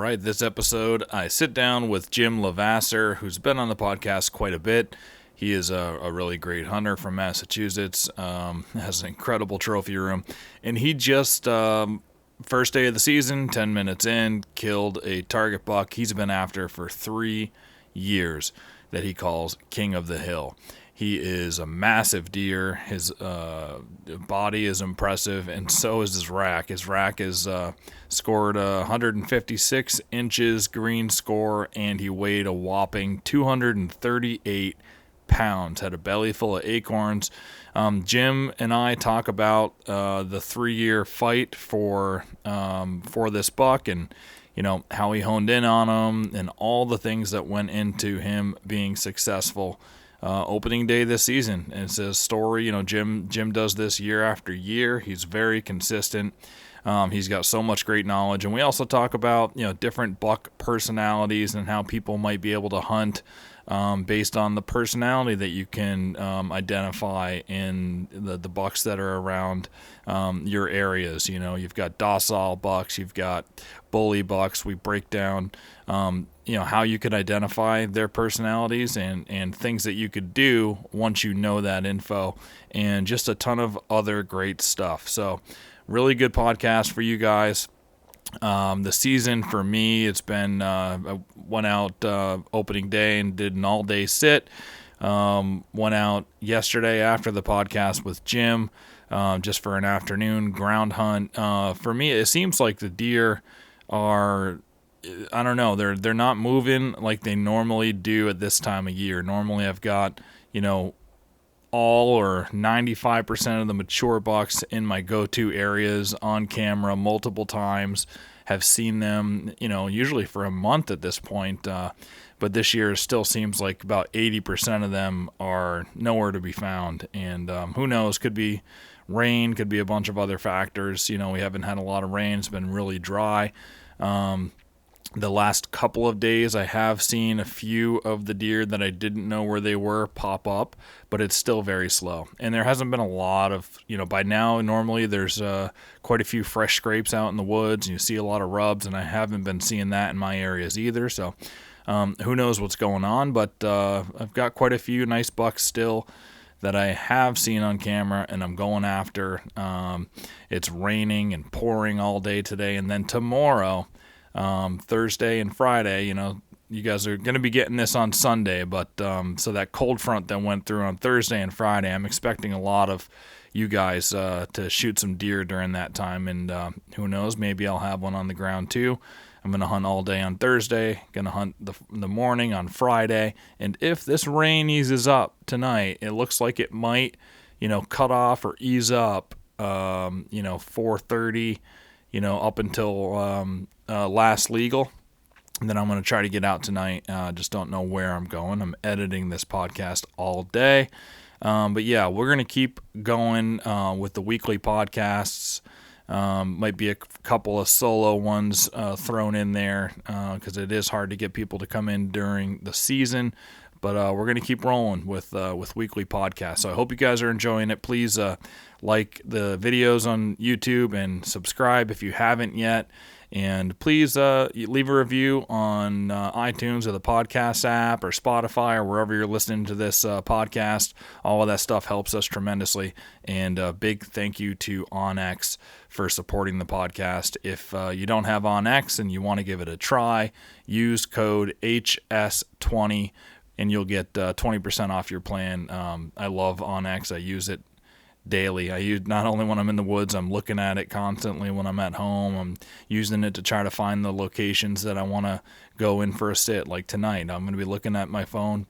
right, this episode, I sit down with Jim Levasseur, who's been on the podcast quite a bit. He is a really great hunter from Massachusetts, has an incredible trophy room, and he just, first day of the season, 10 minutes in, killed a target buck he's been after for 3 years that he calls King of the Hill. He is a massive deer. His body is impressive, and so is his rack. His rack is scored 156 inches green score, and he weighed a whopping 238 pounds. Had a belly full of acorns. Jim and I talk about the 3-year fight for this buck, and how he honed in on him, and all the things that went into him being successful. Opening day this season. And it's a story, Jim does this year after year. He's very consistent. He's got so much great knowledge. And we also talk about, different buck personalities and how people might be able to hunt based on the personality that you can identify in the bucks that are around your areas. You've got docile bucks, you've got bully bucks. We break down how you could identify their personalities and things that you could do once you know that info, and just a ton of other great stuff. So really good podcast for you guys. The season for me, it's been, I went out opening day and did an all-day sit. Went out yesterday after the podcast with Jim, just for an afternoon ground hunt. For me, it seems like the deer are, I don't know, they're not moving like they normally do at this time of year. Normally I've got, all or 95% of the mature bucks in my go-to areas on camera multiple times. Have seen them, usually for a month at this point. But this year still seems like about 80% of them are nowhere to be found. And who knows, could be rain, could be a bunch of other factors. We haven't had a lot of rain. It's been really dry. The last couple of days, I have seen a few of the deer that I didn't know where they were pop up, but it's still very slow. And there hasn't been a lot of, by now, normally there's quite a few fresh scrapes out in the woods, and you see a lot of rubs, and I haven't been seeing that in my areas either. So who knows what's going on, but I've got quite a few nice bucks still that I have seen on camera and I'm going after. It's raining and pouring all day today, and then tomorrow, Thursday and Friday, you guys are going to be getting this on Sunday, but so that cold front that went through on Thursday and Friday, I'm expecting a lot of you guys to shoot some deer during that time, and who knows, maybe I'll have one on the ground too. I'm going to hunt all day on Thursday, going to hunt the morning on Friday, and if this rain eases up tonight, it looks like it might, cut off or ease up, 4:30, up until last legal. And then I'm going to try to get out tonight. Just don't know where I'm going. I'm editing this podcast all day. But yeah, we're going to keep going with the weekly podcasts. Might be a couple of solo ones thrown in there because it is hard to get people to come in during the season. But we're going to keep rolling with weekly podcasts. So I hope you guys are enjoying it. Please like the videos on YouTube and subscribe if you haven't yet. And please leave a review on iTunes or the podcast app or Spotify or wherever you're listening to this podcast. All of that stuff helps us tremendously. And a big thank you to OnX for supporting the podcast. If you don't have OnX and you want to give it a try, use code HS20 and you'll get 20% off your plan. I love OnX. I use it daily. I use not only when I'm in the woods, I'm looking at it constantly when I'm at home. I'm using it to try to find the locations that I want to go in for a sit. Like tonight, I'm going to be looking at my phone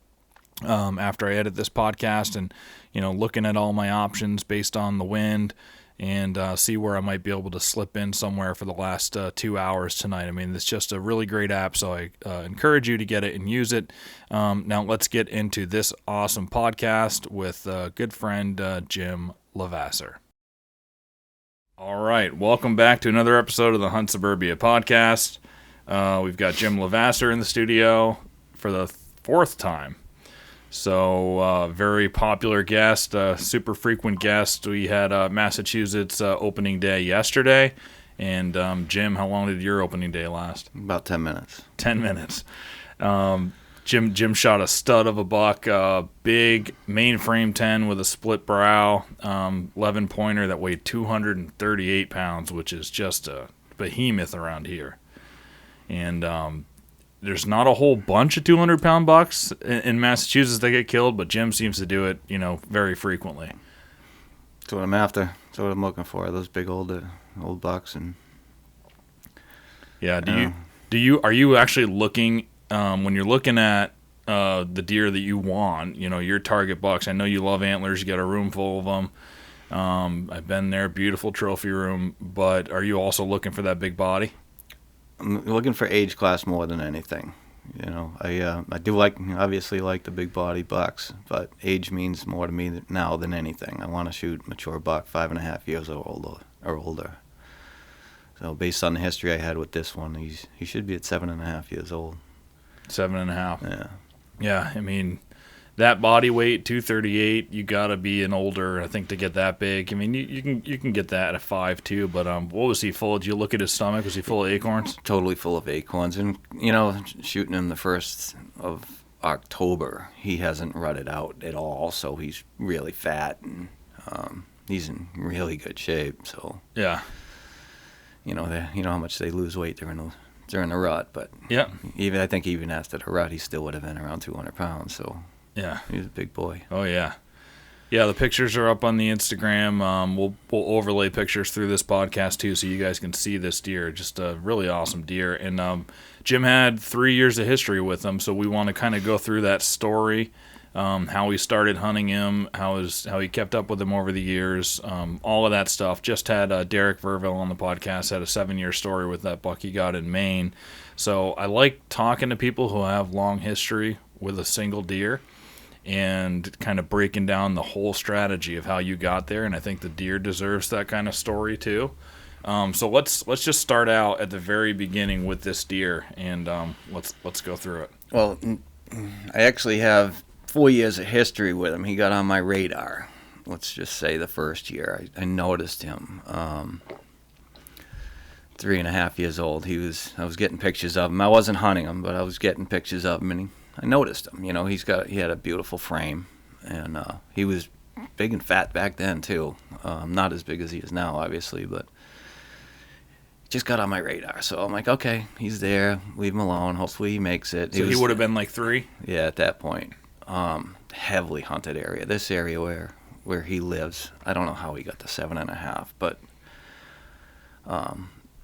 after I edit this podcast and, looking at all my options based on the wind and see where I might be able to slip in somewhere for the last 2 hours tonight. I mean, it's just a really great app, so I encourage you to get it and use it. Now let's get into this awesome podcast with good friend Jim Levasseur. All right, welcome back to another episode of the Hunt Suburbia podcast. We've got Jim Levasseur in the studio for the 4th time. So, very popular guest, super frequent guest. We had Massachusetts opening day yesterday, And Jim, how long did your opening day last? About 10 minutes. 10 minutes. Jim shot a stud of a buck, big mainframe 10 with a split brow, 11 pointer that weighed 238 pounds, which is just a behemoth around here. And there's not a whole bunch of 200-pound bucks in Massachusetts that get killed, but Jim seems to do it, very frequently. That's what I'm after. That's what I'm looking for. Those big old bucks. And yeah. Are you actually looking when you're looking at the deer that you want? Your target bucks. I know you love antlers. You got a room full of them. I've been there. Beautiful trophy room. But are you also looking for that big body? I'm looking for age class more than anything. I do obviously like the big body bucks, but age means more to me now than anything. I want to shoot mature buck 5.5 years old or older. So based on the history I had with this one, he should be at 7.5 years old. 7.5. Yeah. Yeah, I mean, that body weight, 238, you got to be an older, I think, to get that big. I mean, you can get that at 5'2", but what was he full of? Did you look at his stomach? Was he full of acorns? Totally full of acorns. And, shooting him the 1st of October, he hasn't rutted out at all, so he's really fat, and he's in really good shape. So yeah. You know how much they lose weight during the rut, but yeah, I think even after the rut, he still would have been around 200 pounds. So yeah, he's a big boy. Oh yeah, yeah. The pictures are up on the Instagram. We'll overlay pictures through this podcast too, so you guys can see this deer. Just a really awesome deer. And Jim had 3 years of history with him, so we want to kind of go through that story. How he started hunting him, how he kept up with him over the years, all of that stuff. Just had Derek Verville on the podcast, had a 7-year story with that buck he got in Maine. So I like talking to people who have long history with a single deer and kind of breaking down the whole strategy of how you got there, and I think the deer deserves that kind of story too. So let's just start out at the very beginning with this deer, and let's go through it. Well, I actually have 4 years of history with him. He got on my radar. Let's just say the first year I noticed him. 3.5 years old. I was getting pictures of him. I wasn't hunting him, but I was getting pictures of him, and I noticed him. He had a beautiful frame, and he was big and fat back then too. Not as big as he is now, obviously, but just got on my radar. So I'm like, okay, he's there. Leave him alone. Hopefully he makes it. So he would have been like 3? Yeah, at that point. Heavily hunted area. This area where he lives, I don't know how he got to 7.5, but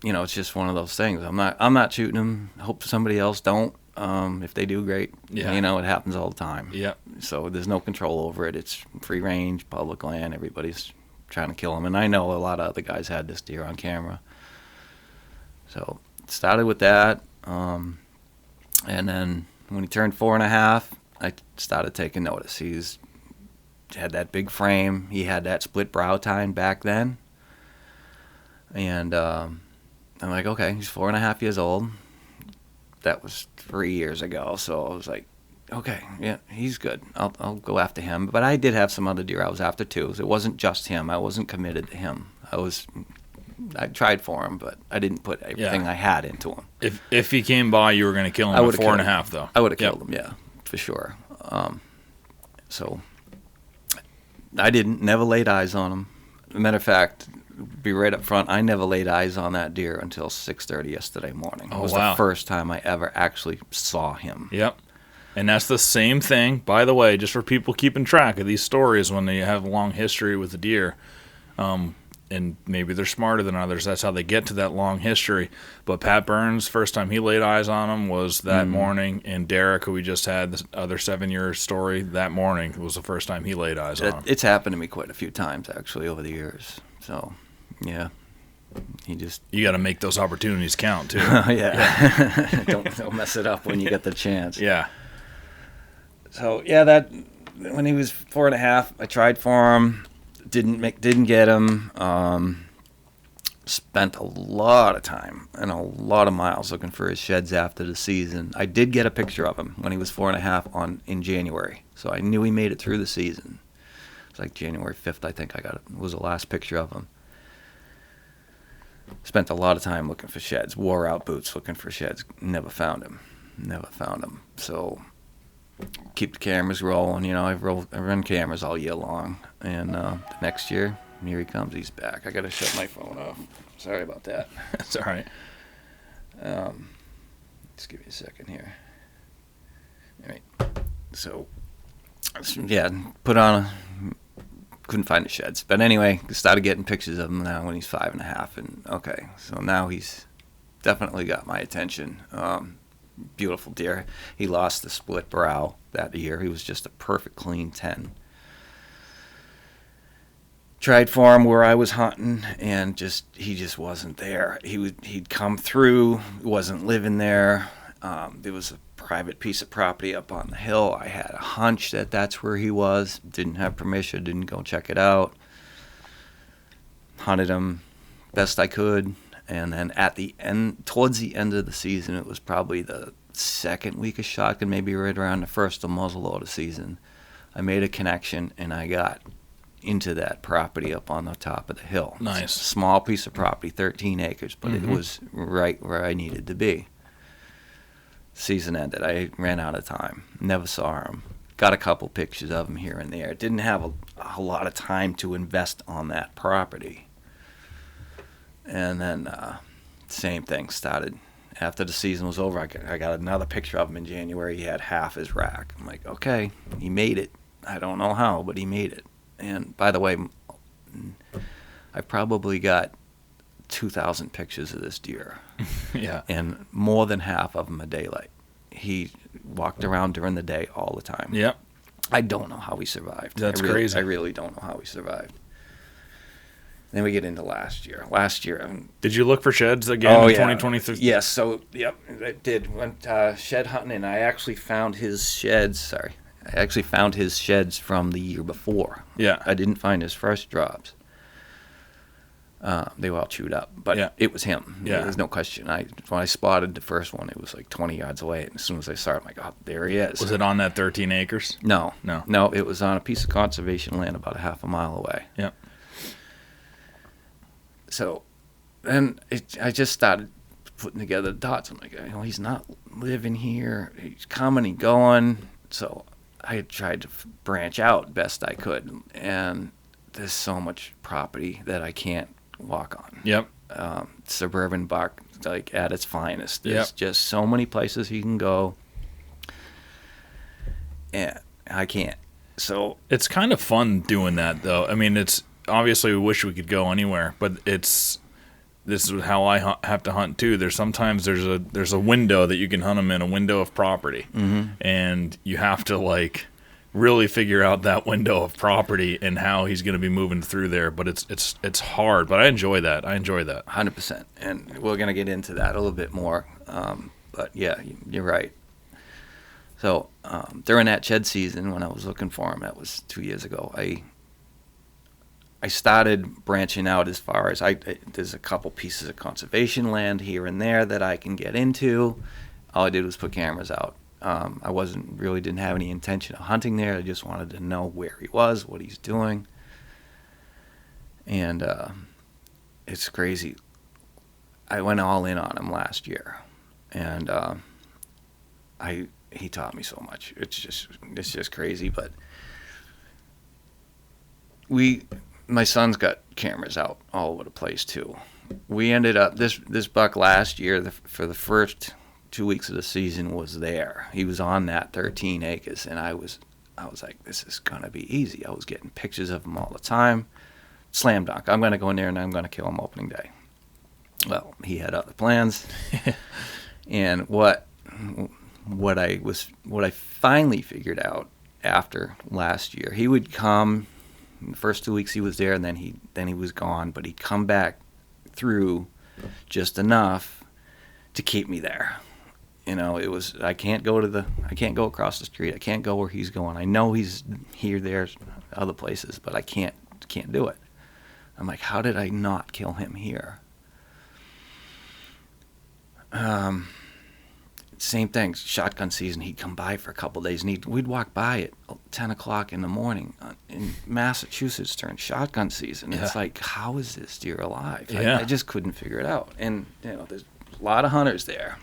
it's just one of those things. I'm not shooting him. I hope somebody else don't. If they do, great. Yeah. It happens all the time. Yeah. So there's no control over it. It's free range, public land. Everybody's trying to kill him, and I know a lot of other guys had this deer on camera. So it started with that, and then when he turned 4.5. I started taking notice. He's had that big frame. He had that split brow tine back then. And I'm like, okay, he's 4.5 years old. That was 3 years ago. So I was like, okay, yeah, he's good. I'll go after him. But I did have some other deer I was after too. So it wasn't just him. I wasn't committed to him. I tried for him, but I didn't put everything I had into him. If he came by, you were going to kill him at 4.5, though. I would have killed him, yeah. For sure. So I never laid eyes on him. Matter of fact, be right up front, I never laid eyes on that deer until 6:30 yesterday morning. It was the first time I ever actually saw him. Yep. And that's the same thing, by the way, just for people keeping track of these stories when they have a long history with the deer. And maybe they're smarter than others. That's how they get to that long history. But Pat Burns, first time he laid eyes on him was that morning. And Derek, who we just had the other 7-year story, that morning was the first time he laid eyes on him. It's happened to me quite a few times, actually, over the years. So, yeah. You got to make those opportunities count, too. Yeah. Don't mess it up when you get the chance. Yeah. So, yeah, when he was 4.5, I tried for him. Didn't get him. Spent a lot of time and a lot of miles looking for his sheds after the season. I did get a picture of him when he was 4.5 in January, so I knew he made it through the season. It's like January 5th, I think I got it. Was the last picture of him. Spent a lot of time looking for sheds. Wore out boots looking for sheds. Never found him. So keep the cameras rolling. You know, I run cameras all year long. And the next year, here he comes. He's back. I got to shut my phone off. Sorry about that. It's all right. Just give me a second here. All right. So, yeah, couldn't find the sheds. But anyway, started getting pictures of him now when he's 5.5. And okay, so now he's definitely got my attention. Beautiful deer. He lost the split brow that year. He was just a perfect clean 10. Tried for him where I was hunting, and he just wasn't there. He'd come through, wasn't living there. There was a private piece of property up on the hill. I had a hunch that that's where he was. Didn't have permission, didn't go check it out. Hunted him best I could, and then towards the end of the season, it was probably the second week of shotgun, maybe right around the first of muzzleloader season, I made a connection, and I got into that property up on the top of the hill. Nice. It's a small piece of property, 13 acres, but it was right where I needed to be. Season ended. I ran out of time. Never saw him. Got a couple pictures of him here and there. Didn't have a lot of time to invest on that property. And then same thing started. After the season was over, I got another picture of him in January. He had half his rack. I'm like, okay, he made it. I don't know how, but he made it. And by the way, I probably got 2,000 pictures of this deer. Yeah. And more than half of them are daylight. He walked around during the day all the time. Yep. I don't know how he survived. That's crazy. I really don't know how he survived. Then we get into last year. Did you look for sheds again in 2023? Yes. So, yep, I did. Went shed hunting, and I actually found his sheds. From the year before. Yeah. I didn't find his fresh drops. They were all chewed up, but it was him. Yeah. There's no question. When I spotted the first one, it was like 20 yards away, and as soon as I saw it, I'm like, oh, there he is. Was it on that 13 acres? No. No. It was on a piece of conservation land about a half a mile away. Yep. So then I just started putting together the dots. I'm like, he's not living here. He's coming and going. So I had tried to branch out best I could, and there's so much property that I can't walk on. Yep. Suburban buck, like at its finest. There's just so many places you can go, and I can't. So it's kind of fun doing that, though. I mean, it's obviously we wish we could go anywhere, but this is how I have to hunt too. There's a window that you can hunt them in, a window of property, and you have to really figure out that window of property and how he's going to be moving through there. But it's hard, but I enjoy that. 100%, and we're going to get into that a little bit more. But yeah, you're right. So during that shed season, when I was looking for him, that was 2 years ago. I started branching out as far as there's a couple pieces of conservation land here and there that I can get into. All I did was put cameras out. I didn't have any intention of hunting there. I just wanted to know where he was, what he's doing. And it's crazy. I went all in on him last year, and he taught me so much. It's just crazy. But my son's got cameras out all over the place too. We ended up this buck last year for the first 2 weeks of the season was there. He was on that 13 acres, and I was like, this is gonna be easy. I was getting pictures of him all the time. Slam dunk. I'm gonna go in there and I'm gonna kill him opening day. Well, he had other plans, and what I finally figured out after last year, he would come. In the first 2 weeks he was there, and then he was gone. But he'd come back through just enough to keep me there. It was I can't go across the street. I can't go where he's going. I know he's here, there, other places, but I can't do it. I'm like, how did I not kill him here? same thing, shotgun season. He'd come by for a couple of days, and we'd walk by at 10 o'clock in the morning in Massachusetts during shotgun season. Yeah. It's like, how is this deer alive? Yeah. I just couldn't figure it out. And, there's a lot of hunters there.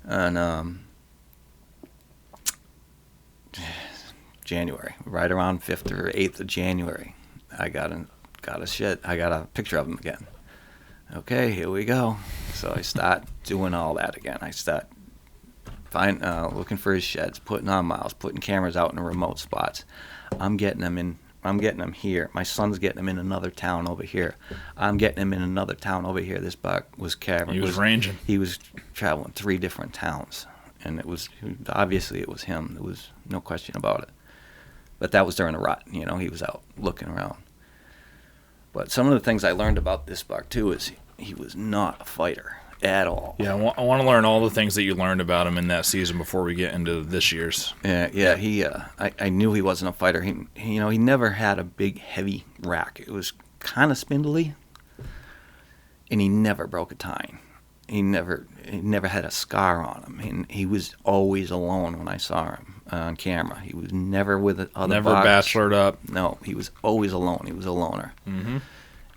And January, right around 5th or 8th of January, I got a picture of him again. Okay, here we go. So I start doing all that again. I start looking for his sheds, putting on miles, putting cameras out in remote spots. I'm getting them here. My son's getting them in another town over here. I'm getting him in another town over here. This buck was carrying. He was ranging. He was traveling 3 different towns, and it was him. There was no question about it. But that was during a rut. He was out looking around. But some of the things I learned about this buck too is he was not a fighter at all. Yeah, I want to learn all the things that you learned about him in that season before we get into this year's. Yeah. I knew he wasn't a fighter. He never had a big heavy rack. It was kind of spindly, and he never broke a tine. He never had a scar on him. And he was always alone when I saw him on camera. He was never with other Never bucks. bachelored up. No, he was always alone. He was a loner. Mm-hmm.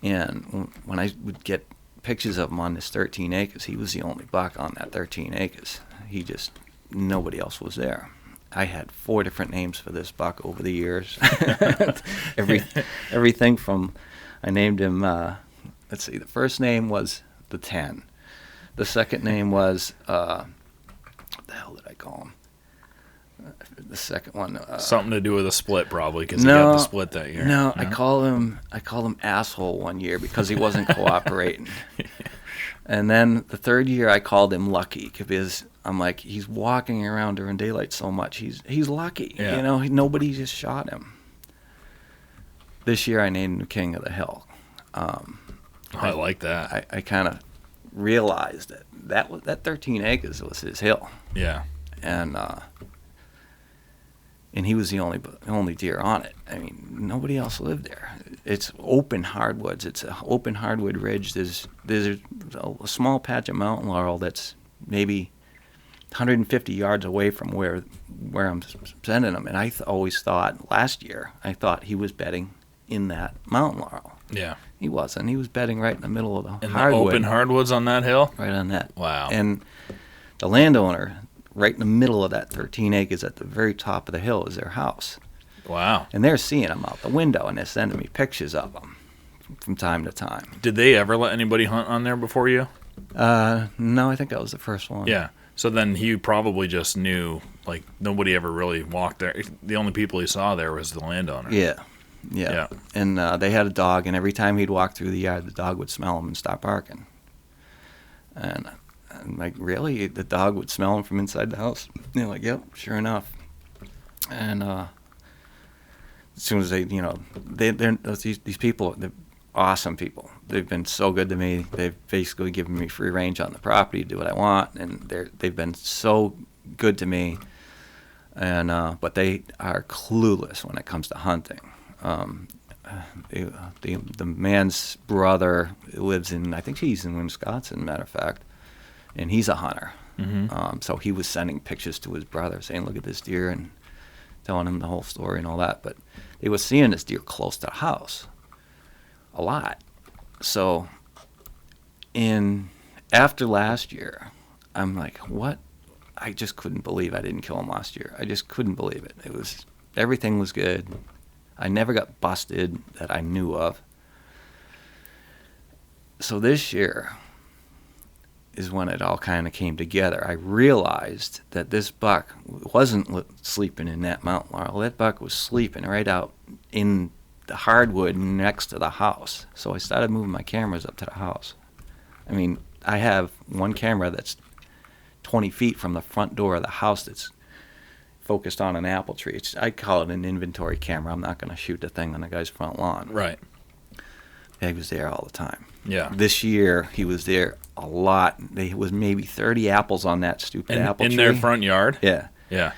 And when I would get pictures of him on this 13 acres, he was the only buck on that 13 acres. Nobody else was there. I had 4 different names for this buck over the years. Everything from, I named him, let's see, the first name was the 10. The second name was, what the hell did I call him? The second one. Something to do with a split, probably, because he got the split that year. No, I called him asshole one year because he wasn't cooperating. And then the third year I called him lucky because I'm like, he's walking around during daylight so much. He's lucky. Yeah. Nobody just shot him. This year I named him King of the Hill. I like that. I kind of realized that 13 acres was his hill. Yeah. And he was the only deer on it. I mean, nobody else lived there. It's open hardwoods. It's an open hardwood ridge. There's a small patch of mountain laurel that's maybe 150 yards away from where I'm sending him. And I always thought, last year, he was bedding in that mountain laurel. Yeah. He wasn't. He was bedding right in the middle of the in hardwood. The open hardwoods on that hill? Right on that. Wow. And the landowner, right in the middle of that 13 acres at the very top of the hill, is their house. Wow. And they're seeing him out the window, and they're sending me pictures of him from time to time. Did they ever let anybody hunt on there before you? No, I think I was the first one. Yeah. So then he probably just knew, like, nobody ever really walked there. The only people he saw there was the landowner. Yeah. And they had a dog, and every time he'd walk through the yard, the dog would smell him and stop barking. And I'm like, really? The dog would smell him from inside the house? And they're like, yep, sure enough. And as soon as they're these people, they're awesome people. They've been so good to me. They've basically given me free range on the property to do what I want, and they've been so good to me. And but they are clueless when it comes to hunting. The man's brother lives in, I think he's in Wisconsin, matter of fact, and he's a hunter. Mm-hmm. So he was sending pictures to his brother saying, look at this deer, and telling him the whole story and all that. But they were seeing this deer close to the house a lot. So after last year, I'm like, what? I just couldn't believe I didn't kill him last year. I just couldn't believe it. Everything was good. I never got busted that I knew of. So this year is when it all kind of came together. I realized that this buck wasn't sleeping in that mountain laurel. That buck was sleeping right out in the hardwood next to the house. So I started moving my cameras up to the house. I mean, I have one camera that's 20 feet from the front door of the house that's focused on an apple tree. I call it an inventory camera. I'm not going to shoot the thing on the guy's front lawn. Right. He was there all the time. Yeah. This year, he was there a lot. There was maybe 30 apples on that stupid apple tree. In their front yard? Yeah. Yeah.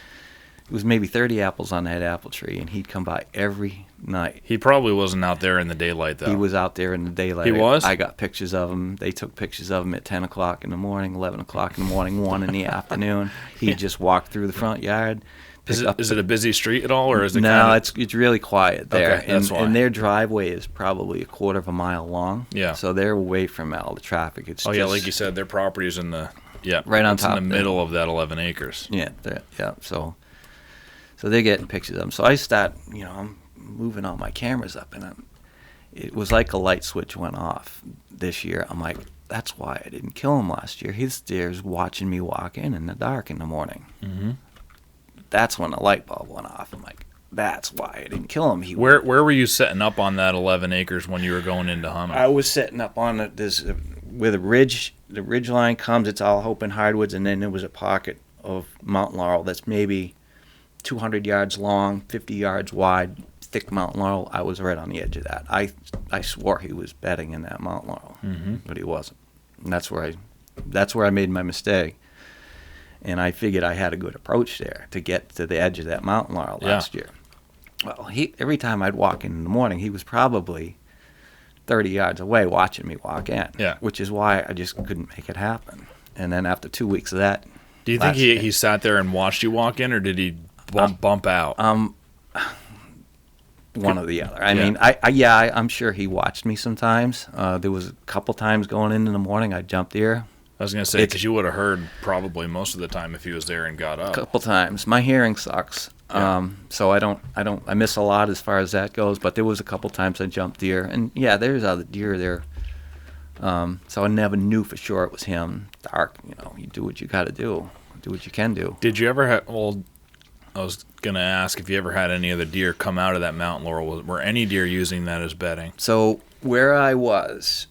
it was maybe 30 apples on that apple tree, and he'd come by every night. He probably wasn't out there in the daylight, though. He was out there in the daylight. He was? I got pictures of him. They took pictures of him at 10 o'clock in the morning, 11 o'clock in the morning, 1 in the afternoon. He'd just walk through the front yard. Is it a busy street at all, or is it No, it's really quiet there. Okay, that's why. And their driveway is probably a quarter of a mile long. Yeah. So they're away from all the traffic. It's yeah, like you said, their property is in the right on it's top in the middle of that 11 acres. Yeah, yeah. So they're getting pictures of them. So I start, I'm moving all my cameras up, and it was like a light switch went off this year. I'm like, that's why I didn't kill him last year. He's there's watching me walk in the dark in the morning. Mm-hmm. That's when the light bulb went off. I'm like, that's why I didn't kill him. Where were you setting up on that 11 acres when you were going into hunt him? I was setting up on where the ridge line comes. It's all open hardwoods, and then there was a pocket of mountain laurel that's maybe 200 yards long, 50 yards wide, thick mountain laurel. I was right on the edge of that. I swore he was bedding in that mountain laurel, but he wasn't. And that's where I made my mistake. And I figured I had a good approach there to get to the edge of that mountain laurel last year. Well, every time I'd walk in the morning, he was probably 30 yards away watching me walk in, which is why I just couldn't make it happen. And then after 2 weeks of that... Do you think he sat there and watched you walk in, or did he bump out? One or the other. I mean, I'm sure he watched me sometimes. There was a couple times going in the morning, I'd jump there. I was going to say, because you would have heard probably most of the time if he was there and got up. A couple times. My hearing sucks. Yeah. So I miss a lot as far as that goes, but there was a couple times I jumped deer, and there's other deer there. So I never knew for sure it was him. Dark, you do what you got to do what you can do. Did you ever have, I was going to ask if you ever had any other deer come out of that mountain laurel. Were any deer using that as bedding? So where I was,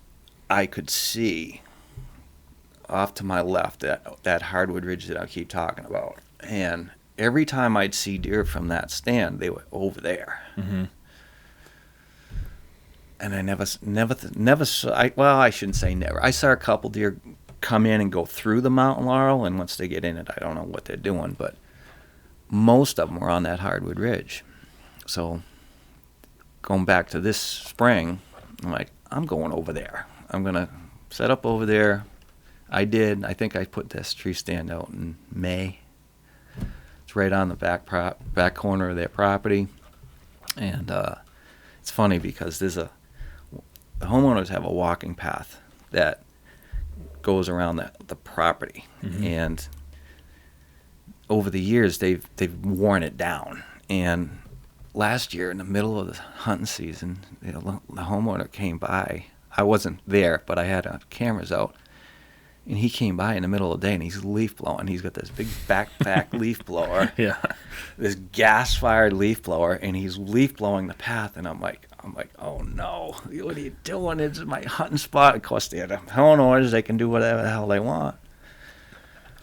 I could see off to my left that hardwood ridge that I keep talking about, and every time I'd see deer from that stand, they were over there. Mm-hmm. And I never saw. I shouldn't say never. I saw a couple deer come in and go through the mountain laurel, and once they get in it, I don't know what they're doing, but most of them were on that hardwood ridge. So going back to this spring, I'm like, I'm going over there. I'm gonna set up over there. I did. I think I put this tree stand out in May. It's right on the back corner of their property, and it's funny because the homeowners have a walking path that goes around the property, and over the years they've worn it down. And last year in the middle of the hunting season, the homeowner came by. I wasn't there, but I had cameras out. And he came by in the middle of the day, and he's leaf blowing. He's got this big backpack leaf blower, this gas-fired leaf blower, and he's leaf blowing the path. And I'm like, oh no, what are you doing? This is my hunting spot. Of course, they're the homeowners; they can do whatever the hell they want.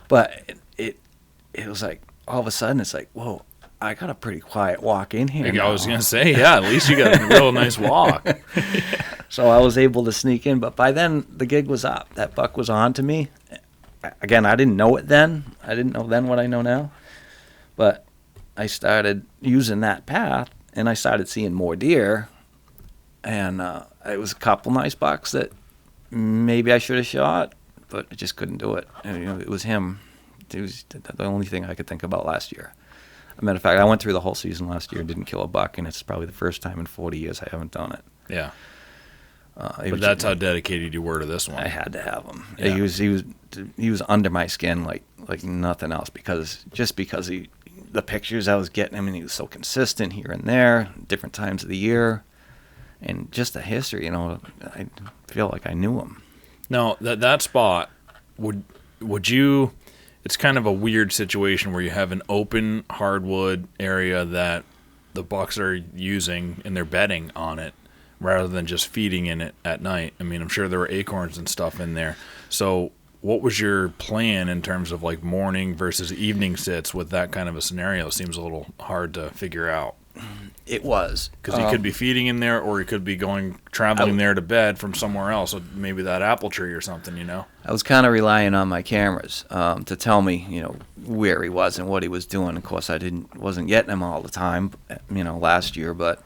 But it was like all of a sudden, it's like, whoa, I got a pretty quiet walk in here. I was gonna say, at least you got a real nice walk. So I was able to sneak in, but by then the gig was up. That buck was on to me. Again, I didn't know it then. I didn't know then what I know now. But I started using that path, and I started seeing more deer. And it was a couple nice bucks that maybe I should have shot, but I just couldn't do it. And, it was him. It was the only thing I could think about last year. As a matter of fact, I went through the whole season last year and didn't kill a buck, and it's probably the first time in 40 years I haven't done it. Yeah. But that's how dedicated you were to this one. I had to have him. Yeah. He was under my skin like nothing else, because the pictures I was getting him, and he was so consistent here and there, different times of the year, and just the history. I feel like I knew him. Now that spot would you? It's kind of a weird situation where you have an open hardwood area that the bucks are using and they're bedding on it, rather than just feeding in it at night. I mean, I'm sure there were acorns and stuff in there. So what was your plan in terms of like morning versus evening sits with that kind of a scenario? Seems a little hard to figure out. It was. Because he could be feeding in there, or he could be traveling there to bed from somewhere else, so maybe that apple tree or something, you know? I was kind of relying on my cameras to tell me, where he was and what he was doing. Of course, wasn't getting him all the time, last year, but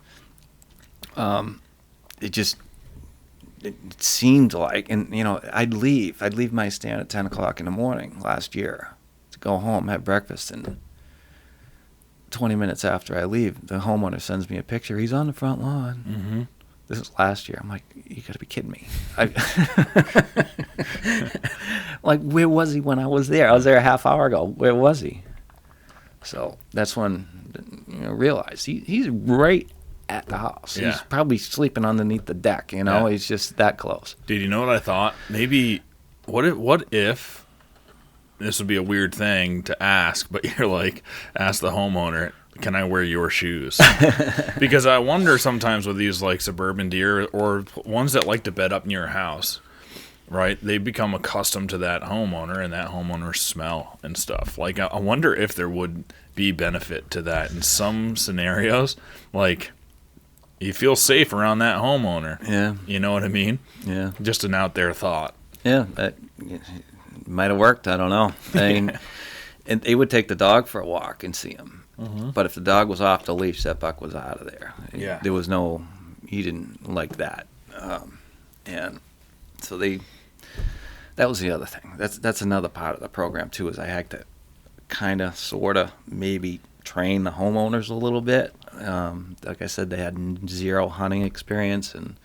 it seemed like, and I'd leave my stand at 10 o'clock in the morning last year to go home, have breakfast, and 20 minutes after I leave, the homeowner sends me a picture. He's on the front lawn. Mm-hmm. This is last year. I'm like, you got to be kidding me. Like, where was he when I was there? I was there a half hour ago. Where was he? So that's when I realized he's right at the house. Yeah. He's probably sleeping underneath the deck. Yeah. He's just that close. Dude, you know what I thought? Maybe, what if, this would be a weird thing to ask, but you're like, ask the homeowner, can I wear your shoes? Because I wonder sometimes with these like suburban deer or ones that like to bed up near your house, right? They become accustomed to that homeowner and that homeowner's smell and stuff. Like, I wonder if there would be benefit to that in some scenarios. Like, you feel safe around that homeowner. Yeah. You know what I mean? Yeah. Just an out there thought. Yeah. That might have worked. I don't know. And they would take the dog for a walk and see him. Mm-hmm. But if the dog was off the leash, that buck was out of there. Yeah. There was he didn't like that. And so that was the other thing. That's another part of the program too, is I had to kind of, sort of, maybe train the homeowners a little bit. Like I said, they had zero hunting experience, and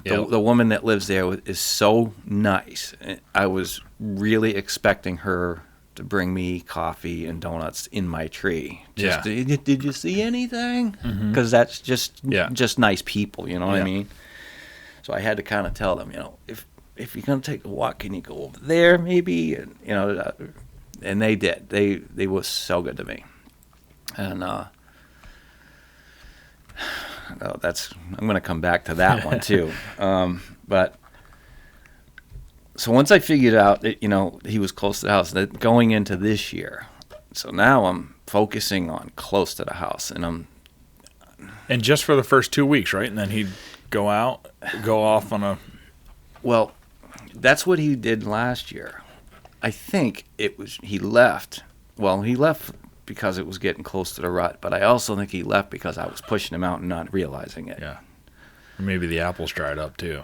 the woman that lives there is so nice. I was really expecting her to bring me coffee and donuts in my tree. Did you see anything? Because that's just nice people, you know what I mean? So I had to kind of tell them, if you're going to take a walk, can you go over there maybe? And, and they did. They were so good to me. And I'm going to come back to that one too. But so once I figured out that, he was close to the house, that going into this year, so now I'm focusing on close to the house, and just for the first 2 weeks, right? And then he'd go off on a... Well, that's what he did last year. I think he left. Well, he left because it was getting close to the rut, but I also think he left because I was pushing him out and not realizing it. Yeah. Or maybe the apples dried up too.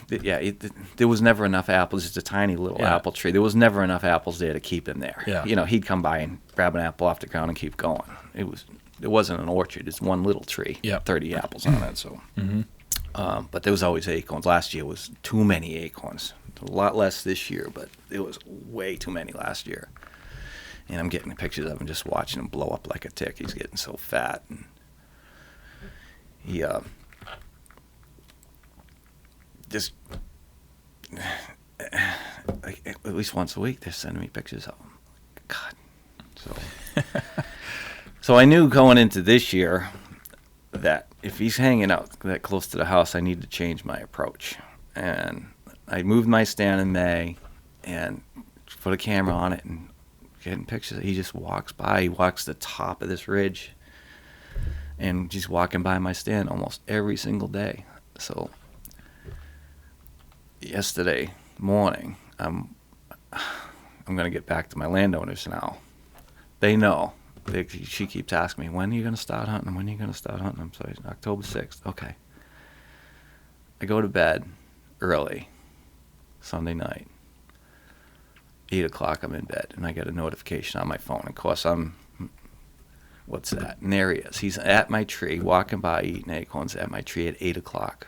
Yeah, there was never enough apples. It's a tiny little apple tree. There was never enough apples there to keep him there. Yeah. He'd come by and grab an apple off the ground and keep going. It wasn't an orchard. It's one little tree. 30 apples on it. So, but there was always acorns. Last year was too many acorns. A lot less this year, but it was way too many last year. And I'm getting pictures of him, just watching him blow up like a tick. He's getting so fat. And he just, like, at least once a week, they're sending me pictures of him. God. So I knew going into this year that if he's hanging out that close to the house, I need to change my approach. And I moved my stand in May and put a camera on it and getting pictures. He just walks by. He walks the top of this ridge and just walking by my stand almost every single day. So yesterday morning, I'm going to get back to my landowners now. They know. She keeps asking me, when are you going to start hunting? When are you going to start hunting? I'm sorry, October 6th. Okay. I go to bed early Sunday night. 8 o'clock I'm in bed, and I get a notification on my phone. Of course, what's that? And there he is. He's at my tree, walking by, eating acorns at my tree at 8 o'clock.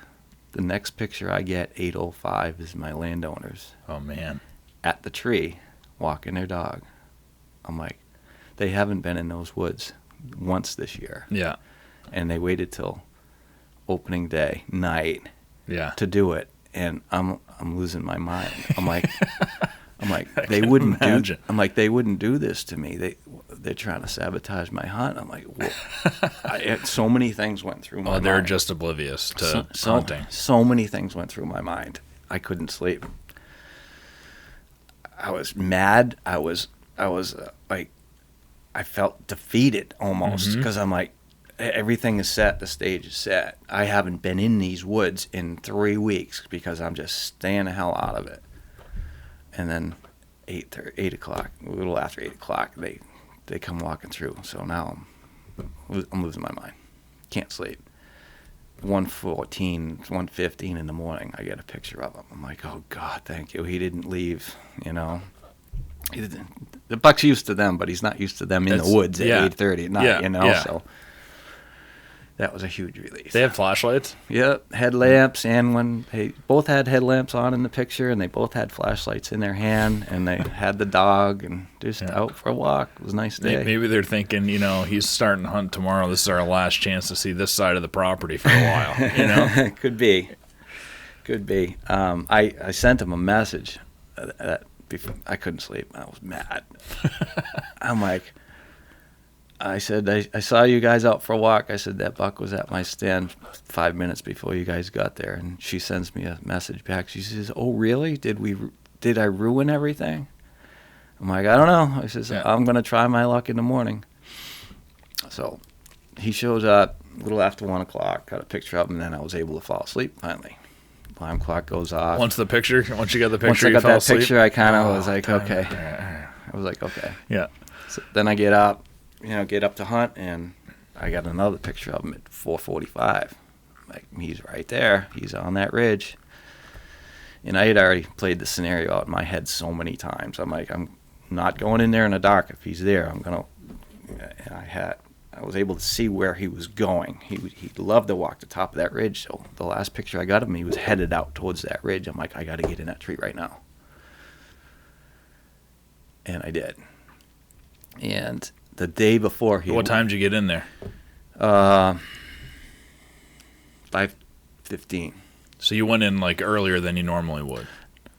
The next picture I get, 8:05, is my landowners. Oh, man. At the tree, walking their dog. I'm like, they haven't been in those woods once this year. Yeah. And they waited till opening day, night, to do it. And I'm losing my mind. I'm like, they wouldn't do. I'm like, they wouldn't do this to me. They're trying to sabotage my hunt. I'm like, so many things went through my mind. They're just oblivious to hunting. So many things went through my mind. I couldn't sleep. I was mad. I was like, I felt defeated almost, because I'm like, everything is set, the stage is set. I haven't been in these woods in 3 weeks because I'm just staying the hell out of it. And then 8 o'clock, a little after 8 o'clock, they come walking through. So now I'm losing my mind. Can't sleep. 1:14, 1:15 in the morning, I get a picture of him. I'm like, oh God, thank you. He didn't leave, The buck's used to them, but he's not used to them in the woods at 8:30 at night, so that was a huge relief. They have flashlights? Yep, headlamps, and when they both had headlamps on in the picture, and they both had flashlights in their hand, and they had the dog, and just out for a walk. It was a nice day. Maybe they're thinking, he's starting to hunt tomorrow. This is our last chance to see this side of the property for a while, Could be. I sent him a message before I couldn't sleep. I was mad. I'm like, I said, I saw you guys out for a walk. I said, that buck was at my stand 5 minutes before you guys got there. And she sends me a message back. She says, oh, really? Did I ruin everything? I'm like, I don't know. I says, I'm going to try my luck in the morning. So he shows up a little after 1 o'clock, got a picture of him, and then I was able to fall asleep finally. Alarm clock goes off. Once you got the picture, once I you got fell that asleep? picture, I kind of was like, okay. I was like, okay. Yeah. So then I get up to hunt, and I got another picture of him at 4:45. Like, he's right there. He's on that ridge. And I had already played the scenario out in my head so many times. I'm like, I'm not going in there in the dark. If he's there, I'm going to... And I was able to see where he was going. He loved to walk the top of that ridge. So the last picture I got of him, he was headed out towards that ridge. I'm like, I got to get in that tree right now. And I did. And the day before What time did you get in there? 5:15. So you went in earlier than you normally would.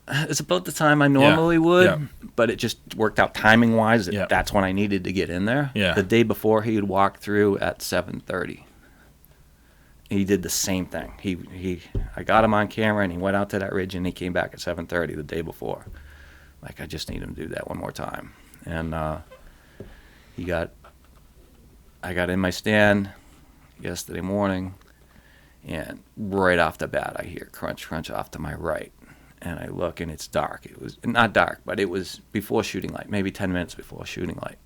It's about the time I normally would, yeah. But it just worked out timing-wise. Yeah. That's when I needed to get in there. Yeah. The day before, he would walk through at 7:30. He did the same thing. I got him on camera, and he went out to that ridge, and he came back at 7:30 the day before. Like, I just need him to do that one more time. And I got in my stand yesterday morning, and right off the bat, I hear crunch, crunch off to my right. And I look, and it's dark. It was not dark, but it was before shooting light, maybe 10 minutes before shooting light.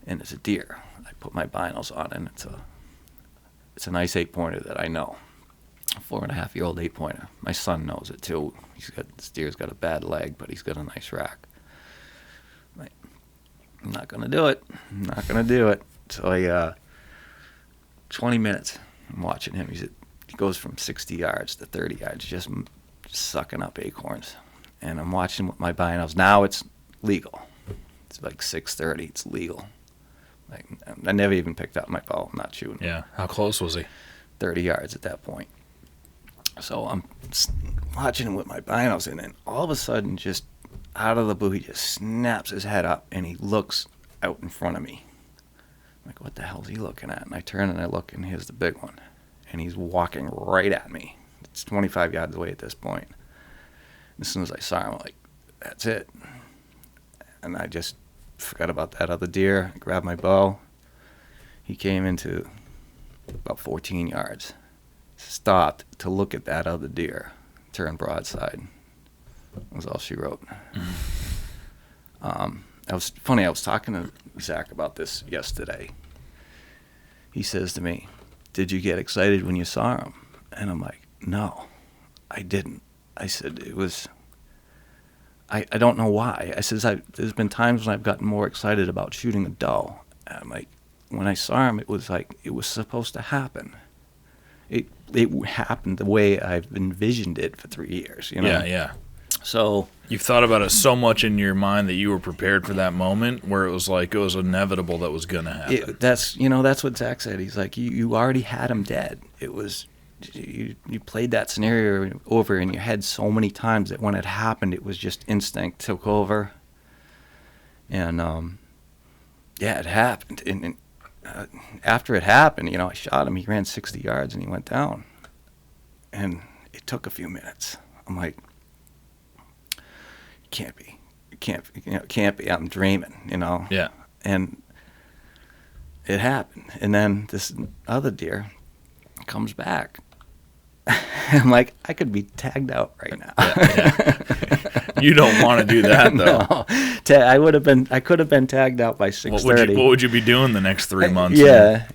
And it's a deer. I put my binos on, and it's a nice 8-pointer that I know. A 4.5-year-old 8-pointer. My son knows it too. This deer's got a bad leg, but he's got a nice rack. I'm not gonna do it. So 20 minutes. I'm watching him. He goes from 60 yards to 30 yards, just sucking up acorns. And I'm watching with my binos. Now it's legal. It's like 6:30. It's legal. I never even picked up my bow. I'm not shooting. Yeah. How close was he? 30 yards at that point. So I'm watching him with my binos, and then all of a sudden, just out of the blue, he just snaps his head up, and he looks out in front of me. I'm like, what the hell is he looking at? And I turn and I look, and here's the big one. And he's walking right at me. It's 25 yards away at this point. As soon as I saw him, I'm like, that's it. And I just forgot about that other deer. I grabbed my bow. He came into about 14 yards. Stopped to look at that other deer. Turned broadside. That was all she wrote. I was talking to Zach about this yesterday. He says to me, did you get excited when you saw him? And I'm like, no, I didn't. I said, it was, I don't know why. I says, there's been times when I've gotten more excited about shooting a doe. And I'm like, when I saw him, it was like, it was supposed to happen. It happened the way I've envisioned it for 3 years, Yeah. So you've thought about it so much in your mind that you were prepared for that moment where it was inevitable that was going to happen. That's what Zach said. He's like, you already had him dead. It was, you played that scenario over in your head so many times that when it happened, it was just instinct took over. And, it happened. And after it happened, I shot him. He ran 60 yards and he went down. And it took a few minutes. I'm like, it can't be. I'm dreaming, Yeah. And it happened. And then this other deer comes back. I'm like, I could be tagged out right now. You don't want to do that, though. No. I could have been tagged out by 6:30. What would you be doing the next 3 months? Yeah.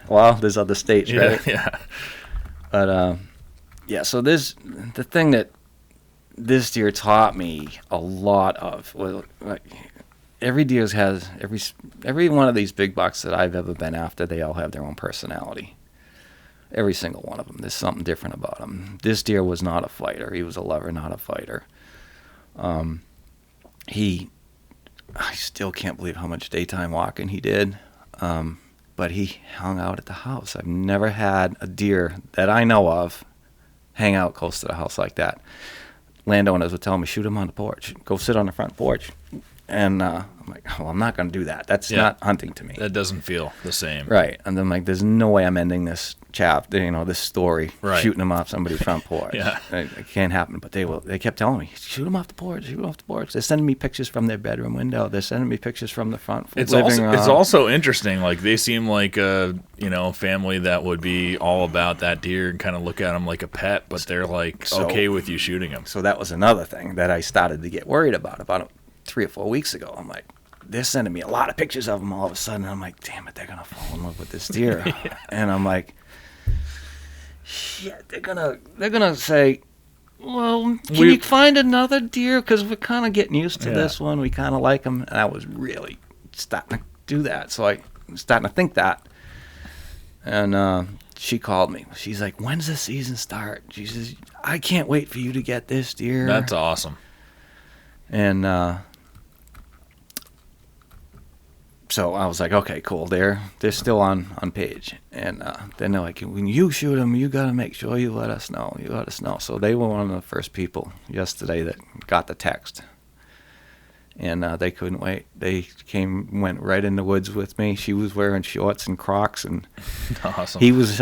Well, there's other states, right? Yeah. But so the thing that this deer taught me a lot of was, like, every deer has every one of these big bucks that I've ever been after. They all have their own personality. Every single one of them. There's something different about them. This deer was not a fighter. He was a lover, not a fighter. I still can't believe how much daytime walking he did. But he hung out at the house. I've never had a deer that I know of hang out close to the house like that. Landowners would tell me, shoot him on the porch. Go sit on the front porch. And I'm like, well, I'm not going to do that. That's not hunting to me. That doesn't feel the same. Right. And then, like, there's no way I'm ending this this story, right, shooting him off somebody's front porch. Yeah. It can't happen. But they kept telling me, shoot him off the porch, shoot him off the porch. They're sending me pictures from their bedroom window. They're sending me pictures from the front living room. It's also interesting. Like, they seem like a family that would be all about that deer and kind of look at him like a pet, but they're like okay with you shooting him. So that was another thing that I started to get worried about 3 or 4 weeks ago. I'm like, they're sending me a lot of pictures of them all of a sudden. I'm like, damn it, they're going to fall in love with this deer. Yeah. And I'm like, shit, they're gonna say, well, can you find another deer? Because we're kind of getting used to this one. We kind of like him. And I was really starting to do that. So I was starting to think that. And she called me. She's like, when's the season start? She says, I can't wait for you to get this deer. That's awesome. And so I was like, okay, cool. They're still on page. And then they're like, when you shoot them, you got to make sure you let us know. You let us know. So they were one of the first people yesterday that got the text. And they couldn't wait. They went right in the woods with me. She was wearing shorts and Crocs. And awesome. He was,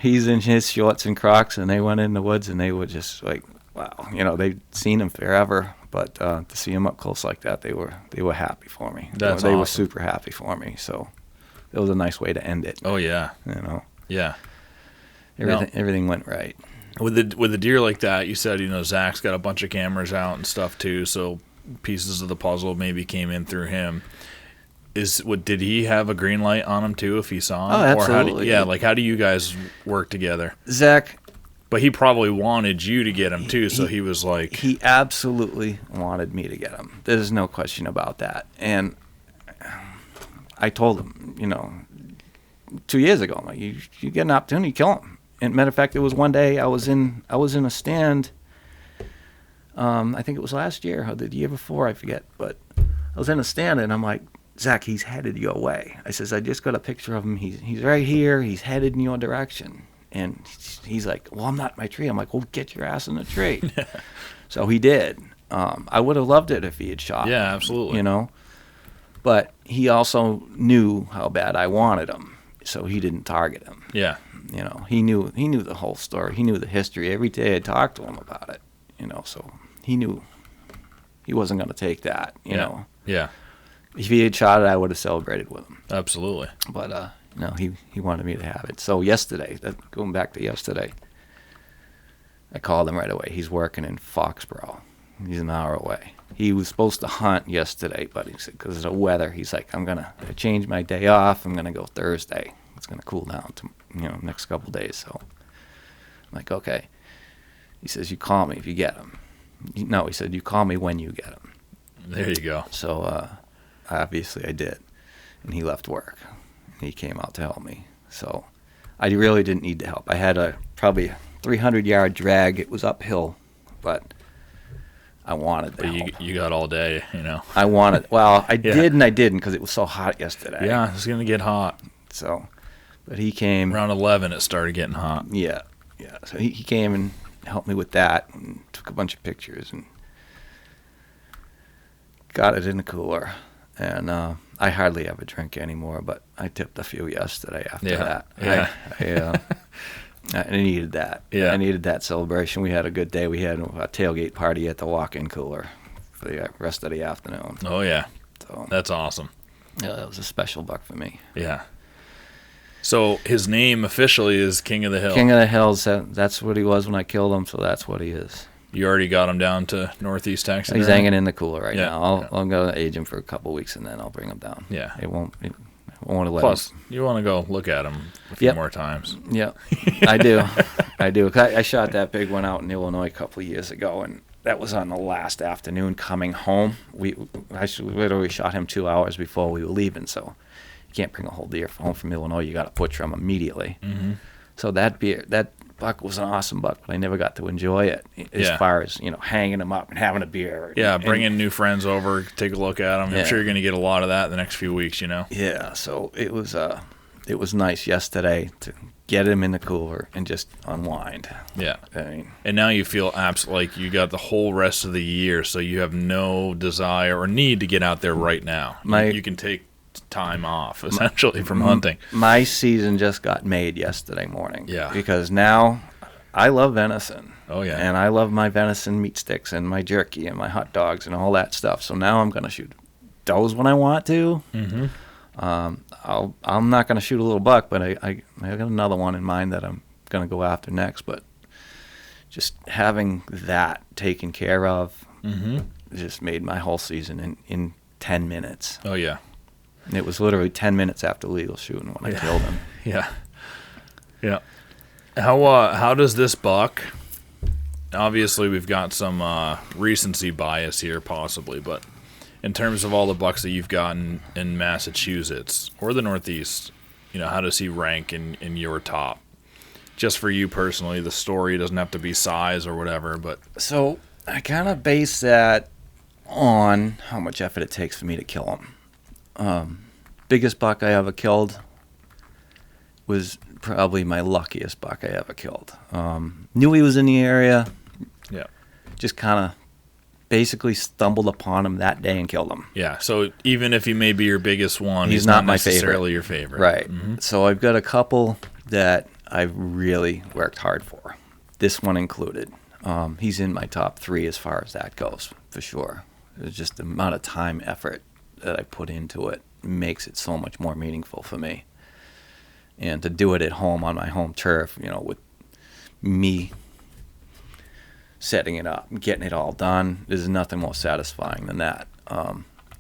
he's in his shorts and Crocs. And they went in the woods and they were just like, wow. They'd seen him forever. But to see him up close like that, they were happy for me. They awesome. were super happy for me. So it was a nice way to end it. Oh yeah. Yeah. Everything went right. With the deer like that, you said Zach's got a bunch of cameras out and stuff too. So pieces of the puzzle maybe came in through him. Did he have a green light on him too if he saw him? Oh, absolutely. Or how do you guys work together? Zach. But he probably wanted you to get him too, so he was like... He absolutely wanted me to get him. There's no question about that. And I told him, 2 years ago, I'm like, you get an opportunity, kill him. And matter of fact, it was one day I was in a stand, I think it was last year or the year before, I forget. But I was in a stand and I'm like, Zach, he's headed your way. I says, I just got a picture of him. He's right here. He's headed in your direction. And he's like, well, I'm not in my tree. I'm like, well, get your ass in the tree. So he did. I would have loved it if he had shot. Yeah, absolutely. But he also knew how bad I wanted him, so he didn't target him. Yeah. He knew the whole story. He knew the history. Every day I talked to him about it, so he knew he wasn't going to take that, know. Yeah. If he had shot it, I would have celebrated with him. Absolutely. But, no, he wanted me to have it. So yesterday, going back to yesterday, I called him right away. He's working in Foxborough. He's an hour away. He was supposed to hunt yesterday, but he said because of the weather, he's like, I'm going to change my day off. I'm going to go Thursday. It's going to cool down to, next couple of days. So I'm like, okay. He says, you call me if you get him. No, he said, you call me when you get him. There you go. So obviously I did. And he left work. He came out to help me. So I really didn't need the help. I had probably a 300-yard drag. It was uphill, but I wanted the help. You got all day, I wanted. Well, I did and I didn't because it was so hot yesterday. Yeah, it's going to get hot. So, but he came. Around 11, it started getting hot. Yeah. So he came and helped me with that and took a bunch of pictures and got it in the cooler. And I hardly ever drink anymore, but I tipped a few yesterday after that. Yeah. I needed that. Yeah. I needed that celebration. We had a good day. We had a tailgate party at the walk-in cooler for the rest of the afternoon. Oh, yeah. So that's awesome. Yeah, that was a special buck for me. Yeah. So his name officially is King of the Hill. King of the Hills. That's what he was when I killed him, so that's what he is. You already got him down to Northeast Texas. He's hanging in the cooler right Yeah, now. yeah. I'm gonna age him for a couple weeks and then I'll bring him down. Yeah. I won't want to let Plus, him. you want to go look at him a few Yep. more times. Yeah, I do. I do. I shot that big one out in Illinois a couple of years ago, and that was on the last afternoon coming home. I literally shot him 2 hours before we were leaving, so you can't bring a whole deer home from Illinois. You got to butcher him immediately. Mm-hmm. So that buck was an awesome buck, but I never got to enjoy it as Yeah. far as hanging him up and having a beer. Yeah, and, bringing new friends over, take a look at them. I'm Yeah. sure you're going to get a lot of that the next few weeks, Yeah, so it was nice yesterday to get him in the cooler and just unwind. Yeah. I mean, And now you feel like you got the whole rest of the year, so you have no desire or need to get out there right now. You can take time off, essentially, from hunting. my season just got made yesterday morning. Yeah. Because now I love venison. Oh, yeah. And I love my venison meat sticks and my jerky and my hot dogs and all that stuff. So now I'm going to shoot does when I want to. Mm-hmm. I'm not going to shoot a little buck, but I got another one in mind that I'm going to go after next. But just having that taken care of just made my whole season in 10 minutes. Oh, yeah. And it was literally 10 minutes after legal shooting when I killed him. Yeah. Yeah. How does this buck... Obviously, we've got some recency bias here, possibly, but in terms of all the bucks that you've gotten in Massachusetts or the Northeast, how does he rank in your top? Just for you personally, the story doesn't have to be size or whatever, but... So I kind of base that on how much effort it takes for me to kill him. Biggest buck I ever killed was probably my luckiest buck I ever killed. Knew he was in the area. Yeah. Just kind of basically stumbled upon him that day and killed him. Yeah, so even if he may be your biggest one, He's he's not not my necessarily favorite. your favorite. Right. Mm-hmm. So I've got a couple that I've really worked hard for. This one included. He's in my top 3 as far as that goes, for sure. It's just the amount of time, effort that I put into it makes it so much more meaningful for me. And to do it at home on my home turf, with me setting it up, getting it all done, there's nothing more satisfying than that.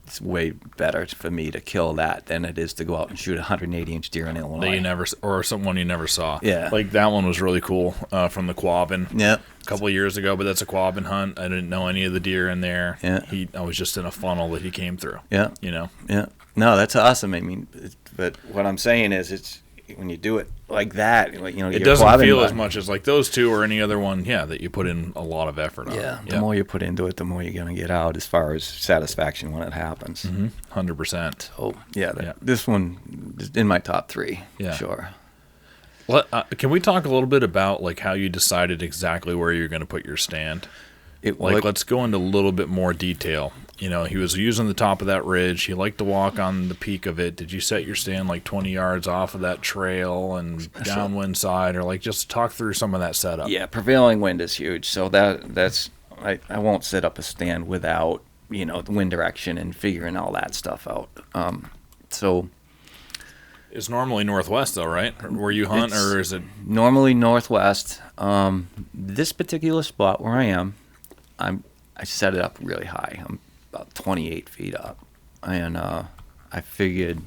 It's way better for me to kill that than it is to go out and shoot a 180-inch deer in Illinois. Or someone you never saw. Yeah. Like that one was really cool from the Quabbin. Yep. A couple of years ago, but that's a Quabbin hunt. I didn't know any of the deer in there. Yeah. I was just in a funnel that he came through. Yeah. Yeah. No, that's awesome. I mean, but what I'm saying is it's when you do it like that, it doesn't feel as much as like those two or any other one, that you put in a lot of effort on. Yeah, the more you put into it, the more you're going to get out as far as satisfaction when it happens. 100%. Oh, this one is in my top 3, sure. Can we talk a little bit about like how you decided exactly where you're going to put your stand? Let's go into a little bit more detail. He was using the top of that ridge. He liked to walk on the peak of it. Did you set your stand like 20 yards off of that trail and downwind side, or just talk through some of that setup? Yeah, prevailing wind is huge. So that's I won't set up a stand without the wind direction and figuring all that stuff out. So it's normally northwest though, right? Where you hunt, or is it normally northwest? This particular spot where I am, I set it up really high. I'm about 28 feet up, and I figured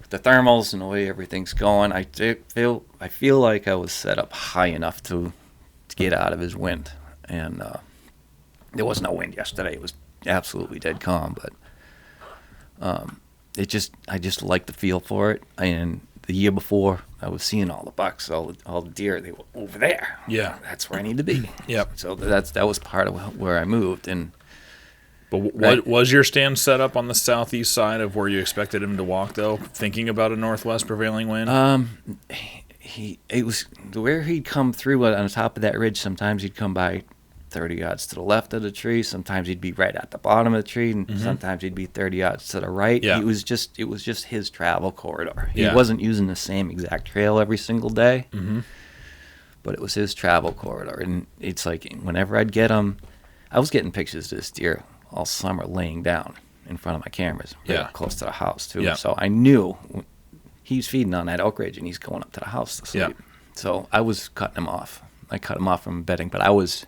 with the thermals and the way everything's going, I feel like I was set up high enough to get out of his wind. And there was no wind yesterday; it was absolutely dead calm. But I just liked the feel for it. And the year before, I was seeing all the bucks, all the deer. They were over there. Yeah, that's where I need to be. Yep. So that was part of where I moved. And but what was your stand set up on the southeast side of where you expected him to walk, though? Thinking about a northwest prevailing wind. It was where he'd come through on the top of that ridge. Sometimes he'd come by 30 yards to the left of the tree. Sometimes he'd be right at the bottom of the tree, and sometimes he'd be 30 yards to the right. Yeah. It was just his travel corridor. Yeah. He wasn't using the same exact trail every single day, but it was his travel corridor. And it's like whenever I'd get him, I was getting pictures of this deer all summer laying down in front of my cameras, close to the house too. Yeah. So I knew he's feeding on that Oak Ridge, and he's going up to the house to sleep. Yeah. So I was cutting him off. I cut him off from bedding, but I was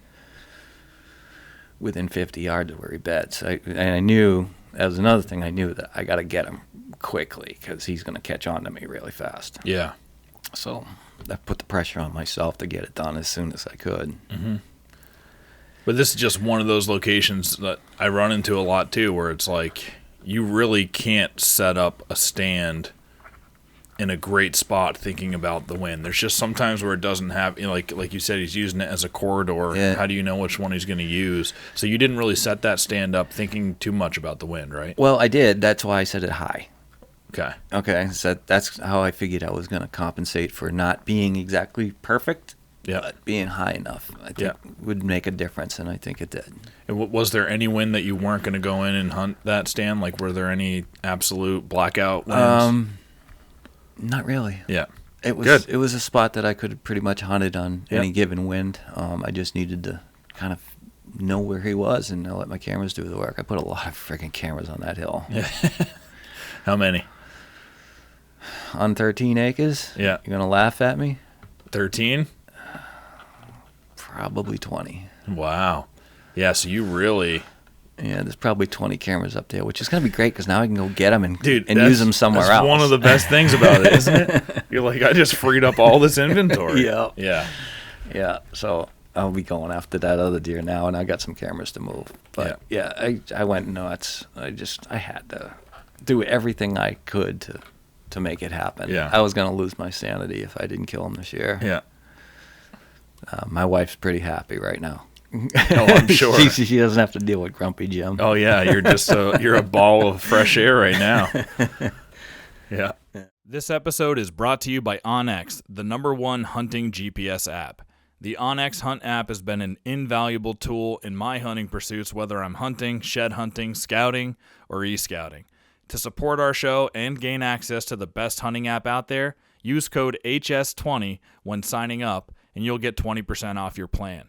within 50 yards of where he beds. And I knew, that was another thing, I knew that I got to get him quickly because he's going to catch on to me really fast. Yeah. So I put the pressure on myself to get it done as soon as I could. Mm-hmm. But this is just one of those locations that I run into a lot too, where it's like you really can't set up a stand in a great spot thinking about the wind. There's just sometimes where it doesn't have, like you said, he's using it as a corridor. Yeah. How do you know which one he's going to use? So you didn't really set that stand up thinking too much about the wind, right? Well, I did. That's why I set it high. Okay. So that's how I figured I was going to compensate for not being exactly perfect, Yeah. but being high enough, I think would make a difference, and I think it did. And was there any wind that you weren't going to go in and hunt that stand? Like, were there any absolute blackout winds? Not really. Yeah. It was Good. It was a spot that I could pretty much hunt it on Yep. any given wind. I just needed to kind of know where he was and let my cameras do the work. I put a lot of freaking cameras on that hill. Yeah. How many? On 13 acres? Yeah. You're going to laugh at me? 13? Probably 20. Wow. Yeah, so you really... Yeah, there's probably 20 cameras up there, which is going to be great because now I can go get them and Dude, use them somewhere that's else. one of the best things about it, isn't it? You're like, I just freed up all this inventory. Yeah. Yeah. Yeah, so I'll be going after that other deer now, and I got some cameras to move. But I went nuts. I had to do everything I could to make it happen. Yeah. I was going to lose my sanity if I didn't kill him this year. Yeah. My wife's pretty happy right now. Oh, I'm sure. She doesn't have to deal with Grumpy Jim. Oh, yeah, you're just you're a ball of fresh air right now. Yeah. This episode is brought to you by OnX, the #1 hunting GPS app. The OnX Hunt app has been an invaluable tool in my hunting pursuits, whether I'm hunting, shed hunting, scouting, or e-scouting. To support our show and gain access to the best hunting app out there, use code HS20 when signing up, and you'll get 20% off your plan.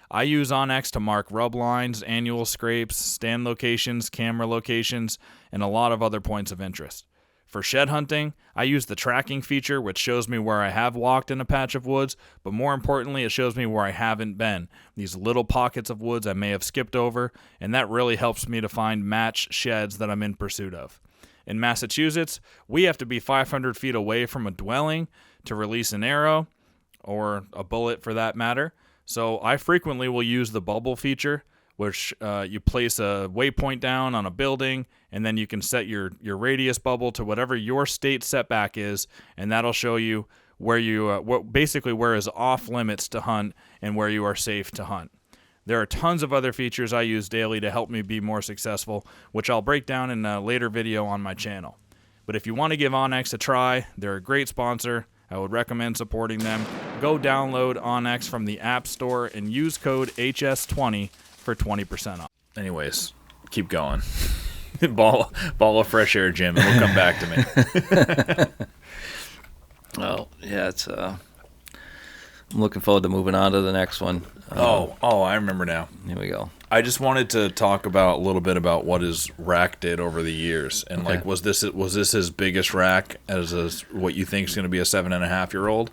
I use OnX to mark rub lines, annual scrapes, stand locations, camera locations, and a lot of other points of interest. For shed hunting, I use the tracking feature, which shows me where I have walked in a patch of woods, but more importantly, it shows me where I haven't been, these little pockets of woods I may have skipped over, and that really helps me to find match sheds that I'm in pursuit of. In Massachusetts, we have to be 500 feet away from a dwelling to release an arrow, or a bullet for that matter. So I frequently will use the bubble feature, which you place a waypoint down on a building, and then you can set your radius bubble to whatever your state setback is, and that'll show you where you where is off limits to hunt and where you are safe to hunt. There are tons of other features I use daily to help me be more successful, which I'll break down in a later video on my channel. But if you want to give OnX a try, they're a great sponsor. I would recommend supporting them. Go download OnX from the App Store and use code HS20 for 20% off. Anyways, keep going. ball of fresh air, Jim, and we'll come back to me. Well, yeah, it's I'm looking forward to moving on to the next one. I remember now. Here we go. I just wanted to talk about a little bit about what his rack did over the years, and Okay. like, was this his biggest rack as what you think is going to be a 7.5-year-old,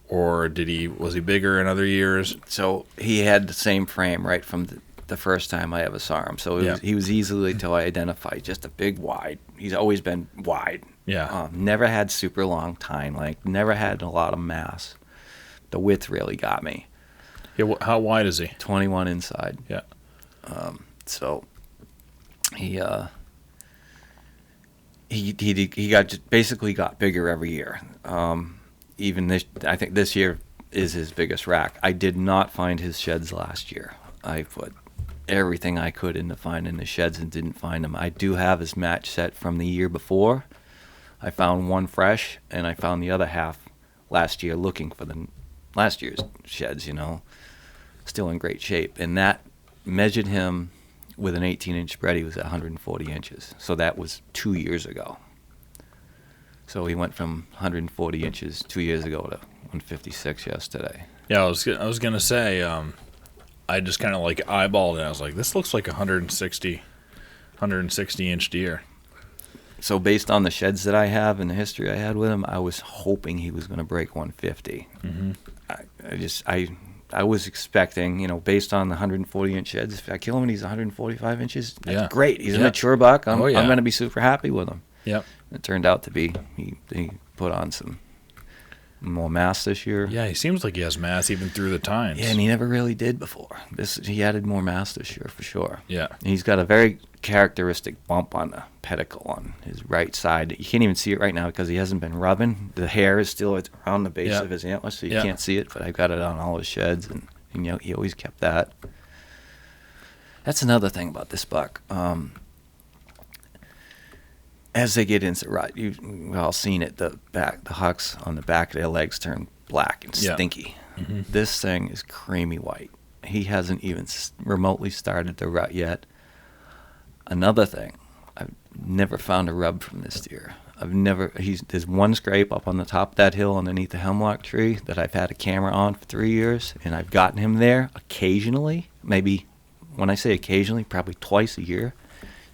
or was he bigger in other years? So he had the same frame right from the first time I ever saw him. So he was easily to identify, just a big wide. He's always been wide. Yeah. Never had super long tine length. Never had a lot of mass. The width really got me. Yeah. How wide is he? 21 inside. Yeah. So he basically got bigger every year. Even I think this year is his biggest rack. I did not find his sheds last year. I put everything I could into finding the sheds and didn't find them. I do have his match set from the year before. I found one fresh, and I found the other half last year looking for the last year's sheds, still in great shape. And that measured him with an 18-inch spread. He was at 140 inches. So that was 2 years ago. So he went from 140 inches 2 years ago to 156 yesterday. Yeah, I was gonna say, I just kind of like eyeballed it. I was like, this looks like a 160 inch deer. So based on the sheds that I have and the history I had with him, I was hoping he was going to break 150. I was expecting, you know, based on the 140-inch sheds, if I kill him and he's 145 inches, that's great. He's a mature buck. I'm going to be super happy with him. Yep. It turned out to be he put on some more mass this year. Yeah, he seems like he has mass even through the times. Yeah, and he never really did before. He added more mass this year for sure. Yeah. He's got a very characteristic bump on the pedicle on his right side. You can't even see it right now because he hasn't been rubbing. The hair is still around the base of his antler, so you can't see it, but I've got it on all his sheds, and you know, he always kept that. That's another thing about this buck. As they get into rut, you've all seen it, the hucks on the back of their legs turn black and stinky. This thing is creamy white. He hasn't even remotely started the rut yet. Another thing, I've never found a rub from this deer. There's one scrape up on the top of that hill underneath the hemlock tree that I've had a camera on for 3 years, and I've gotten him there occasionally, maybe, when I say occasionally, probably twice a year.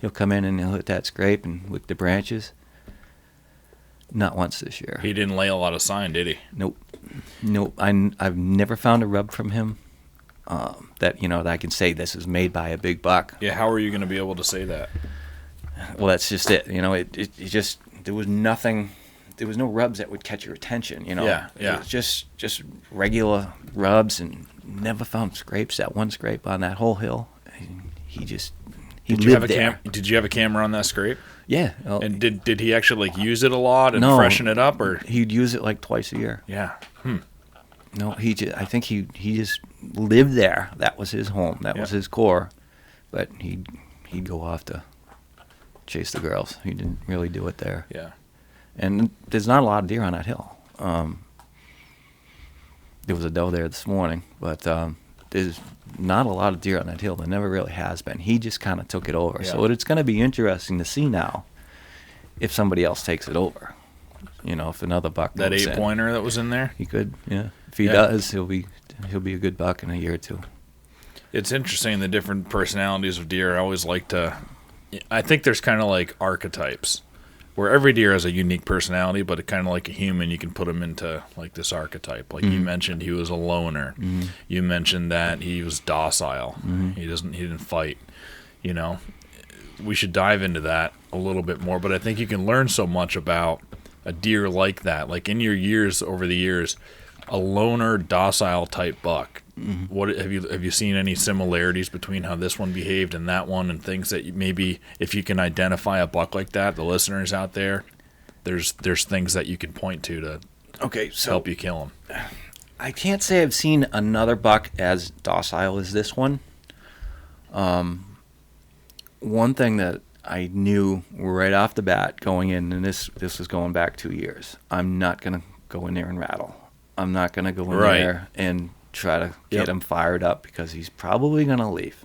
He'll come in and he'll hit that scrape and lick the branches. Not once this year. He didn't lay a lot of sign, did he? Nope. I've never found a rub from him that, you know, that I can say this is made by a big buck. Yeah, how are you going to be able to say that? Well, that's just it. You know, it just, there was nothing, there was no rubs that would catch your attention, you know. Yeah. It was just regular rubs, and never found scrapes. That one scrape on that whole hill, Did you have a camera on that scrape? Yeah. Well, and did he actually like use it a lot and freshen it up, or he'd use it like twice a year? Yeah. No, I think he just lived there. That was his home. That was his core. But he'd go off to chase the girls. He didn't really do it there. Yeah. And there's not a lot of deer on that hill. There was a doe there this morning, but there's not a lot of deer on that hill. There never really has been. He just kind of took it over. Yeah. So it's going to be interesting to see now if somebody else takes it over. You know, if another buck that moves 8-pointer that was in there. he could, yeah. If he does, he'll be a good buck in a year or two. It's interesting, the different personalities of deer. I think there's kind of like archetypes, where every deer has a unique personality, but kind of like a human, you can put him into like this archetype. Like you mentioned, he was a loner. You mentioned that he was docile. He didn't fight. You know, we should dive into that a little bit more. But I think you can learn so much about a deer like that. Like in your years, over the years, a loner, docile type buck. What have you seen any similarities between how this one behaved and that one, and things that maybe if you can identify a buck like that, the listeners out there, there's things that you can point to help you kill him. I can't say I've seen another buck as docile as this one. One thing that I knew right off the bat going in, and this was going back 2 years, I'm not going to go in there and rattle. I'm not going to go in there and try to get him fired up, because he's probably going to leave.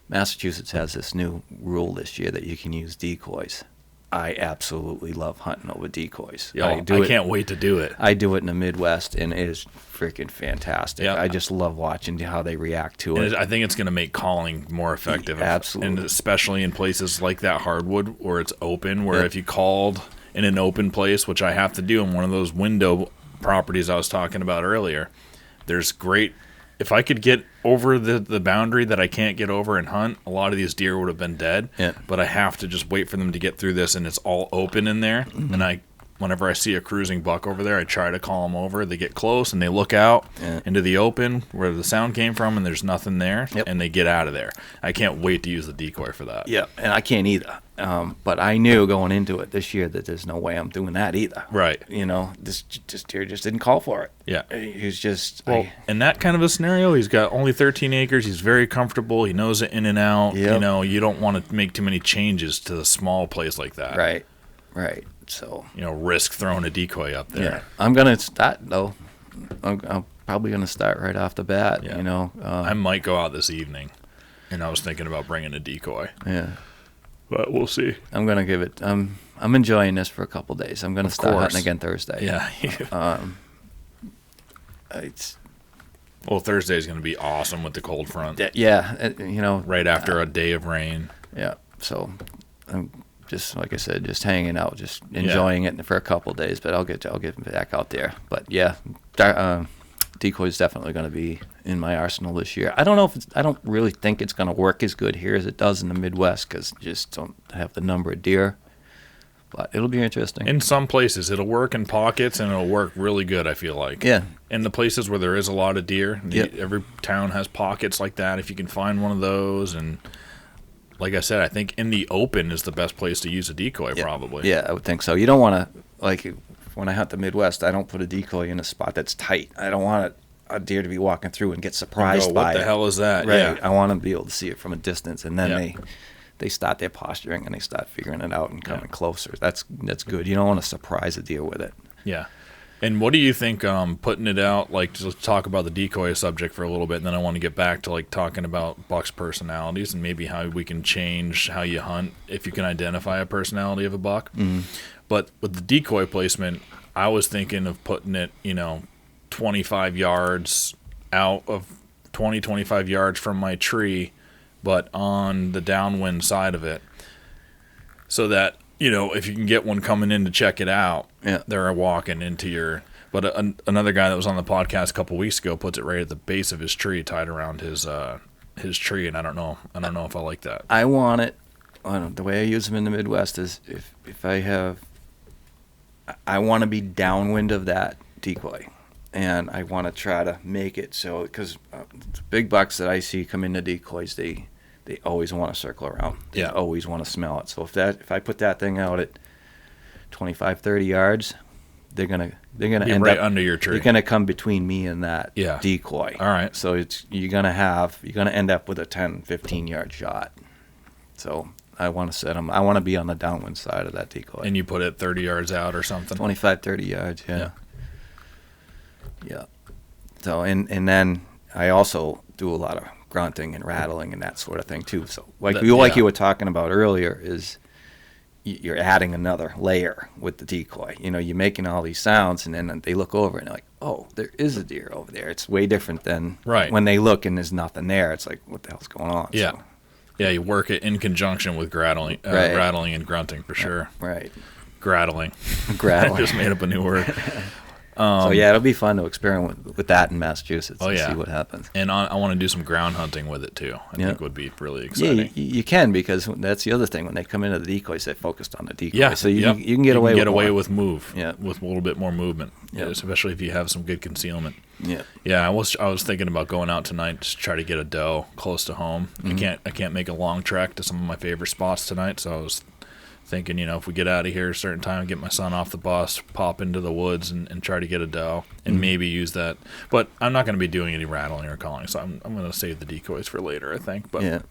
Massachusetts has this new rule this year that you can use decoys. I absolutely love hunting over decoys. I can't wait to do it. I do it in the Midwest, and it is freaking fantastic. I just love watching how they react to it. I think it's going to make calling more effective. Absolutely. And especially in places like that hardwood where it's open, where if you called in an open place, which I have to do in one of those window properties I was talking about earlier, there's great, if I could get over the boundary that I can't get over and hunt, a lot of these deer would have been dead. But I have to just wait for them to get through this, and it's all open in there. And whenever I see a cruising buck over there, I try to call them over. They get close and they look out into the open where the sound came from, and there's nothing there, and they get out of there. I can't wait to use the decoy for that. And I can't either. But I knew going into it this year that there's no way I'm doing that either. Right. You know, this deer just didn't call for it. Yeah. He's just... in that kind of a scenario, he's got only 13 acres. He's very comfortable. He knows it in and out. You know, you don't want to make too many changes to a small place like that. Right. So... You know, risk throwing a decoy up there. Yeah. I'm going to start, though. I'm probably going to start right off the bat, you know. I might go out this evening, and I was thinking about bringing a decoy. Yeah. But we'll see. I'm going to give it... I'm enjoying this for a couple days. I'm going to start hunting again Thursday. Yeah. Well, Thursday's going to be awesome with the cold front. You know. Right after a day of rain. Yeah. So I'm just like I said, just hanging out, just enjoying it for a couple of days. But I'll get back out there. But yeah, decoy is definitely going to be in my arsenal this year. I don't know if I don't really think it's going to work as good here as it does in the Midwest because you just don't have the number of deer. But it'll be interesting. In some places, it'll work in pockets, and it'll work really good, I feel like. Yeah. In the places where there is a lot of deer, every town has pockets like that. If you can find one of those, and like I said, I think in the open is the best place to use a decoy, probably. Yeah, I would think so. You don't want to, like, when I hunt the Midwest, I don't put a decoy in a spot that's tight. I don't want a deer to be walking through and get surprised by it. What the hell is that? Right. Yeah. I want them to be able to see it from a distance, and then they start their posturing and they start figuring it out and coming closer. That's good. You don't want to surprise a deer with it. Yeah. And what do you think, putting it out, like, to talk about the decoy subject for a little bit, and then I want to get back to, like, talking about bucks' personalities and maybe how we can change how you hunt if you can identify a personality of a buck. Mm-hmm. But with the decoy placement, I was thinking of putting it, 25 yards out of 25 yards from my tree, but on the downwind side of it, so that, if you can get one coming in to check it out, they're walking into your. But another guy that was on the podcast a couple weeks ago puts it right at the base of his tree, tied around his tree, and I don't know if I like that. I want it. The way I use them in the Midwest is if I want to be downwind of that decoy, and I want to try to make it so because the big bucks that I see come into decoys, they always want to circle around. They always want to smell it. So if I put that thing out at 25, 30 yards, they're gonna end right up under your tree. They're gonna come between me and that decoy. All right. So you're gonna end up with a 10, 15 yard shot. So I want to set them. I want to be on the downwind side of that decoy. And you put it 30 yards out or something. 25, 30 yards. Yeah. So and then I also do a lot of grunting and rattling and that sort of thing too. So like you were talking about earlier, is you're adding another layer with the decoy. You're making all these sounds, and then they look over and they're like, oh, there is a deer over there. It's way different than when they look and there's nothing there. It's like, what the hell's going on? Yeah. So, yeah, you work it in conjunction with rattling and grunting for sure. Right. Grattling. Grattling. I just made up a new word. So it'll be fun to experiment with that in Massachusetts and see what happens. And I want to do some ground hunting with it too. I think would be really exciting. Yeah, you can, because that's the other thing. When they come into the decoys, they're focused on the decoy. Yeah, so you can get away with move. Yeah, with a little bit more movement. Yeah, especially if you have some good concealment. Yeah. Yeah, I was thinking about going out tonight to try to get a doe close to home. Mm-hmm. I can't make a long trek to some of my favorite spots tonight, so I was thinking, if we get out of here at a certain time, get my son off the bus, pop into the woods and try to get a doe and maybe use that. But I'm not going to be doing any rattling or calling, so I'm going to save the decoys for later, I think. But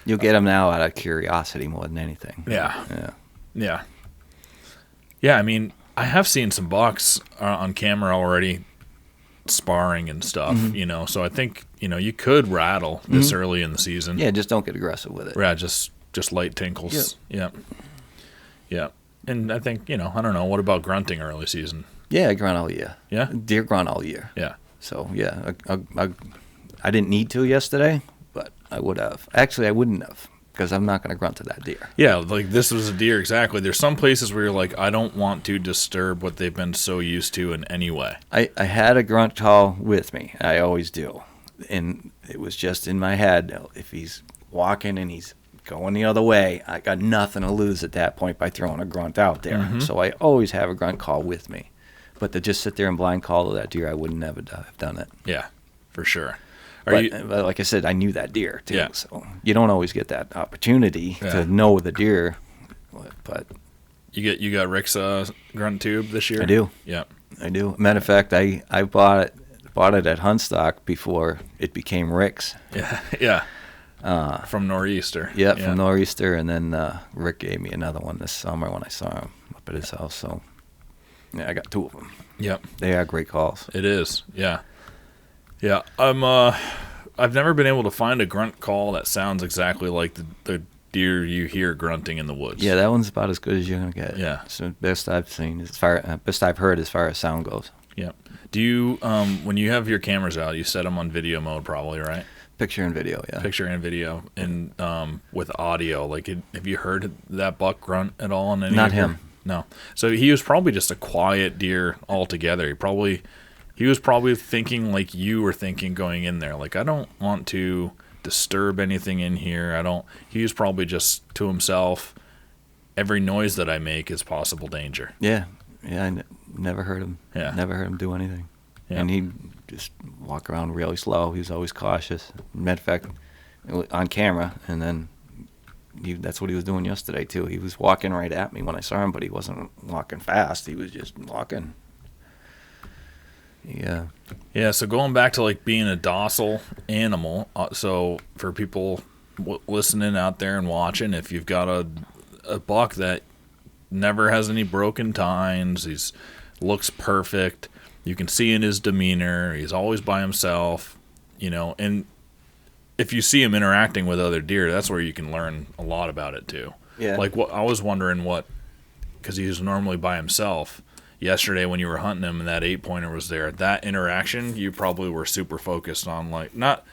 you'll get them now out of curiosity more than anything. Yeah. I mean, I have seen some bucks on camera already sparring and stuff, so I think, you could rattle this early in the season. Yeah, just don't get aggressive with it. Yeah, just light tinkles. Yeah. And I think, I don't know, what about grunting early season? Yeah, I grunt all year. Yeah? Deer grunt all year. Yeah. So, yeah, I didn't need to yesterday, but I would have. Actually, I wouldn't have, because I'm not going to grunt to that deer. Yeah, like this was a deer, exactly. There's some places where you're like, I don't want to disturb what they've been so used to in any way. I had a grunt call with me. I always do. And it was just in my head, if he's walking and he's going the other way, I got nothing to lose at that point by throwing a grunt out there. Mm-hmm. So I always have a grunt call with me. But to just sit there and blind call to that deer, I would never have done it. Yeah, for sure. But like I said, I knew that deer too. Yeah. So you don't always get that opportunity to know the deer. But you got Rick's grunt tube this year? I do. Yeah, I do. Matter of fact, I bought it at Huntstock before it became Rick's. Yeah. From Nor'easter. Yeah, from Nor'easter, and then Rick gave me another one this summer when I saw him up at his house. So, yeah, I got two of them. Yep. They are great calls. It is, yeah. Yeah, I've never been able to find a grunt call that sounds exactly like the deer you hear grunting in the woods. Yeah, that one's about as good as you're going to get. Yeah. It's the best I've seen, best I've heard as far as sound goes. Yeah. Do you, when you have your cameras out, you set them on video mode probably, right? Picture and video, yeah. Picture and video, and with audio. Like, have you heard that buck grunt at all? In any Not of your- him. No. So he was probably just a quiet deer altogether. He was probably thinking like you were thinking going in there. Like, I don't want to disturb anything in here. He was probably just to himself. Every noise that I make is possible danger. Yeah. I never heard him. Yeah. Never heard him do anything. Yeah. And he'd just walk around really slow. He was always cautious. Matter of fact, on camera, and then that's what he was doing yesterday, too. He was walking right at me when I saw him, but he wasn't walking fast. He was just walking. Yeah. Yeah, so going back to like being a docile animal, so for people listening out there and watching, if you've got a buck that never has any broken tines, looks perfect, you can see in his demeanor, he's always by himself, and if you see him interacting with other deer, that's where you can learn a lot about it too. Yeah. Like, I was wondering because he was normally by himself. Yesterday when you were hunting him and that 8-pointer was there, that interaction you probably were super focused on, like not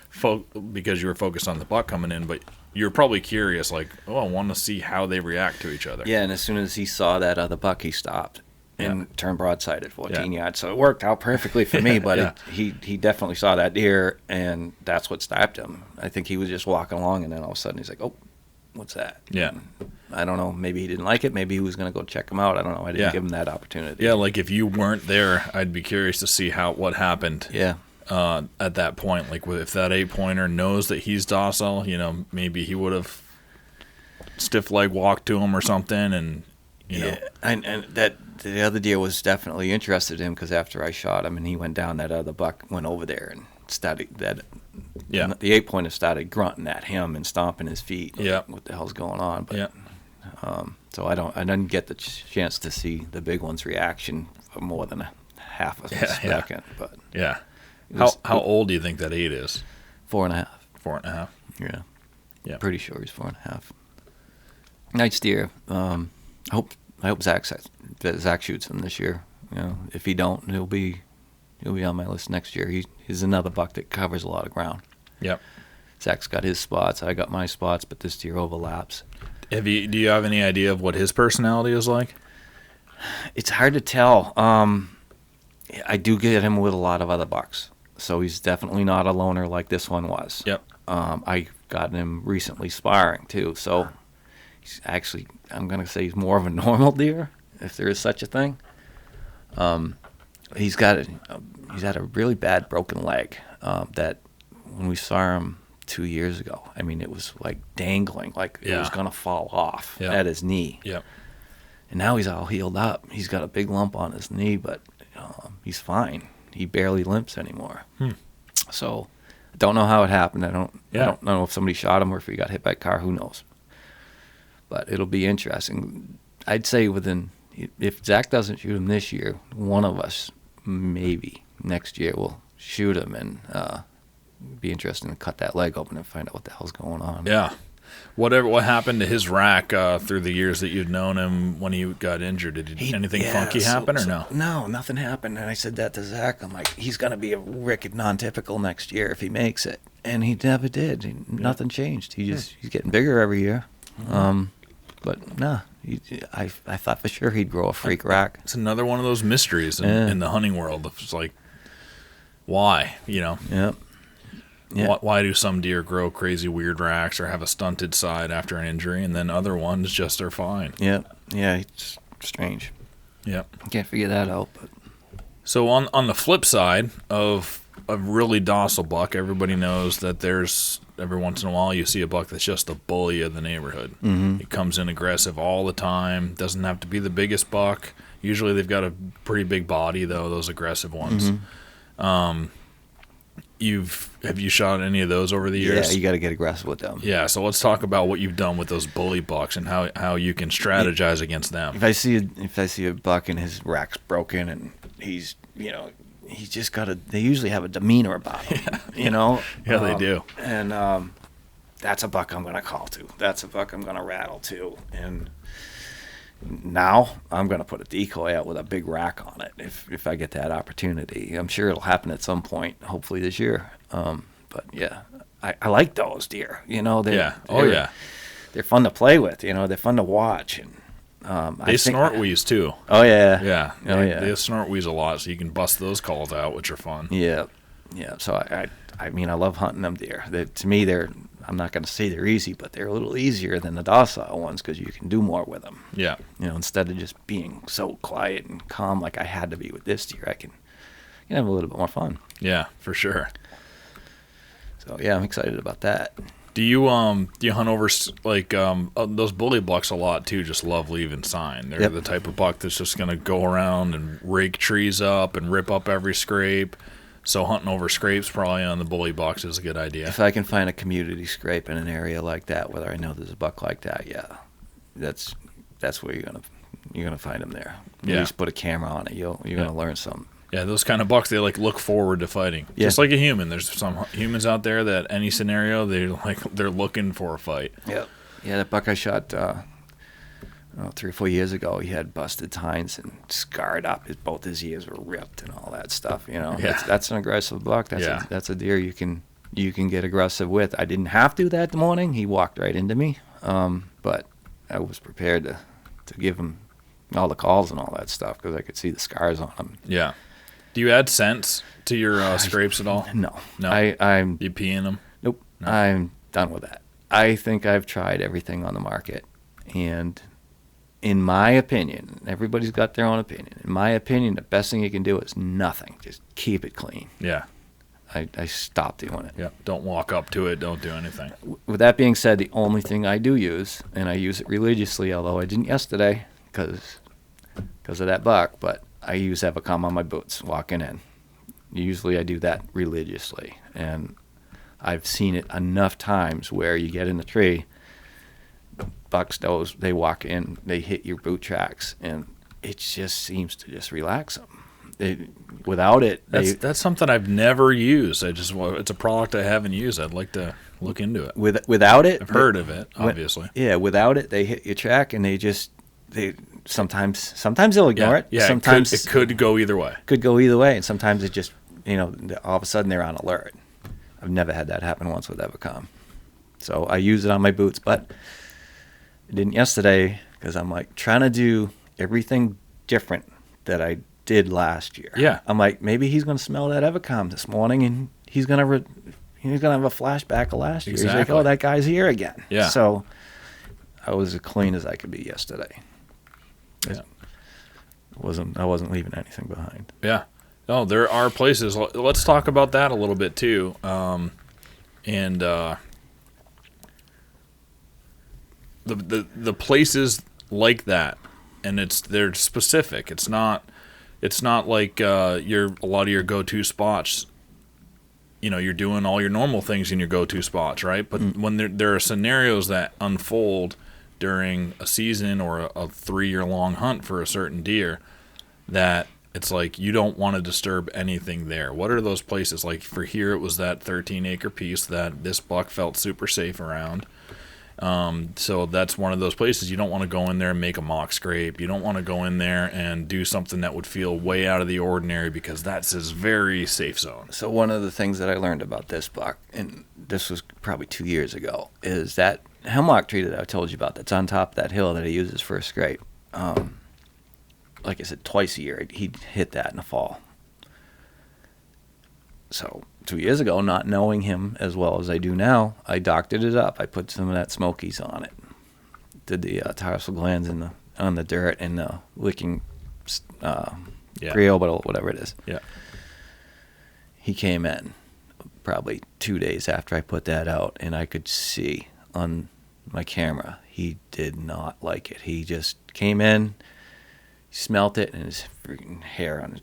because you were focused on the buck coming in, but you're probably curious, like, I want to see how they react to each other. Yeah, and as soon as he saw that other buck, he stopped and turned broadside at 14 yards. So it worked out perfectly for me, but he definitely saw that deer, and that's what stopped him. I think he was just walking along, and then all of a sudden he's like, oh, what's that? Yeah. I don't know. Maybe he didn't like it. Maybe he was going to go check him out. I don't know. I didn't give him that opportunity. Yeah, like if you weren't there, I'd be curious to see what happened. Yeah. At that point, like if that 8-pointer knows that he's docile, maybe he would have stiff leg walked to him or something, and and that the other deer was definitely interested in him because after I shot him and he went down, that other buck went over there and started that. Yeah. The 8-pointer started grunting at him and stomping his feet. Yeah. What the hell's going on? But, yeah. So I didn't get the chance to see the big one's reaction for more than a half a second. But yeah. How old do you think that 8 is? 4.5. 4.5. Yeah. Yeah. Pretty sure he's 4.5. Nice deer. I hope Zach shoots him this year. If he don't, he'll be on my list next year. He's another buck that covers a lot of ground. Yep. Zach's got his spots. I got my spots, but this deer overlaps. Do you have any idea of what his personality is like? It's hard to tell. I do get him with a lot of other bucks, so he's definitely not a loner like this one was. Yep. I got him recently sparring too, so he's actually, I'm gonna say he's more of a normal deer, if there is such a thing. He's had a really bad broken leg that when we saw him 2 years ago, I mean, it was like dangling, like it was going to fall off at his knee. Yep. And now he's all healed up. He's got a big lump on his knee, but he's fine. He barely limps anymore. So I don't know how it happened. I don't know if somebody shot him or if he got hit by a car. Who knows? But it'll be interesting. I'd say if Zach doesn't shoot him this year, one of us maybe next year will shoot him, and be interesting to cut that leg open and find out what the hell's going on. Yeah. What happened to his rack through the years that you'd known him when he got injured? Did anything funky happen or no? No, nothing happened. And I said that to Zach. I'm like, he's going to be a wicked non-typical next year if he makes it. And he never did. Nothing changed. He's getting bigger every year. But no, I thought for sure he'd grow a freak rack. It's another one of those mysteries in the hunting world. It's like, why? Yep. Why do some deer grow crazy weird racks or have a stunted side after an injury, and then other ones just are fine? Yep. Yeah, it's strange. Yep. I can't figure that out. But so on the flip side of a really docile buck, everybody knows that there's every once in a while you see a buck that's just a bully of the neighborhood. Mm-hmm. He comes in aggressive all the time. Doesn't have to be the biggest buck. Usually they've got a pretty big body, though, those aggressive ones. Mm-hmm. Have you shot any of those over the years? Yeah, you got to get aggressive with them. Yeah, so let's talk about what you've done with those bully bucks and how you can strategize against them. If I see a buck and his rack's broken and he's just got they usually have a demeanor about him, Yeah, they do. And that's a buck I'm going to call to. That's a buck I'm going to rattle to. And now I'm going to put a decoy out with a big rack on it if I get that opportunity. I'm sure it'll happen at some point, hopefully this year. But yeah, I like those deer. Yeah. They're fun to play with. They're fun to watch. And They snort wheeze too. Oh yeah. Yeah. Yeah. They snort wheeze a lot, so you can bust those calls out, which are fun. Yeah. Yeah. So I mean, I love hunting them deer. To me, I'm not going to say they're easy, but they're a little easier than the docile ones because you can do more with them. Yeah. Instead of just being so quiet and calm like I had to be with this deer, I can have a little bit more fun. Yeah, for sure. So yeah, I'm excited about that. Do you hunt over like those bully bucks a lot too? Just love leaving sign. They're the type of buck that's just gonna go around and rake trees up and rip up every scrape. So hunting over scrapes probably on the bully bucks is a good idea. If I can find a community scrape in an area like that, whether I know there's a buck like that, yeah, that's where you're gonna find them there. At least put a camera on it. You're gonna learn something. Yeah, those kind of bucks, they like look forward to fighting. Yeah. Just like a human. There's some humans out there that any scenario they're looking for a fight. Yeah. Yeah, that buck I shot 3 or 4 years ago, he had busted tines and scarred up. Both his ears were ripped and all that stuff. Yeah. That's an aggressive buck. That's a deer you can get aggressive with. I didn't have to that morning. He walked right into me, but I was prepared to give him all the calls and all that stuff because I could see the scars on him. Yeah. Do you add scents to your scrapes at all? No. No. I'm You pee in them? Nope. No. I'm done with that. I think I've tried everything on the market, and in my opinion, everybody's got their own opinion. In my opinion, the best thing you can do is nothing. Just keep it clean. Yeah. I stopped doing it. Yeah. Don't walk up to it. Don't do anything. With that being said, the only thing I do use, and I use it religiously, although I didn't yesterday because of that buck, but I use Evacom on my boots walking in. Usually I do that religiously, and I've seen it enough times where you get in the tree, bucks, they walk in, they hit your boot tracks, and it just seems to just relax them. Without it, that's something I've never used. It's a product I haven't used. I'd like to look into it. Without it, I've heard of it, obviously. Without it, they hit your track, and they sometimes they'll ignore it. Yeah, sometimes it could go either way. Could go either way, and sometimes it just all of a sudden they're on alert. I've never had that happen once with Evacom, so I use it on my boots, but I didn't yesterday because I'm like trying to do everything different that I did last year. Yeah, I'm like maybe he's going to smell that Evacom this morning and he's going to have a flashback of last year. Exactly. He's like, oh, that guy's here again. Yeah. So I was as clean as I could be yesterday. Yeah. I wasn't leaving anything behind. Yeah. No, there are places. Let's talk about that a little bit too. The places like that, and they're specific. It's not like a lot of your go-to spots. You're doing all your normal things in your go-to spots, right? But when there are scenarios that unfold during a season or a 3-year-long hunt for a certain deer, that it's like you don't want to disturb anything there. What are those places? Like for here, it was that 13-acre piece that this buck felt super safe around. So that's one of those places you don't want to go in there and make a mock scrape. You don't want to go in there and do something that would feel way out of the ordinary because that's his very safe zone. So one of the things that I learned about this buck, and this was probably 2 years ago, is that hemlock tree that I told you about that's on top of that hill that he uses for a scrape. Like I said, twice a year he'd hit that in the fall. So 2 years ago, not knowing him as well as I do now, I doctored it up. I put some of that Smokies on it. Did the tarsal glands on the dirt and the licking Creole, whatever it is. Yeah. He came in probably 2 days after I put that out, and I could see on my camera he did not like it. He just came in, smelt it, and his freaking hair on it.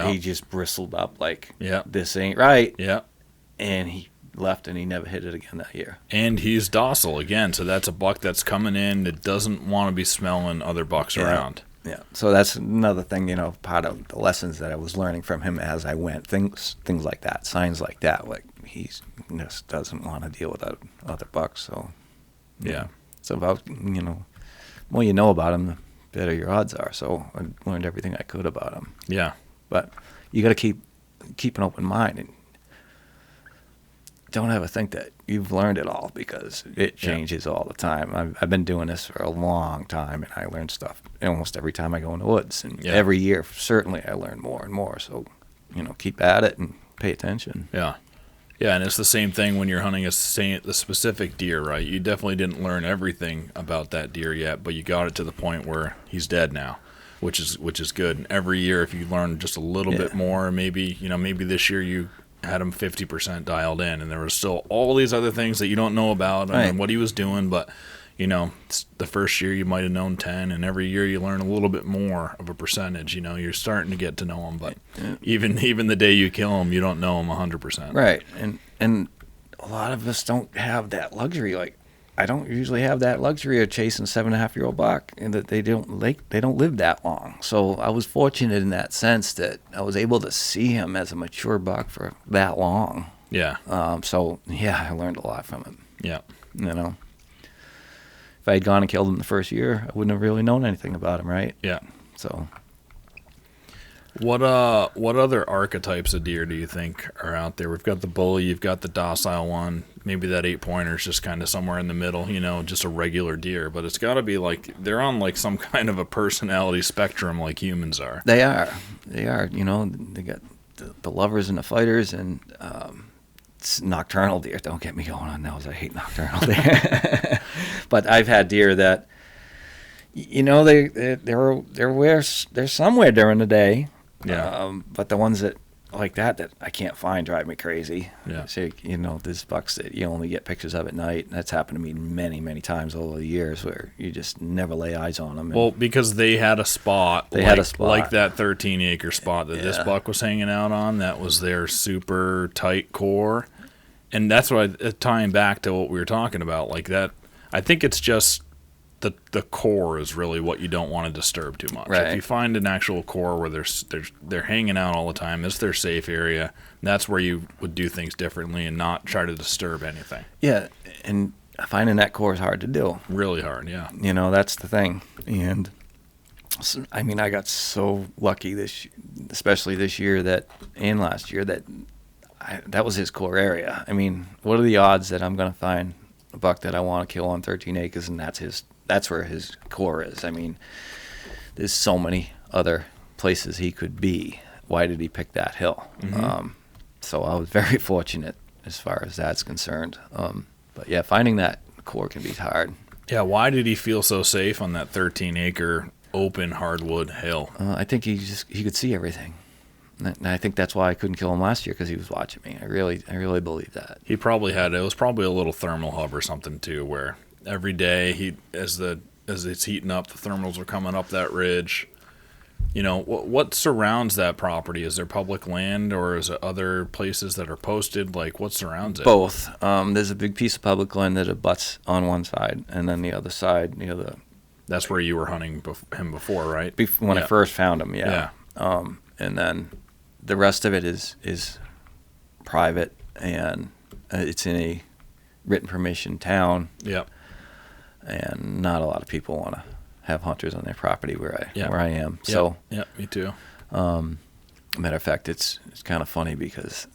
He just bristled up like, this ain't right. Yeah. And he left, and he never hit it again that year. And he's docile again, so that's a buck that's coming in that doesn't want to be smelling other bucks around. Yeah. So that's another thing, part of the lessons that I was learning from him as I went. Things like that, signs like that, like he just doesn't want to deal with other bucks. So yeah. It's about, more you know about him, the better your odds are. So I learned everything I could about him. Yeah. But you got to keep an open mind. And don't ever think that you've learned it all, because it changes all the time. I've been doing this for a long time, and I learn stuff almost every time I go in the woods. And every year, certainly, I learn more and more. So, keep at it and pay attention. Yeah. Yeah, and it's the same thing when you're hunting the specific deer, right? You definitely didn't learn everything about that deer yet, but you got it to the point where he's dead now, which is good. And every year, if you learn just a little bit more, maybe this year you had him 50% dialed in, and there was still all these other things that you don't know about and what he was doing, but the first year you might have known 10, and every year you learn a little bit more of a percentage. You're starting to get to know him, but even the day you kill him, you don't know him 100%. Right, and a lot of us don't have that luxury. Like, I don't usually have that luxury of chasing 7.5-year-old buck, and that they don't live that long. So I was fortunate in that sense that I was able to see him as a mature buck for that long. Yeah. So I learned a lot from him. Yeah. If I had gone and killed him the first year, I wouldn't have really known anything about him, right? Yeah. So, what other archetypes of deer do you think are out there? We've got the bully, you've got the docile one. Maybe that 8-pointer is just kind of somewhere in the middle, just a regular deer. But it's got to be like they're on like some kind of a personality spectrum, like humans are. They are. They got the lovers and the fighters, and it's nocturnal deer. Don't get me going on those. I hate nocturnal deer. But I've had deer that, they're somewhere during the day. Yeah. But the ones that like that I can't find drive me crazy. Yeah. So, there's bucks that you only get pictures of at night. That's happened to me many, many times over the years, where you just never lay eyes on them. Well, because they had a spot. Like that 13-acre spot that this buck was hanging out on. That was their super tight core. And that's what tying back to what we were talking about, like that. I think it's just the core is really what you don't want to disturb too much. Right. If you find an actual core where they're hanging out all the time, it's their safe area. That's where you would do things differently and not try to disturb anything. Yeah, and finding that core is hard to do. Really hard, yeah. That's the thing. And I got so lucky especially this year and last year that was his core area. What are the odds that I'm going to find a buck that I want to kill on 13 acres, and that's where his core is? There's so many other places he could be. Why did he pick that hill? Mm-hmm. So I was very fortunate as far as that's concerned. But yeah, finding that core can be hard. Yeah, why did he feel so safe on that 13-acre open hardwood hill? I think he could see everything. And I think that's why I couldn't kill him last year, because he was watching me. I really believe that. He probably it was probably a little thermal hub or something too, where every day as it's heating up, the thermals are coming up that ridge. What surrounds that property? Is there public land, or is it other places that are posted? Like, what surrounds it? Both. There's a big piece of public land that abuts on one side, and then the other side, That's where you were hunting him before, right? When I first found him, yeah. And then the rest of it is private, and it's in a written permission town. Yep. And not a lot of people want to have hunters on their property where I am. Yep. So yeah, me too. Matter of fact, it's kind of funny, because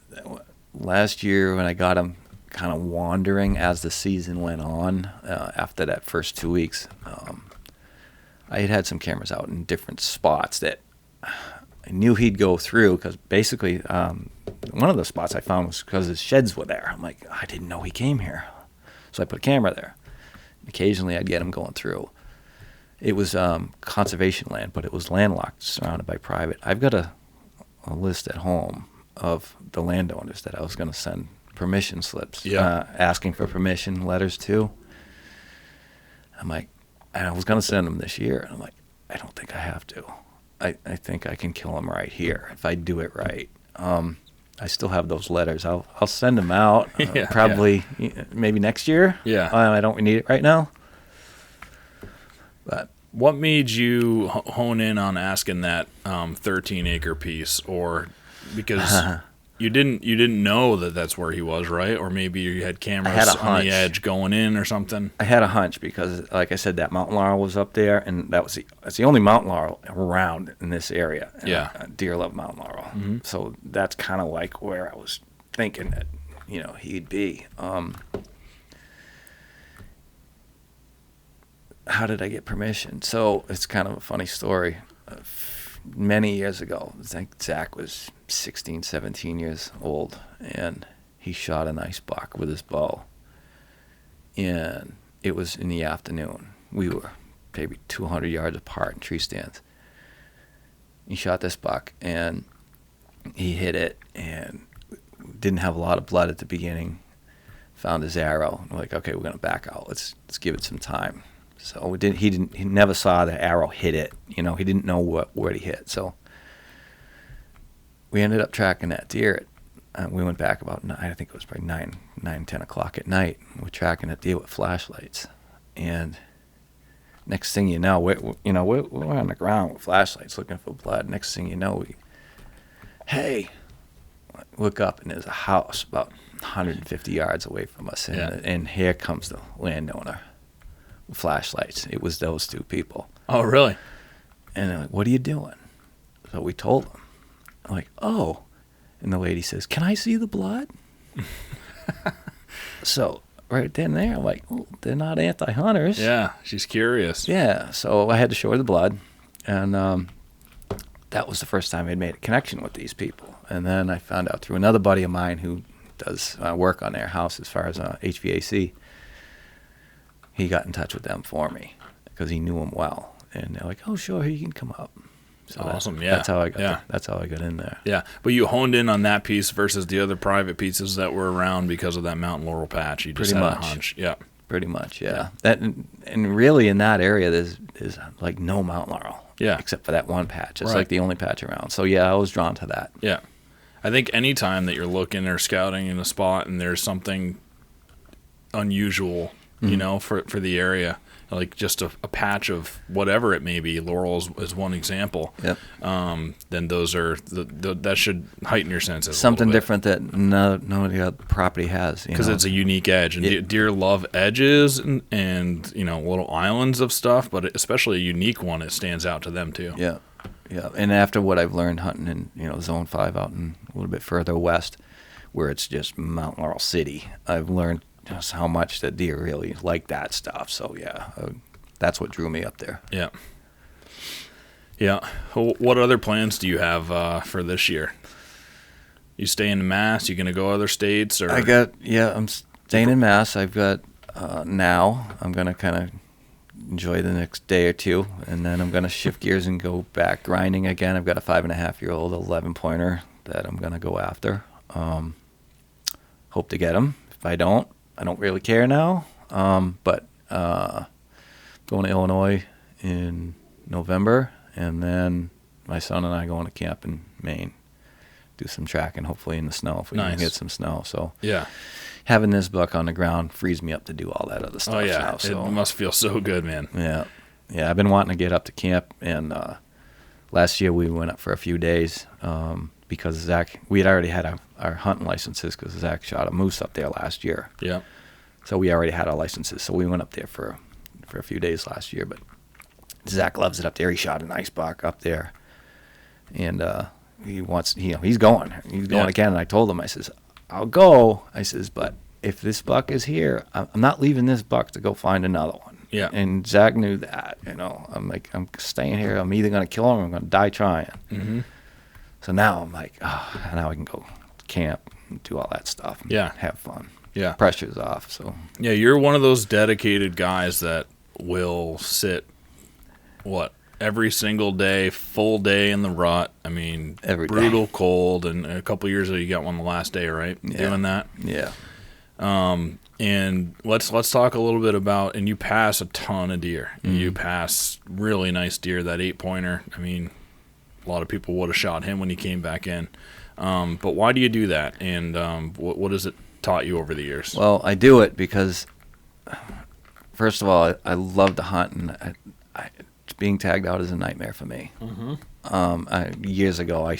last year when I got him kind of wandering as the season went on, after that first 2 weeks, I had some cameras out in different spots that I knew he'd go through, because basically one of the spots I found was because his sheds were there. I'm like, I didn't know he came here. So I put a camera there. Occasionally I'd get him going through. It was conservation land, but it was landlocked, surrounded by private. I've got a list at home of the landowners that I was going to send permission slips, asking for permission letters to. I'm like, and I was going to send them this year. And I'm like, I don't think I have to. I think I can kill him right here if I do it right. I still have those letters. I'll send them out probably maybe next year. Yeah. I don't need it right now. But what made you hone in on asking that 13-acre piece, or because you didn't know that that's where he was, right? Or maybe you had cameras on the edge going in or something. I had a hunch, because, like I said, that mountain laurel was up there, and that's the only mountain laurel around in this area. And yeah, deer love mountain laurel, so that's kind of like where I was thinking that he'd be. How did I get permission? So it's kind of a funny story. Many years ago, I think Zach was 16, 17 years old, and he shot a nice buck with his bow. And it was in the afternoon. We were maybe 200 yards apart in tree stands. He shot this buck, and he hit it, and didn't have a lot of blood at the beginning. Found his arrow. We're like, okay, we're gonna back out. Let's give it some time. So he never saw the arrow hit it. He didn't know where he hit. So we ended up tracking that deer. We went back about I think it was probably 10 o'clock at night. We're tracking that deer with flashlights, and next thing you know, we're on the ground with flashlights looking for blood. Next thing you know, hey, look up, and there's a house about 150 yards away from us, and here comes the landowner. Flashlights. It was those two people. Oh, really? And they're like, what are you doing? So we told them. I'm like, oh. And the lady says, can I see the blood? So right then and there, I'm like, oh, they're not anti-hunters. Yeah, she's curious. Yeah, so I had to show her the blood. And that was the first time I'd made a connection with these people. And then I found out through another buddy of mine who does work on their house as far as HVAC. He got in touch with them for me because he knew them well, and they're like, "Oh, sure, you can come up." So awesome, That's how I got. That's how I got in there. Yeah, but you honed in on that piece versus the other private pieces that were around because of that mountain laurel patch. You just had a hunch. Yeah, pretty much. Yeah. That and really in that area, there's like no mountain laurel. Yeah, except for that one patch. It's like the only patch around. So yeah, I was drawn to that. Yeah, I think any time that you're looking or scouting in a spot and there's something unusual. For the area, like just a patch of whatever it may be, laurel is one example. Yep. Then those are that should heighten your senses. Something different that no other property has. Because it's a unique edge, and deer love edges and little islands of stuff, but especially a unique one, it stands out to them too. Yeah, yeah. And after what I've learned hunting in Zone 5 out in a little bit further west, where it's just Mount Laurel City, I've learned just how much the deer really like that stuff. So that's what drew me up there. Yeah. What other plans do you have for this year? You staying in Mass? You gonna go other states? Or I'm staying in Mass. I've got now. I'm gonna kind of enjoy the next day or two, and then I'm gonna shift gears and go back grinding again. I've got a 5.5-year-old 11-pointer that I'm gonna go after. Hope to get him. If I don't really care now, but going to Illinois in November, and then my son and I going to camp in Maine, do some tracking, hopefully in the snow if we can get some snow. So having this buck on the ground frees me up to do all that other stuff. Oh yeah, now, so. It must feel so good, man. Yeah, I've been wanting to get up to camp, and last year we went up for a few days because Zach, we had already had our hunting licenses because Zach shot a moose up there last year. Yeah. So we already had our licenses, so we went up there for a few days last year. But Zach loves it up there. He shot a nice buck up there, and he wants, he's going again. And I told him, I says, I'll go. I says, but if this buck is here, I'm not leaving this buck to go find another one. Yeah. And Zach knew that. I'm like, I'm staying here. I'm either gonna kill him or I'm gonna die trying. Mm-hmm. So now I'm like, now I can go camp and do all that stuff. And have fun. Yeah. Pressure's off. So yeah, you're one of those dedicated guys that will sit every single day, full day in the rut. I mean, every brutal day. Cold, and a couple years ago you got one the last day, right? Yeah. Doing that. Yeah. And let's talk a little bit about, and you pass a ton of deer. Mm-hmm. You pass really nice deer. That 8-pointer. I mean, a lot of people would have shot him when he came back in. But why do you do that? And what has it taught you over the years? Well, I do it because, first of all, I love to hunt, and being tagged out is a nightmare for me. Mm-hmm. Years ago, I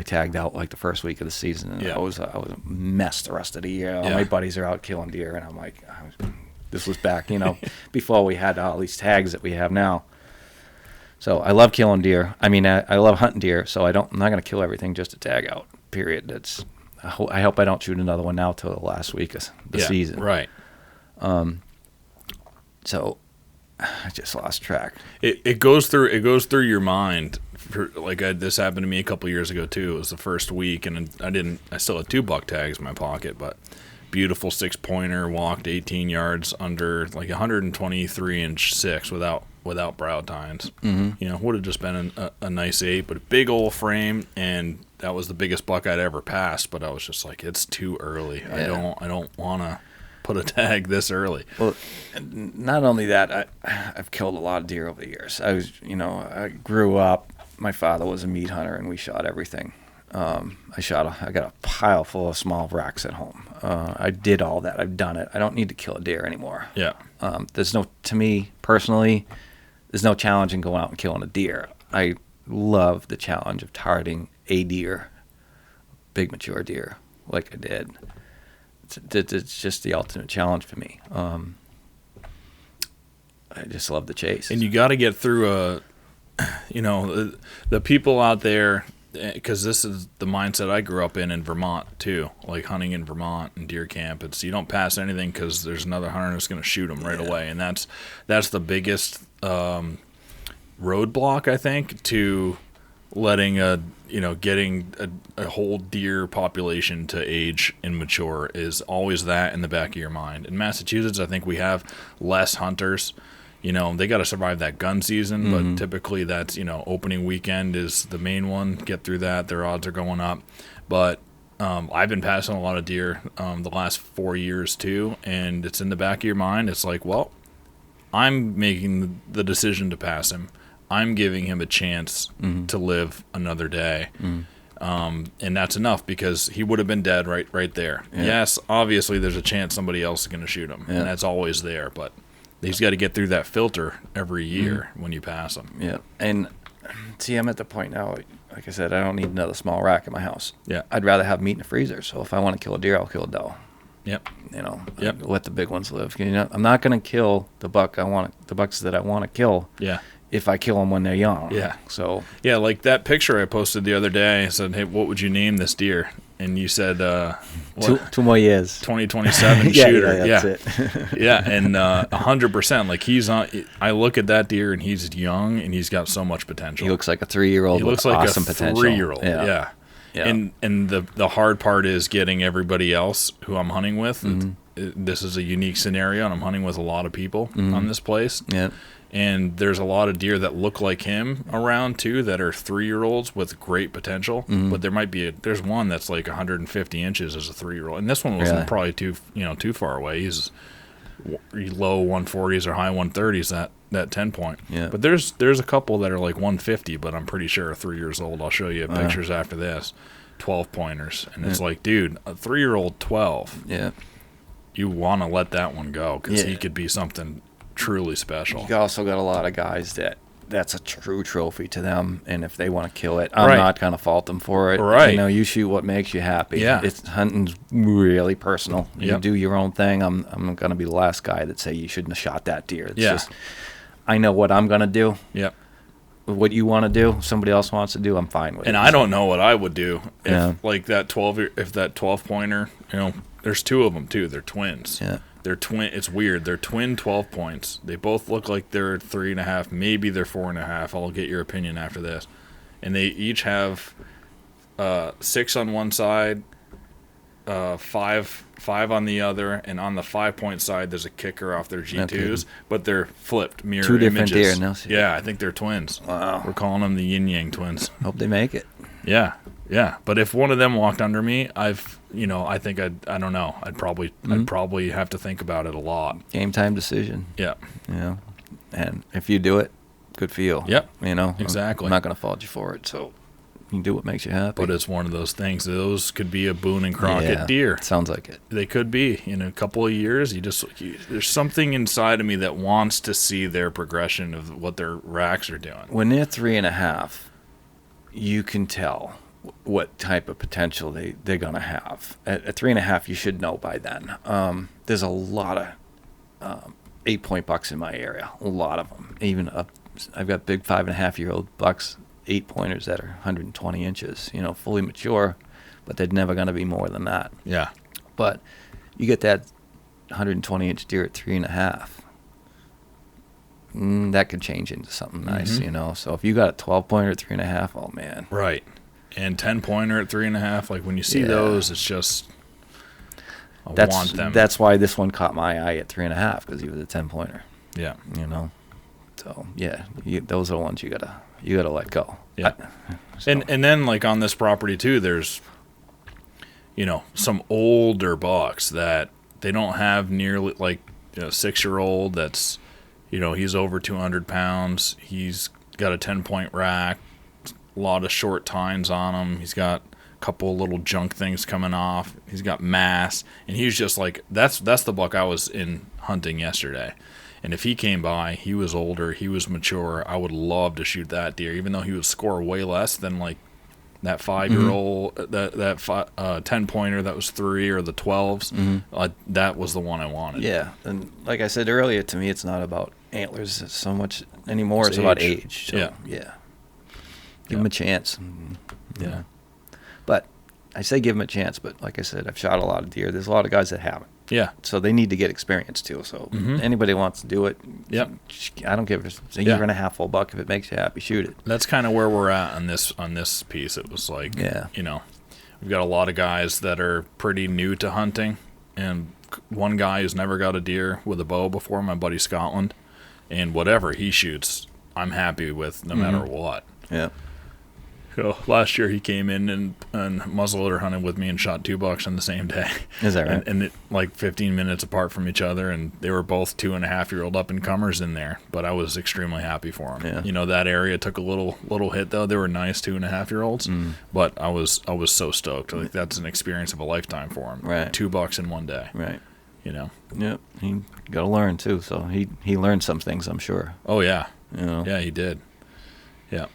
tagged out like the first week of the season, and I was a mess the rest of the year. All my buddies are out killing deer, and I'm like, this was back, before we had all these tags that we have now. So I love killing deer. I mean, I love hunting deer. So I'm not going to kill everything just to tag out. Period. I hope I don't shoot another one now till the last week of the season. Right. So I just lost track. It goes through your mind. This happened to me a couple years ago too. It was the first week, and I still had 2 buck tags in my pocket, but beautiful 6-pointer, walked 18 yards under like 123-inch 6 without brow tines. Would have just been a nice 8, but a big old frame, and that was the biggest buck I'd ever passed. But I was just like, it's too early. Yeah. I don't want to put a tag this early. Well, not only that, I've killed a lot of deer over the years. I grew up. My father was a meat hunter, and we shot everything. I got a pile full of small racks at home. I did all that. I've done it. I don't need to kill a deer anymore. Yeah. To me personally, there's no challenge in going out and killing a deer. I love the challenge of targeting a deer, big mature deer, like I did. It's just the ultimate challenge for me. I just love the chase. And you got to get through the people out there, because this is the mindset I grew up in Vermont too, like hunting in Vermont and deer camp. It's you don't pass anything because there's another hunter that's going to shoot them right away, and that's the biggest roadblock, I think, to letting getting a whole deer population to age and mature is always that in the back of your mind. In Massachusetts, I think we have less hunters. They got to survive that gun season, but typically that's, opening weekend is the main one. Get through that, their odds are going up. But I've been passing a lot of deer the last 4 years too, and it's in the back of your mind. It's like, well, I'm making the decision to pass him. I'm giving him a chance to live another day. And that's enough, because he would have been dead right there. Yeah. Yes, obviously there's a chance somebody else is going to shoot him, and that's always there, but he's got to get through that filter every year when you pass him. Yeah, and see, I'm at the point now, like I said, I don't need another small rack in my house. Yeah. I'd rather have meat in the freezer, so if I want to kill a deer, I'll kill a doe. Yep. Let the big ones live. I'm not going to kill the bucks that I want to kill. Yeah. If I kill them when they're young. Yeah. So. Yeah, like that picture I posted the other day. I said, "Hey, what would you name this deer?" And you said, 2 more years. 2027 shooter. Yeah, that's it. Yeah, and 100%. Like he's on. I look at that deer, and he's young, and he's got so much potential. He looks like a 3-year-old. He looks like awesome a potential. 3-year-old. Yeah. And the hard part is getting everybody else who I'm hunting with. This is a unique scenario, and I'm hunting with a lot of people on this place. Yeah. And there's a lot of deer that look like him around too, that are 3-year-olds with great potential. But there's one that's like 150 inches as a 3-year-old, and this one wasn't probably too far away. He's low 140s or high 130s that 10-point. Yeah. But there's a couple that are like 150, but I'm pretty sure are 3 years old. I'll show you pictures after this. 12-pointers, and it's like, dude, a 3-year-old 12. Yeah. You want to let that one go, because he could be something truly special. You also got a lot of guys that's a true trophy to them, and if they want to kill it, I'm not going to fault them for it. Right. You shoot what makes you happy. Yeah. Hunting's really personal. You Yep. do your own thing. I'm going to be the last guy that say you shouldn't have shot that deer. It's just, I know what I'm going to do. Yep. What you want to do, somebody else wants to do, I'm fine with it. And I don't know what I would do if like that 12-pointer, there's 2 of them too. They're twins. Yeah. They're twin. It's weird. They're twin 12 points. They both look like they're 3.5. Maybe they're 4.5. I'll get your opinion after this. And they each have 6 on one side, 5 on the other, and on the 5-point side, there's a kicker off their G2s, but they're flipped mirror 2 different images. deer. Yeah, I think they're twins. Wow. We're calling them the yin yang twins. Hope they make it. Yeah. But if one of them walked under me, I think I don't know. I'd probably have to think about it a lot. Game time decision. Yeah. And if you do it, good for you. Yep. Exactly. I'm not going to fault you for it. So you can do what makes you happy. But it's one of those things. Those could be a Boone and Crockett deer. Sounds like it. They could be. In a couple of years, there's something inside of me that wants to see their progression of what their racks are doing. When they're 3.5, you can tell what type of potential they're going to have. At 3.5, you should know by then. There's a lot of 8-point bucks in my area, a lot of them. Even I've got big 5.5-year-old bucks, 8-pointers that are 120 inches, fully mature, but they're never going to be more than that. Yeah. But you get that 120-inch deer at 3.5. That could change into something nice, you know. So if you got a 12-pointer at 3.5, oh man. Right. And 10-pointer at 3.5. Like when you see those, it's just I want them. That's why this one caught my eye at 3.5 because he was a 10-pointer. Yeah. You know. So yeah, those are the ones you gotta let go. Yeah. And then like on this property too, there's some older bucks that they don't have nearly like 6-year-old that's he's over 200 pounds. He's got a 10-point rack, a lot of short tines on him. He's got a couple of little junk things coming off. He's got mass, and he's just like that's the buck I was in hunting yesterday. And if he came by, he was older, he was mature. I would love to shoot that deer, even though he would score way less than like that 5-year-old, that 10-pointer that was 3 or the 12s. That was the one I wanted. Yeah, and like I said earlier, to me, it's not about antlers so much anymore. It's about age. So, yeah. Give him a chance. Yeah. But I say give him a chance, but like I said, I've shot a lot of deer. There's a lot of guys that haven't. Yeah. So they need to get experience too. So anybody who wants to do it, I don't give a year and a half full buck. If it makes you happy, shoot it. That's kind of where we're at on this piece. It was like, we've got a lot of guys that are pretty new to hunting, and one guy who's never got a deer with a bow before, my buddy Scotland, and whatever he shoots, I'm happy with no matter what. Yeah. So last year he came in and muzzleloader hunted with me and shot 2 bucks on the same day. Is that right? And like 15 minutes apart from each other, and they were both 2.5-year-old up and comers in there. But I was extremely happy for them. Yeah. That area took a little hit though. They were nice 2.5-year-olds, but I was so stoked. Like that's an experience of a lifetime for him. Right. 2 bucks in one day. Right. Yep. He got to learn too. So he learned some things, I'm sure. Oh yeah. Yeah, he did. Yeah.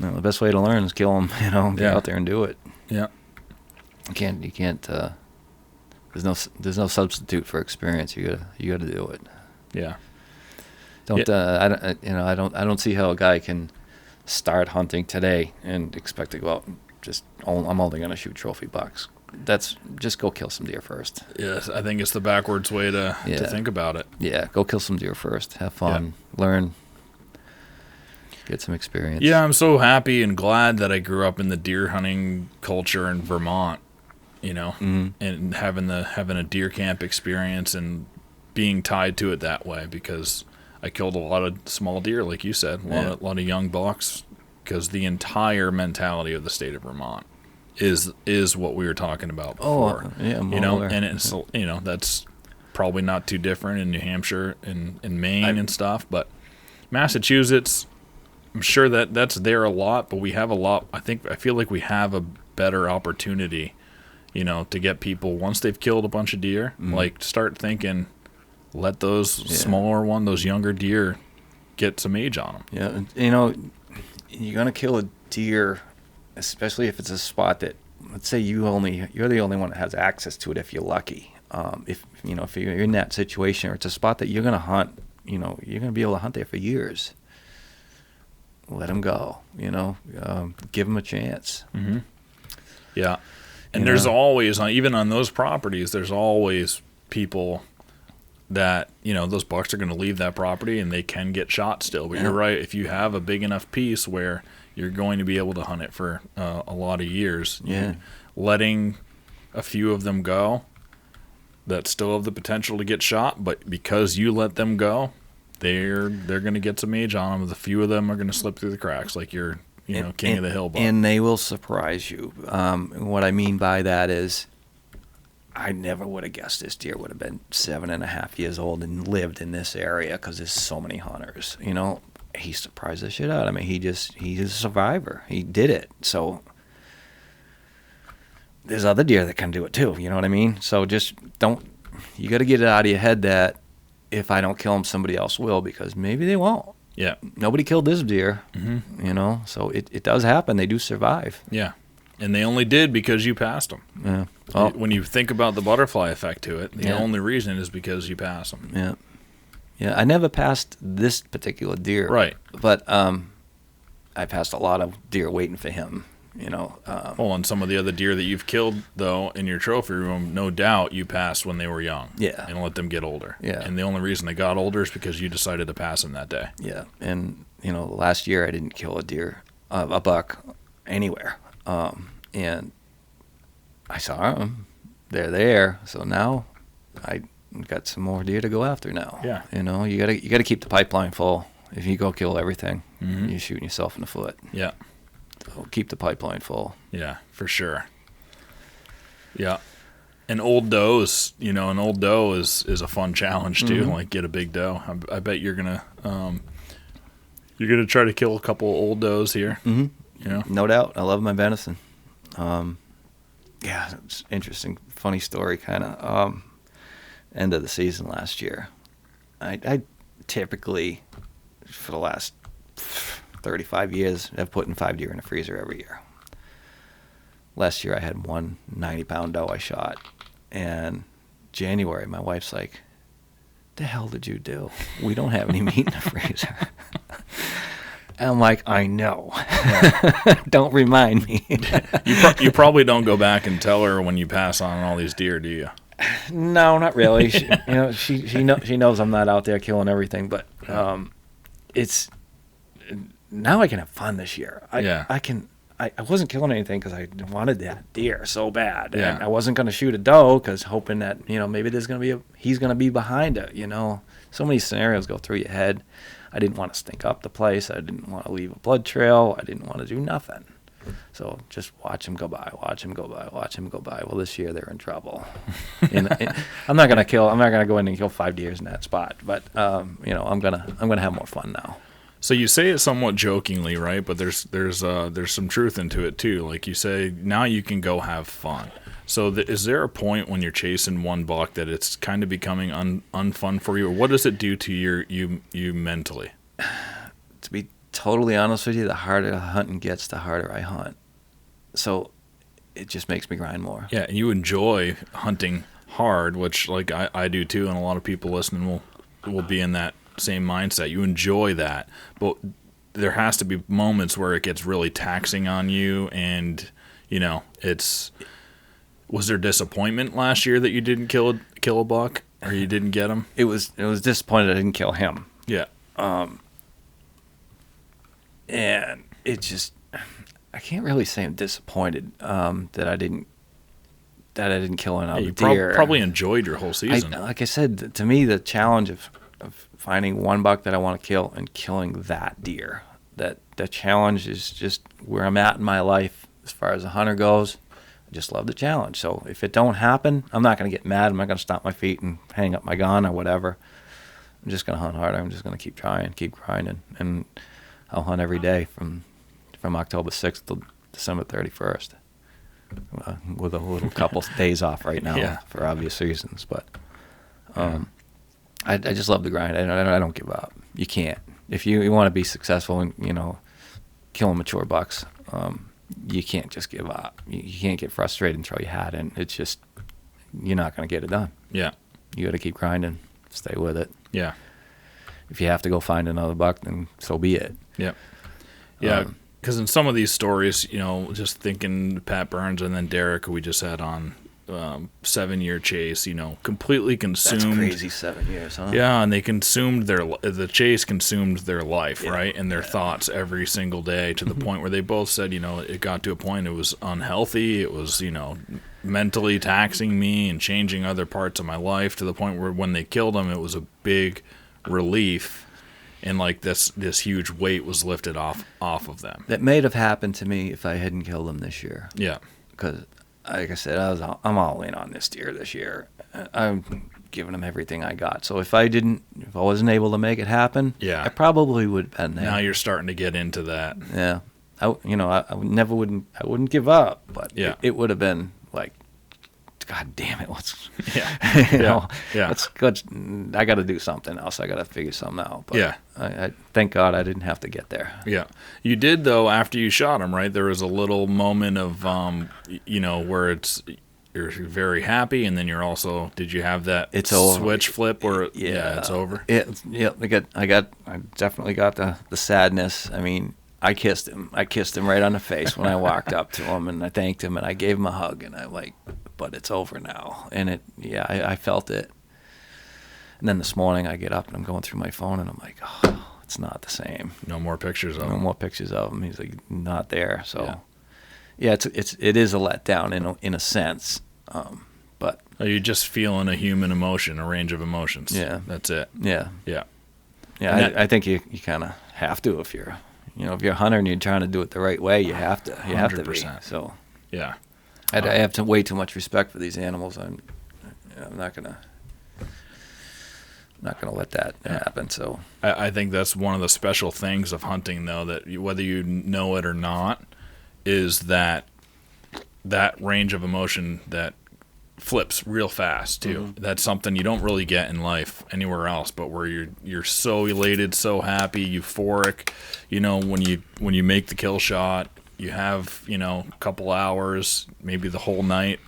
No, the best way to learn is kill them. Get out there and do it. Yeah. You can't. There's no substitute for experience. You gotta do it. Yeah. I don't see how a guy can start hunting today and expect to go out and I'm only gonna shoot trophy bucks. That's just go kill some deer first. Yes, I think it's the backwards way to think about it. Yeah, go kill some deer first. Have fun. Learn. Get some experience. Yeah, I'm so happy and glad that I grew up in the deer hunting culture in Vermont, and having a deer camp experience and being tied to it that way, because I killed a lot of small deer, like you said, a lot of young bucks, because the entire mentality of the state of Vermont is what we were talking about before. Oh, yeah, and it's that's probably not too different in New Hampshire and Maine and stuff, but Massachusetts, I'm sure that's there a lot, but we have a lot. I feel like we have a better opportunity, to get people once they've killed a bunch of deer, like start thinking, let those smaller those younger deer get some age on them. Yeah, you're gonna kill a deer, especially if it's a spot that, let's say you're the only one that has access to it if you're lucky. If you're in that situation, or it's a spot that you're gonna hunt, you're gonna be able to hunt there for years. Let them go, give them a chance. Yeah. And there's always, even on those properties, there's always people that, those bucks are going to leave that property and they can get shot still. But you're right. If you have a big enough piece where you're going to be able to hunt it for a lot of years, letting a few of them go that still have the potential to get shot, but because you let them go, they're going to get some age on them. The few of them are going to slip through the cracks, like you're, king of the hill buck. And they will surprise you. What I mean by that is, I never would have guessed this deer would have been 7.5 years old and lived in this area because there's so many hunters. He surprised the shit out of me. He's a survivor. He did it. So there's other deer that can do it too. You know what I mean? So just you got to get it out of your head that if I don't kill him, somebody else will, because maybe they won't. Yeah. Nobody killed this deer, so it does happen. They do survive. Yeah. And they only did because you passed them. Yeah. Oh. When you think about the butterfly effect to it, the only reason is because you pass them. Yeah. Yeah, I never passed this particular deer. Right. But I passed a lot of deer waiting for him, Well, and some of the other deer that you've killed, though, in your trophy room, no doubt you passed when they were young. Yeah. And let them get older. Yeah. And the only reason they got older is because you decided to pass them that day. Yeah. And, last year I didn't kill a buck anywhere. And I saw them. They're there. So now I got some more deer to go after now. Yeah. You gotta keep the pipeline full. If you go kill everything, you're shooting yourself in the foot. Yeah. So keep the pipeline full. Yeah, for sure. Yeah. And old does, an old doe is a fun challenge too. Like get a big doe. I bet you're gonna try to kill a couple old does here. No doubt. I love my venison. Yeah, it's interesting, funny story, kind of. End of the season last year, I typically, for the last 35 years, I've put in 5 deer in the freezer every year. Last year I had one 90-pound doe I shot, and January my wife's like, "The hell did you do? We don't have any meat in the freezer." And I'm like, "I know." Don't remind me. You probably don't go back and tell her when you pass on all these deer, do you? No, not really. She knows I'm not out there killing everything, but it's now I can have fun this year. I wasn't killing anything because I wanted that deer so bad, and I wasn't going to shoot a doe because hoping that maybe he's going to be behind it. So many scenarios go through your head. I didn't want to stink up the place. I didn't want to leave a blood trail. I didn't want to do nothing. So just watch him go by, watch him go by, watch him go by. Well, this year they're in trouble. I'm not gonna go in and kill 5 deers in that spot, but I'm gonna have more fun now. So you say it somewhat jokingly, right? But there's some truth into it too. Like you say, now you can go have fun. So is there a point when you're chasing one buck that it's kind of becoming unfun for you, or what does it do to you mentally? To be totally honest with you, the harder hunting gets, the harder I hunt. So it just makes me grind more. Yeah, and you enjoy hunting hard, which like I do too, and a lot of people listening will be in that same mindset. You enjoy that, but there has to be moments where it gets really taxing on you, and was there disappointment last year that you didn't kill a buck, or you didn't get him? It was disappointed I didn't kill him. Yeah. And it just, I can't really say I'm disappointed that I didn't kill another deer. Probably enjoyed your whole season. Like I said, to me, the challenge of finding one buck that I want to kill and killing that deer, that the challenge is just where I'm at in my life as far as a hunter goes. I just love the challenge. So if it don't happen, I'm not going to get mad. I'm not going to stomp my feet and hang up my gun or whatever. I'm just going to hunt harder. I'm just going to keep trying, keep grinding, and I'll hunt every day from October 6th to December 31st, with a little couple days off right now for obvious reasons. But I just love the grind. I don't give up. You can't. If you want to be successful and killing mature bucks, you can't just give up. You can't get frustrated and throw your hat in. It's just you're not going to get it done. Yeah, you got to keep grinding, stay with it. Yeah. If you have to go find another buck, then so be it. Yeah. Yeah, because in some of these stories, just thinking Pat Burns and then Derek, who we just had on, 7-year chase, completely consumed. That's crazy, 7 years, huh? Yeah, and they the chase consumed their life, right, and their thoughts every single day to the point where they both said, it got to a point it was unhealthy, it was, mentally taxing me and changing other parts of my life, to the point where when they killed him, it was a big relief. And like this huge weight was lifted off of them. That may have happened to me if I hadn't killed them this year. Yeah, because like I said, I'm all in on this deer this year. I'm giving them everything I got. So if I wasn't able to make it happen, I probably would have been there. Now you're starting to get into that. Yeah, I wouldn't give up, but it would have been like, God damn it, let's good. I got to do something else. I got to figure something out. But I thank God I didn't have to get there. Yeah, you did though. After you shot him, right? There was a little moment of, where you're very happy, and then you're also. Did you have that switch flip where it's over? I definitely got the sadness. I mean, I kissed him. I kissed him right on the face when I walked up to him, and I thanked him, and I gave him a hug, and I'm like, but it's over now. And I felt it. And then this morning I get up and I'm going through my phone, and I'm like, oh, it's not the same. No more pictures of him. No more pictures of him. He's like not there. So yeah, it is a letdown in a sense. But you're just feeling a human emotion, a range of emotions. Yeah, that's it. Yeah. Yeah. I think you kind of have to if you're a hunter and you're trying to do it the right way. You have to. You have 100%. To be. So yeah, I have way too much respect for these animals. I'm not gonna let that happen. So I think that's one of the special things of hunting, though, that whether you know it or not, is that range of emotion that flips real fast too. Mm-hmm. That's something you don't really get in life anywhere else, but where you're so elated, so happy, euphoric. When you make the kill shot, you have a couple hours, maybe the whole night,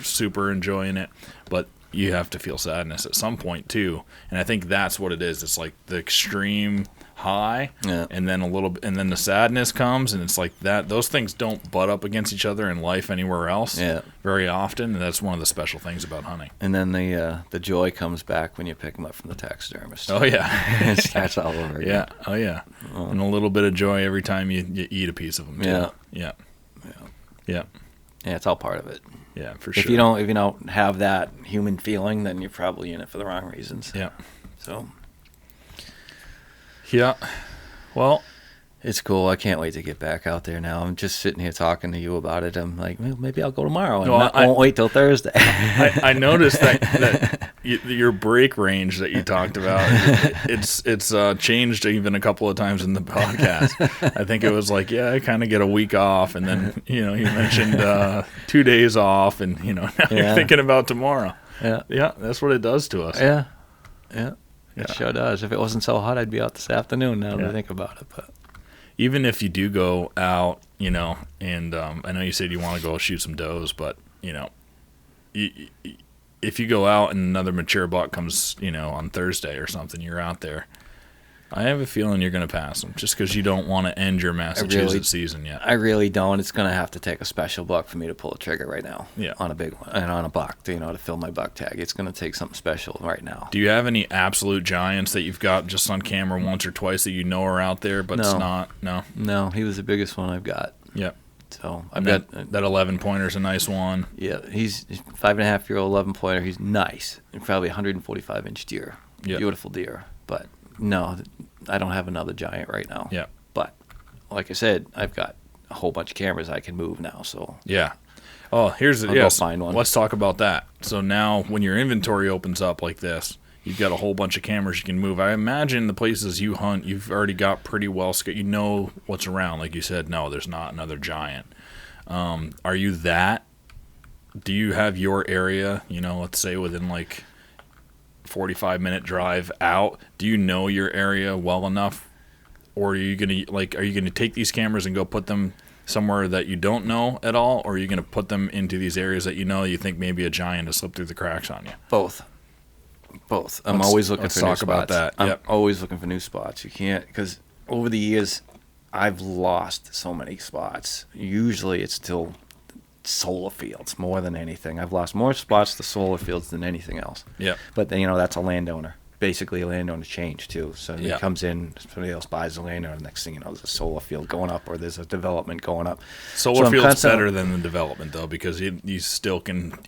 super enjoying it, but you have to feel sadness at some point too. And I think that's what it is. It's like the extreme high, and then and then the sadness comes, and it's like that. Those things don't butt up against each other in life anywhere else very often, and that's one of the special things about hunting. And then the joy comes back when you pick them up from the taxidermist. Oh yeah, it starts all over again. Yeah, oh yeah, and a little bit of joy every time you eat a piece of them too. Yeah. Yeah, it's all part of it. Yeah, for sure. If you don't have that human feeling, then you're probably in it for the wrong reasons. Yeah. So. Yeah. Well, it's cool. I can't wait to get back out there now. I'm just sitting here talking to you about it. I'm like, well, maybe I'll go tomorrow. And I won't wait till Thursday. I noticed that your break range that you talked about, it's changed even a couple of times in the podcast. I think it was like, I kind of get a week off, and then you mentioned 2 days off, and now you're thinking about tomorrow. Yeah, that's what it does to us. Yeah. It sure does. If it wasn't so hot, I'd be out this afternoon now that I think about it. But even if you do go out, and I know you said you want to go shoot some does, but, if you go out and another mature buck comes, on Thursday or something, you're out there, I have a feeling you're going to pass them just because you don't want to end your Massachusetts season yet. I really don't. It's going to have to take a special buck for me to pull a trigger right now on a big one and on a buck, to fill my buck tag. It's going to take something special right now. Do you have any absolute giants that you've got just on camera once or twice that are out there, but it's not? No? No, he was the biggest one I've got. Yep. So I've got that 11-pointer's a nice one. Yeah, he's 5.5-year-old 11-pointer. He's nice. And probably 145-inch deer. Yep. Beautiful deer. But no, I don't have another giant right now. Yeah. But like I said, I've got a whole bunch of cameras I can move now. So yeah. Oh, I'll go find one. Let's talk about that. So now, when your inventory opens up like this, you've got a whole bunch of cameras you can move. I imagine the places you hunt, you've already got pretty well. You know what's around. Like you said, no, there's not another giant. Are you that? Do you have your area? Let's say within like 45-minute drive out, do you know your area well enough, or are you gonna take these cameras and go put them somewhere that you don't know at all, or are you gonna put them into these areas that you think maybe a giant has slipped through the cracks on you? Both. I'm always looking for new spots. About that. I'm always looking for new spots. You can't, because over the years I've lost so many spots. Usually it's still solar fields more than anything. I've lost more spots to solar fields than anything else. Yeah. But that's a landowner. Basically, a landowner change too. So he comes in, somebody else buys the land, and the next thing you know, there's a solar field going up, or there's a development going up. Solar field's better than the development though, because you still can,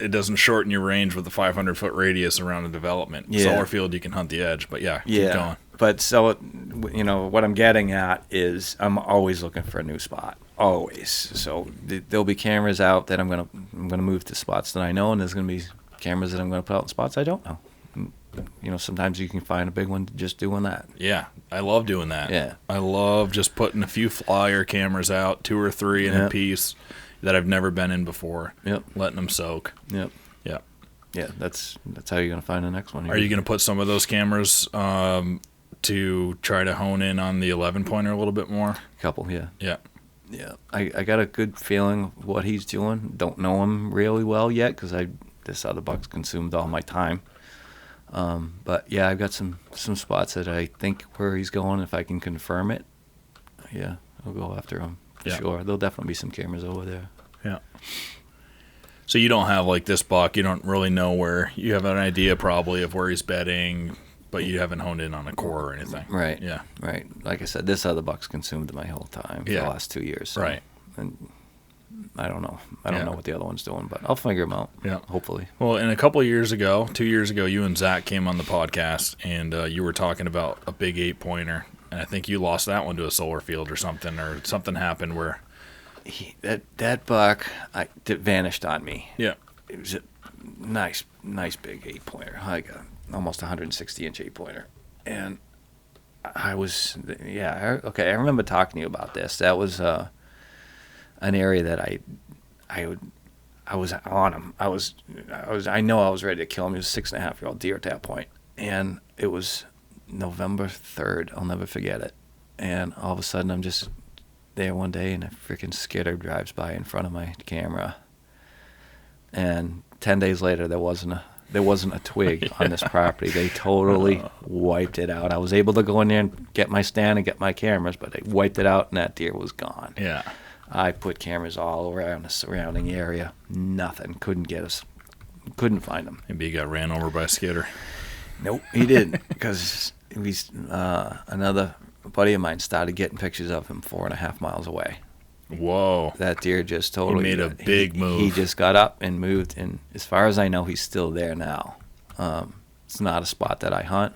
it doesn't shorten your range with the 500-foot radius around a development. Yeah. Solar field, you can hunt the edge, but keep going. But so, what I'm getting at is I'm always looking for a new spot. Always. So there'll be cameras out that I'm gonna move to spots that I know, and there's gonna be cameras that I'm gonna put out in spots I don't know. Sometimes you can find a big one just doing that. Yeah, I love doing that. Yeah. I love just putting a few flyer cameras out, 2 or 3 in a piece that I've never been in before. Yep. Letting them soak. Yep. Yeah. Yeah, that's how you're gonna find the next one. Are you gonna put some of those cameras to try to hone in on the 11-pointer a little bit more? A couple, yeah. Yeah. Yeah, I got a good feeling of what he's doing. Don't know him really well yet because this other buck's consumed all my time. But yeah, I've got some spots that I think where he's going. If I can confirm it, yeah, I'll go after them for Yeah. sure. There'll definitely be some cameras over there. Yeah. So you don't have like this buck. You don't really know where. You have an idea probably of where he's bedding, but you haven't honed in on a core or anything. Right. Yeah. Right. Like I said, this other buck's consumed my whole time for the last 2 years. So, Right. And I don't know. I don't know what the other one's doing, but I'll figure them out. Yeah. Hopefully. Well, and a couple of years ago, 2 years ago, you and Zach came on the podcast, and you were talking about a big 8-pointer, and I think you lost that one to a solar field or something happened where. That buck it vanished on me. Yeah. It was a nice big 8-pointer, like almost 160-inch 8-pointer, and I was I remember talking to you about this. That was an area that I was on him. I know I was ready to kill him. He was a 6.5-year-old deer at that point, and it was November 3rd. I'll never forget it. And all of a sudden, I'm just there one day, and a freaking skidder drives by in front of my camera. And 10 days later, there wasn't a twig on this property. They totally wiped it out. I was able to go in there and get my stand and get my cameras, but they wiped it out, and that deer was gone. Yeah. I put cameras all around the surrounding area. Nothing. Couldn't get us. Couldn't find him. Maybe he got ran over by a skidder. Nope, he didn't. Because another buddy of mine started getting pictures of him 4.5 miles away. Whoa. That deer just totally made a big move. He just got up and moved, and as far as I know, he's still there now. It's not a spot that I hunt.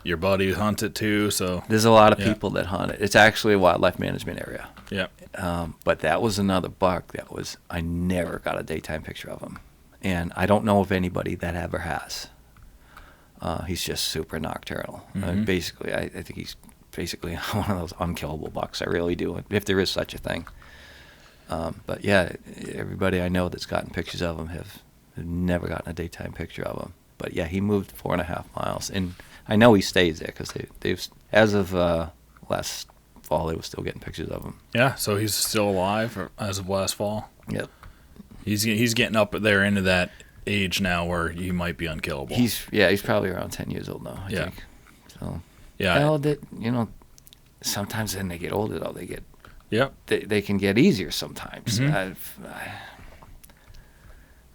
Your buddy hunts it too, so. There's a lot of people that hunt it. It's actually a wildlife management area. Yeah. But that was another buck I never got a daytime picture of him. And I don't know of anybody that ever has. He's just super nocturnal. Mm-hmm. Basically, I think he's basically one of those unkillable bucks. I really do, if there is such a thing. But yeah, everybody I know that's gotten pictures of him have never gotten a daytime picture of him. But yeah, he moved 4.5 miles, and I know he stays there because they've as of last fall they were still getting pictures of him. Yeah, so he's still alive as of last fall. Yep. He's getting up there into that age now where he might be unkillable. He's probably around 10 years old now, I think. So yeah. Well, sometimes when they get older though, Yep. They can get easier sometimes. Mm-hmm.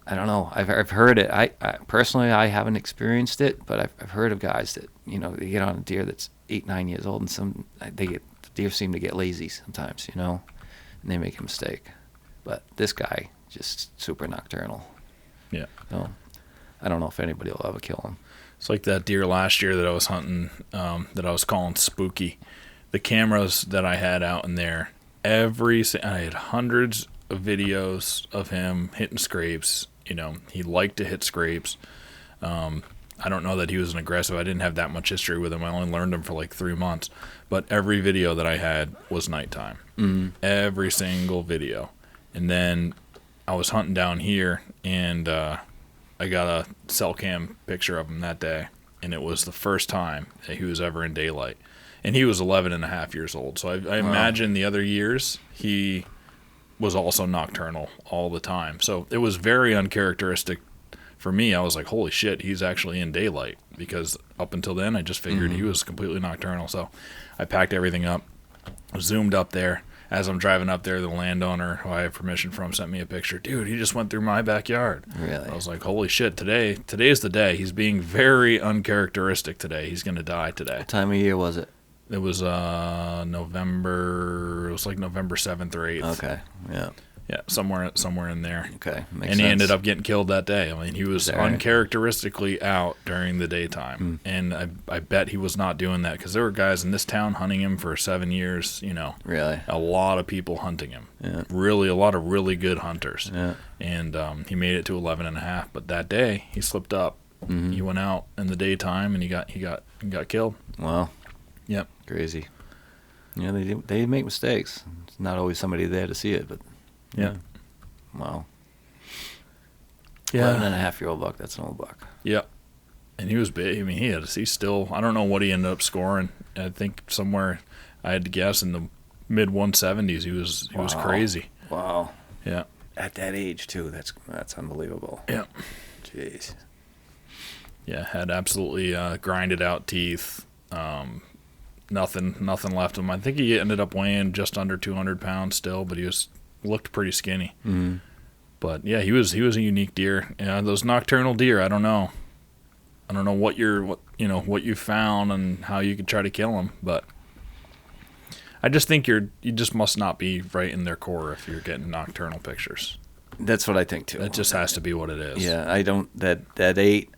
I don't know. I've heard it. I personally haven't experienced it, but I've heard of guys that they get on a deer that's 8-9 years old, and the deer seem to get lazy sometimes, and they make a mistake. But this guy just super nocturnal. Yeah. So I don't know if anybody will ever kill him. It's like that deer last year that I was hunting, that I was calling spooky. The cameras that I had out in there, I had hundreds of videos of him hitting scrapes. He liked to hit scrapes. I don't know that he was an aggressive. I didn't have that much history with him. I only learned him for like 3 months. But every video that I had was nighttime. Mm-hmm. Every single video. And then I was hunting down here, and I got a cell cam picture of him that day. And it was the first time that he was ever in daylight. And he was 11 and a half years old. So I imagine the other years he was also nocturnal all the time. So it was very uncharacteristic for me. I was like, holy shit, he's actually in daylight. Because up until then, I just figured he was completely nocturnal. So I packed everything up, zoomed up there. As I'm driving up there, the landowner, who I have permission from, sent me a picture. Dude, he just went through my backyard. Really? I was like, holy shit, today's the day. He's being very uncharacteristic today. He's going to die today. What time of year was it? It was November. It was like November 7th or 8th. Okay. Yeah. Yeah, somewhere in there. Okay. Makes and he sense. ended up getting killed that day. I mean, he was uncharacteristically out during the daytime. And I bet he was not doing that because there were guys in this town hunting him for 7 years, Really? A lot of people hunting him. Yeah. Really, a lot of really good hunters. Yeah. And he made it to 11 and a half. But that day, he slipped up. Mm-hmm. He went out in the daytime, and he got killed. Wow. Yep. Crazy. They make mistakes. There's not always somebody there to see it, but yeah. Wow. Yeah. 11.5-year-old buck. That's an old buck. Yep. And he was big. I mean, he's still, I don't know what he ended up scoring. I think somewhere, I had to guess, in the mid 170s. He was crazy. Wow. Yeah. At that age too. That's unbelievable. Yeah. Jeez. Yeah. Had absolutely grinded out teeth. nothing left of him. I think he ended up weighing just under 200 pounds still, but looked pretty skinny. Mm-hmm. But yeah, he was a unique deer. Yeah, those nocturnal deer, I don't know what you found and how you could try to kill them, but I just think you just must not be right in their core if you're getting nocturnal pictures. That's what I think too. It just has to be what it is. Yeah, I don't that 8.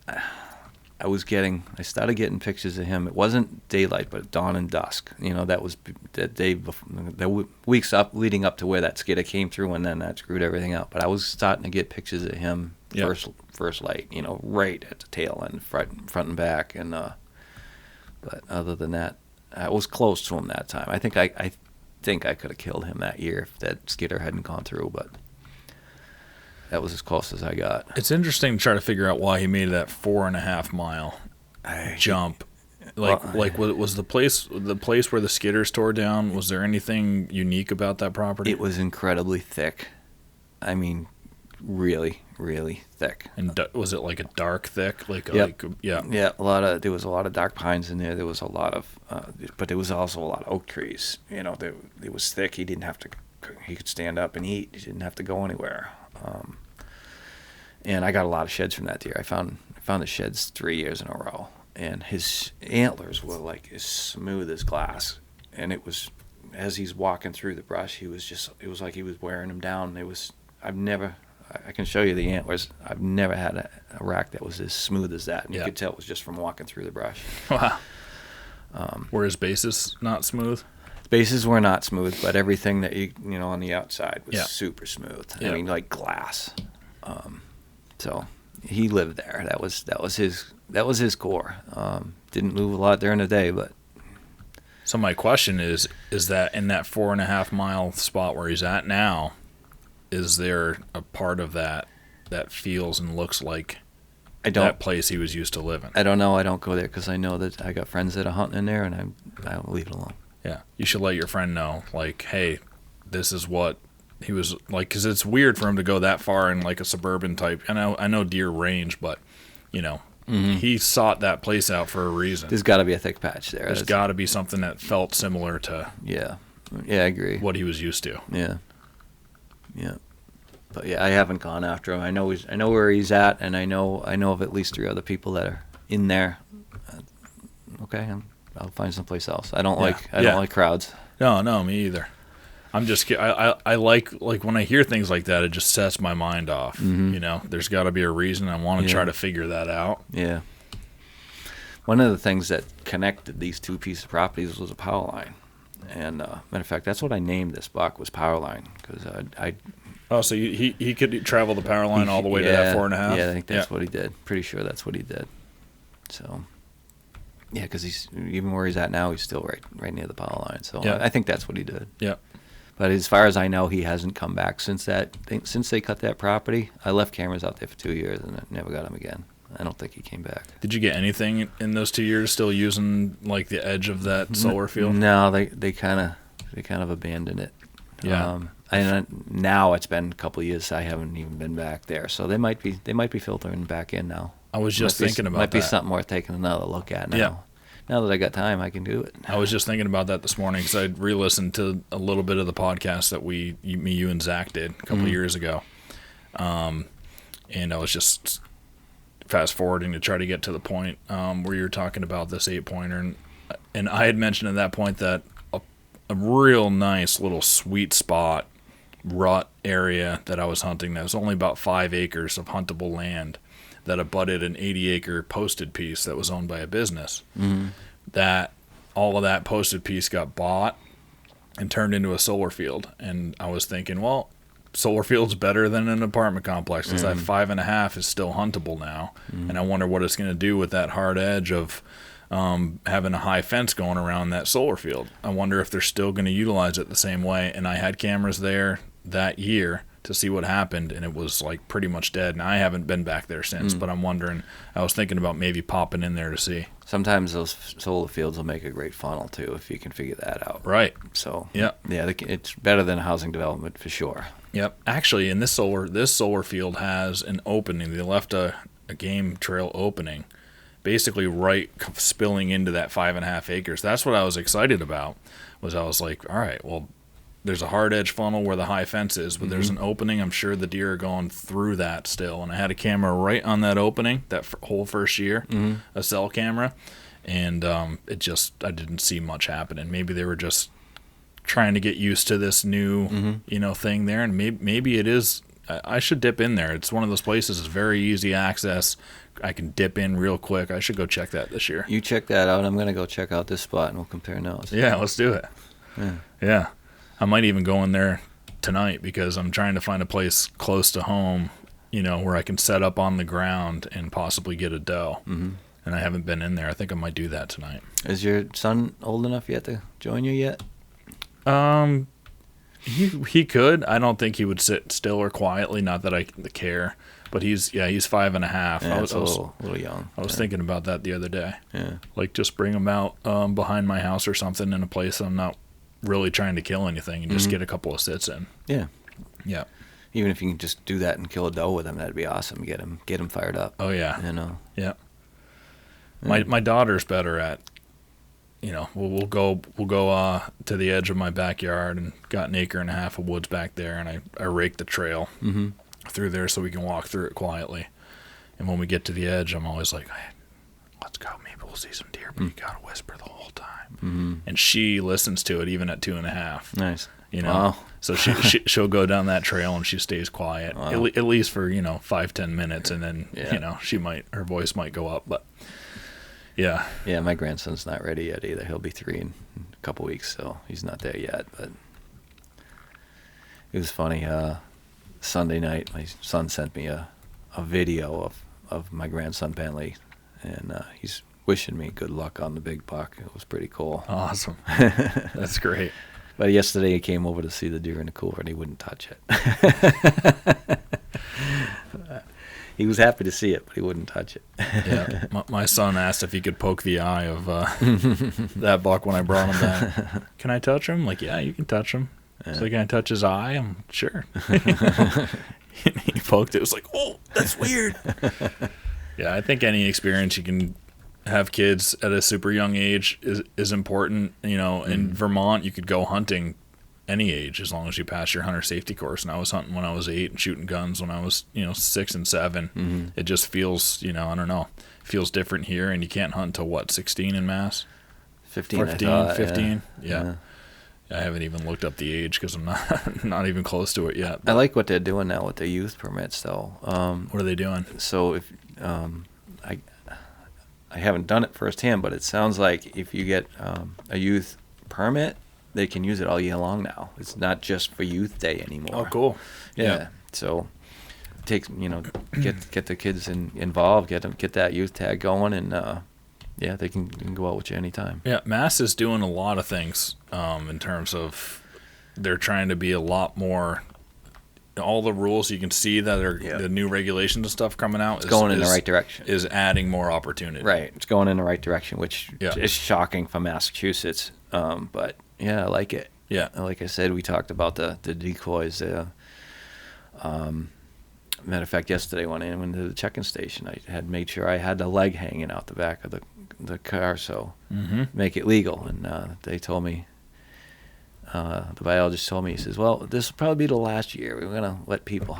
I started getting pictures of him. It wasn't daylight, but dawn and dusk. That was the day before, weeks up leading up to where that skidder came through, and then that screwed everything up. But I was starting to get pictures of him first light. Right at the tail end, front and back, and but other than that, I was close to him that time. I think I could have killed him that year if that skidder hadn't gone through, but that was as close as I got. It's interesting to try to figure out why he made that 4.5 mile jump. Was the place where the skidders tore down? Was there anything unique about that property? It was incredibly thick. I mean, really, really thick. And was it like a dark thick? Yeah. There was a lot of dark pines in there. There was a lot of, but there was also a lot of oak trees. It was thick. He could stand up and eat. He didn't have to go anywhere. And I got a lot of sheds from that deer. I found the sheds 3 years in a row, and his antlers were like as smooth as glass. And it was, as he's walking through the brush, it was like he was wearing them down. I can show you the antlers. I've never had a rack that was as smooth as that. And you could tell it was just from walking through the brush. Wow. Were his bases not smooth? Bases were not smooth, but everything that on the outside was super smooth. Yeah. I mean, like glass. So he lived there. That was his core. Didn't move a lot during the day, but. So my question is that in that 4.5 mile spot where he's at now, is there a part of that feels and looks like that place he was used to living? I don't know. I don't go there because I know that I got friends that are hunting in there, and I leave it alone. Yeah, you should let your friend know, like, hey, this is what he was like, because it's weird for him to go that far in like a suburban type. I know deer range, but he sought that place out for a reason. There's got to be a thick patch there. There's got to be something that felt similar to I agree. what he was used to. Yeah. But I haven't gone after him. I know where he's at, and I know of at least 3 other people that are in there. Okay, I'll find someplace else. I don't like crowds. No, me either. I'm just I like when I hear things like that, it just sets my mind off. Mm-hmm. There's got to be a reason. I want to try to figure that out. Yeah. One of the things that connected these 2 pieces of properties was a power line, and matter of fact, that's what I named this buck, was power line, because I. Oh, so he could travel the power line all the way to that 4.5? Yeah, I think that's what he did. Pretty sure that's what he did. So. Yeah, because he's even where he's at now, he's still right near the power line. So I think that's what he did. Yeah. But as far as I know, he hasn't come back since they cut that property. I left cameras out there for 2 years and I never got him again. I don't think he came back. Did you get anything in those 2 years still using like the edge of that solar field? No, they kind of abandoned it. Yeah. And now it's been a couple of years. I haven't even been back there, so they might be filtering back in now. I was just thinking about that. Might be something worth taking another look at now. Yeah. Now that I got time, I can do it. I was just thinking about that this morning because I re-listened to a little bit of the podcast that you and Zach did a couple of years ago. And I was just fast forwarding to try to get to the point where you were talking about this 8-pointer. And I had mentioned at that point that a real nice little sweet spot rut area that I was hunting that was only about 5 acres of huntable land that abutted an 80-acre posted piece that was owned by a business. Mm-hmm. That all of that posted piece got bought and turned into a solar field. And I was thinking, well, solar field's better than an apartment complex because that 5.5 is still huntable now. Mm-hmm. And I wonder what it's going to do with that hard edge of having a high fence going around that solar field. I wonder if they're still going to utilize it the same way. And I had cameras there that year to see what happened, and it was like pretty much dead. And I haven't been back there since, but I'm wondering, I was thinking about maybe popping in there to see. Sometimes those solar fields will make a great funnel too if you can figure that out. Right. So yeah, it's better than a housing development for sure. Yep. Actually, in this solar field has an opening. They left a game trail opening basically right spilling into that 5.5 acres. That's what I was excited about. I was like, all right, well, there's a hard edge funnel where the high fence is, but there's an opening. I'm sure the deer are going through that still. And I had a camera right on that opening that whole first year, a cell camera. And I didn't see much happening. Maybe they were just trying to get used to this new, thing there. And maybe it is. I should dip in there. It's one of those places. It's very easy access. I can dip in real quick. I should go check that this year. You check that out. I'm going to go check out this spot, and we'll compare notes. Yeah, let's do it. Yeah. I might even go in there tonight because I'm trying to find a place close to home, where I can set up on the ground and possibly get a doe. And I haven't been in there. I think I might do that tonight. Is your son old enough yet to join you yet? He could. I don't think he would sit still or quietly. Not that I care. But he's 5.5. Yeah, a little young. I was thinking about that the other day. Yeah. Like just bring him out behind my house or something in a place I'm not really trying to kill anything and just get a couple of sits in. Yeah. Yeah. Even if you can just do that and kill a doe with him, that'd be awesome. Get him fired up. Oh yeah. Yeah. Yeah. My daughter's better at, we'll go to the edge of my backyard and got 1.5 acres of woods back there, and I rake the trail through there so we can walk through it quietly. And when we get to the edge, I'm always like, hey, let's go. Maybe we'll see some deer, but you gotta whisper the whole time. And she listens to it even at 2.5. Nice. Wow. So she'll go down that trail and she stays quiet at least for 5-10 minutes, and then her voice might go up, but yeah. Yeah, my grandson's not ready yet either. He'll be 3 in a couple weeks, so he's not there yet. But it was funny. Sunday night, my son sent me a video of my grandson Bentley, and he's wishing me good luck on the big buck. It was pretty cool. Awesome. That's great. But yesterday he came over to see the deer in the cooler, and he wouldn't touch it. He was happy to see it, but he wouldn't touch it. Yeah, my son asked if he could poke the eye of that buck when I brought him back. Can I touch him? Like, yeah, you can touch him. So can I touch his eye? I'm sure. He poked it. It was like, oh, that's weird. Yeah, I think any experience you can have kids at a super young age is important. In Vermont, you could go hunting any age as long as you pass your hunter safety course. And I was hunting when I was 8 and shooting guns when I was 6 and 7. It just feels I don't know, feels different here. And you can't hunt until what, 16 in Mass? 15. 15. Yeah. I haven't even looked up the age because I'm not even close to it yet. I like what they're doing now with their youth permits, though. What are they doing? So if I haven't done it firsthand, but it sounds like if you get a youth permit, they can use it all year long now. It's not just for Youth Day anymore. Oh, cool. Yeah. So take get the kids involved, get that youth tag going, and they can go out with you anytime. Yeah, Mass is doing a lot of things in terms of they're trying to be a lot more. All the rules you can see that are the new regulations and stuff coming out. It's going in the right direction. Is adding more opportunity. Right. It's going in the right direction, which is shocking for Massachusetts. But yeah, I like it. Yeah. Like I said, we talked about the decoys. Matter of fact, yesterday when I went to the check-in station, I had made sure I had the leg hanging out the back of the car, so make it legal. And they told me, the biologist told me, he says, well, this will probably be the last year. We're going to let people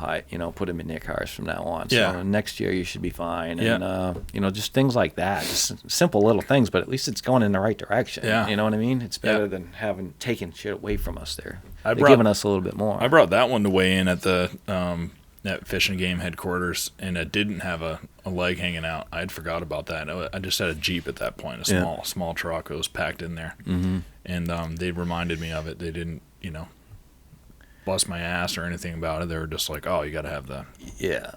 put them in their cars from now on. So next year you should be fine. And, just things like that. Just simple little things, but at least it's going in the right direction. Yeah. You know what I mean? It's better than having taken shit away from us there. They're giving us a little bit more. I brought that one to weigh in at the at Fish and Game headquarters, and it didn't have a leg hanging out. I'd forgot about that. I just had a Jeep at that point, a small truck. It was packed in there. And they reminded me of it. They didn't, bust my ass or anything about it. They were just like, oh, you got to have the... Yeah.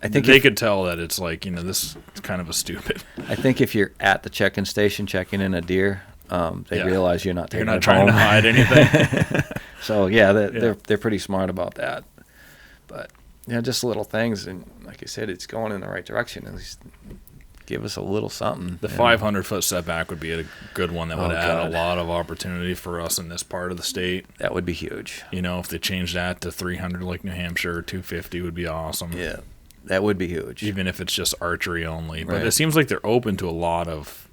I think they could tell that it's like, this is kind of a stupid... I think if you're at the check-in station checking in a deer, they realize you're not taking it home. You're not trying to hide anything. So, they're pretty smart about that. But, just little things. And like I said, it's going in the right direction. At least give us a little something. The 500-foot setback would be a good one that would add a lot of opportunity for us in this part of the state. That would be huge. If they changed that to 300 like New Hampshire, or 250 would be awesome. Yeah. That would be huge. even if it's just archery only. But Right. it seems like they're open to a lot of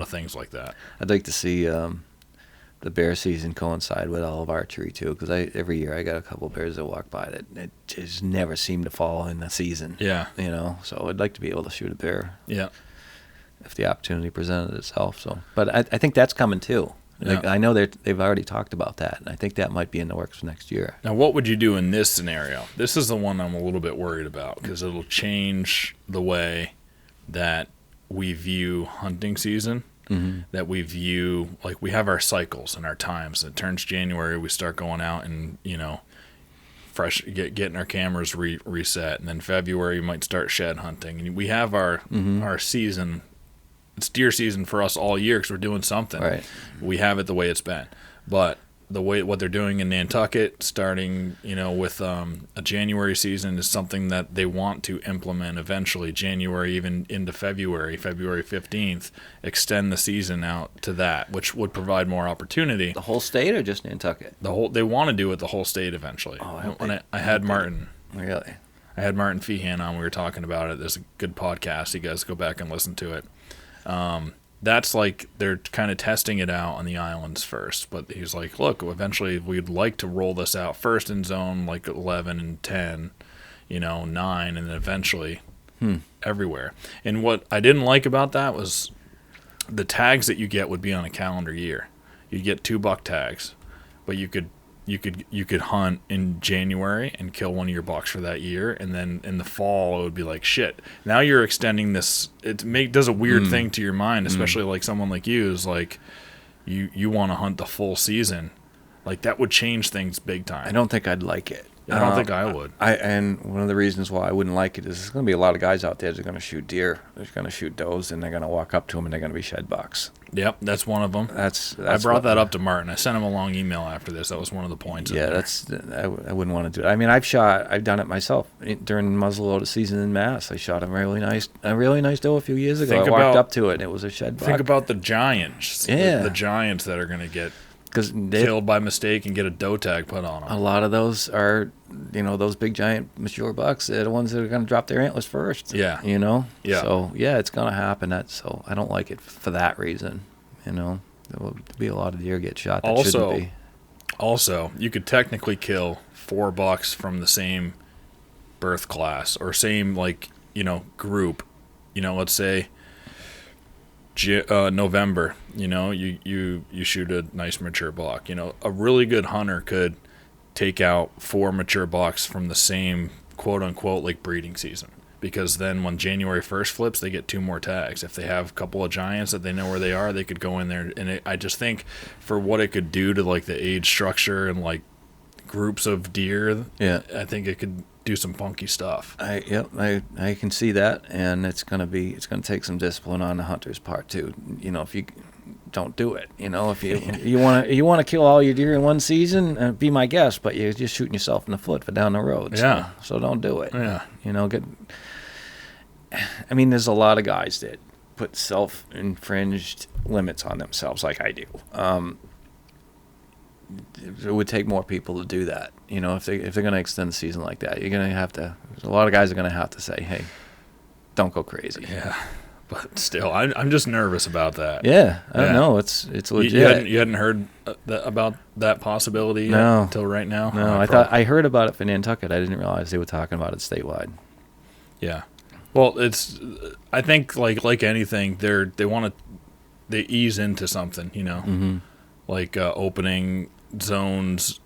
things like that. I'd like to see the bear season coincide with all of archery too, because every year I got a couple bears that walk by that it just never seem to fall in the season. Yeah. So I'd like to be able to shoot a bear Yeah. if the opportunity presented itself. So, but I think that's coming too. Like, Yeah. I know they've already talked about that, and I think that might be in the works next year. Now, what would you do in this scenario? This is the one I'm a little bit worried about because it'll change the way that we view hunting season. That we view, like, we have our cycles and our times. It turns January, we start going out and, fresh, getting our cameras reset. And then February, we might start shed hunting. And we have our season. It's deer season for us all year because we're doing something. Right. We have it the way it's been. But what they're doing in Nantucket, starting with a January season, is something that they want to implement eventually. January, even into February 15th, extend the season out to that, which would provide more opportunity. The whole state or just Nantucket? They want to do it the whole state eventually. I had Martin. Really? I had Martin Feehan on. We were talking about it. There's a good podcast. You guys go back and listen to it. That's like they're kind of testing it out on the islands first. But he's like, look, eventually we'd like to roll this out first in zone like 11 and 10, 9, and then eventually everywhere. And what I didn't like about that was the tags that you get would be on a calendar year. You'd get 2 buck tags, but you could hunt in January and kill one of your bucks for that year, and then in the fall it would be like, shit, now you're extending this. It does a weird thing to your mind, especially like someone like you is like you want to hunt the full season. Like, that would change things big time. I don't think I'd like it. I don't think I would. And one of the reasons why I wouldn't like it is there's going to be a lot of guys out there that are going to shoot deer. They're going to shoot does, and they're going to walk up to them, and they're going to be shed bucks. Yep, that's one of them. That's I brought that up to Martin. I sent him a long email after this. That was one of the points. Yeah, I wouldn't want to do it. I mean, I've done it myself during muzzleloader season in Mass. I shot a really nice doe a few years ago. I walked up to it, and it was a shed buck. Think about the giants. Yeah, the giants that are going to get they killed by mistake and get a doe tag put on them. A lot of those are, those big giant mature bucks. They're the ones that are going to drop their antlers first. Yeah. Yeah. So yeah, it's going to happen. So I don't like it for that reason. There will be a lot of deer get shot that shouldn't be. Also, you could technically kill 4 bucks from the same birth class or same group. Let's say November, you shoot a nice mature buck. A really good hunter could take out 4 mature bucks from the same quote unquote like breeding season, because then when January 1st flips, they get 2 more tags. If they have a couple of giants that they know where they are, they could go in there. And I just think for what it could do to like the age structure and like groups of deer, I think it could do some funky stuff. I can see that, and it's gonna take some discipline on the hunter's part too. If you don't do it, if you want to kill all your deer in one season, be my guest, but you're just shooting yourself in the foot for down the road. So don't do it. Yeah. There's a lot of guys that put self-infringed limits on themselves, like I do. It would take more people to do that. If they're going to extend the season like that, you're going to have to. A lot of guys are going to have to say, "Hey, don't go crazy." Yeah, but still, I'm just nervous about that. Yeah, I don't know. It's legit. You hadn't heard about that possibility until right now. No, I heard about it for Nantucket. I didn't realize they were talking about it statewide. Yeah, well, I think like anything, they ease into something. Like opening zones,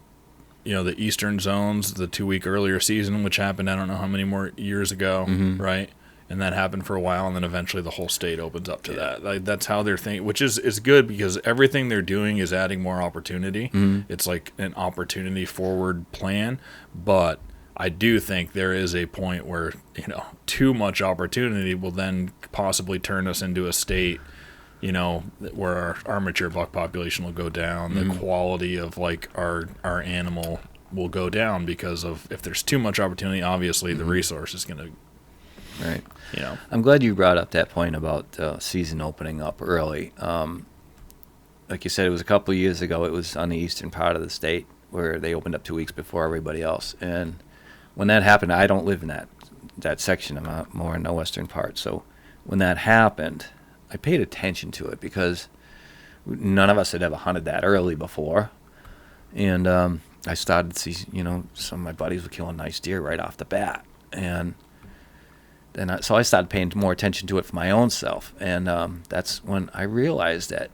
the eastern zones, the 2-week earlier season, which happened I don't know how many more years ago, right? And that happened for a while, and then eventually the whole state opens up to that. Like, that's how they're thinking, which is good because everything they're doing is adding more opportunity. It's like an opportunity forward plan, but I do think there is a point where too much opportunity will then possibly turn us into a state where our mature buck population will go down. The quality of like our animal will go down because of, if there's too much opportunity, obviously the resource is going to, right. I'm glad you brought up that point about season opening up early. Like you said, it was a couple of years ago. It was on the eastern part of the state where they opened up 2 weeks before everybody else. And when that happened, I don't live in that that section. I'm more in the western part. So when that happened, I paid attention to it because none of us had ever hunted that early before. And I started to see, some of my buddies were killing nice deer right off the bat. And then so I started paying more attention to it for my own self. And that's when I realized that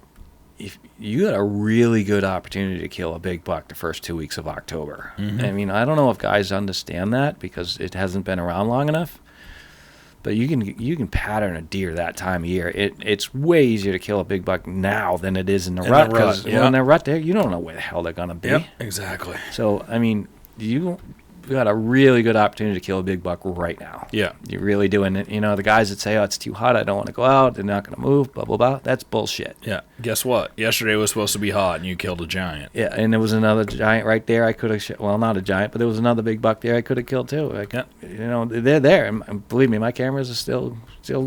if you had a really good opportunity to kill a big buck the first 2 weeks of October. Mm-hmm. I mean, I don't know if guys understand that because it hasn't been around long enough. But you can pattern a deer that time of year. It's way easier to kill a big buck now than it is in the rut. Because when they're rut there, you don't know where the hell they're going to be. Yep, exactly. So, I mean, you got a really good opportunity to kill a big buck right now. Yeah. You really do. And, the guys that say, oh, it's too hot, I don't want to go out, they're not going to move, blah, blah, blah, that's bullshit. Yeah. Guess what? Yesterday was supposed to be hot, and you killed a giant. Yeah, and there was another giant right there I could have, well, not a giant, but there was another big buck there I could have killed too. They're there. And believe me, my cameras are still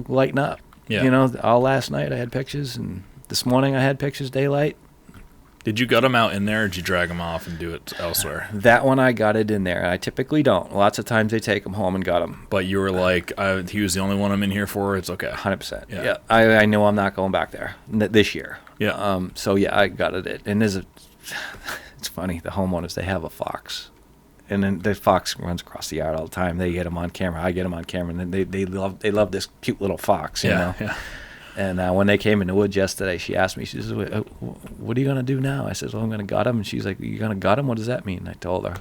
lighting up. Yeah. All last night I had pictures, and this morning I had pictures daylight. Did you gut them out in there, or did you drag them off and do it elsewhere? That one I got it in there. I typically don't. Lots of times they take them home and gut them. But you were like, he was the only one I'm in here for. It's okay. 100%. Yeah. I know I'm not going back there this year. Yeah. So yeah, I gutted it. And it's funny. The homeowners, they have a fox, and then the fox runs across the yard all the time. They get them on camera. I get them on camera, and then they love this cute little fox. You know. Yeah. And when they came in the woods yesterday, she asked me, she says, what are you going to do now? I said, well, I'm going to gut him. And she's like, you going to gut him? What does that mean? And I told her,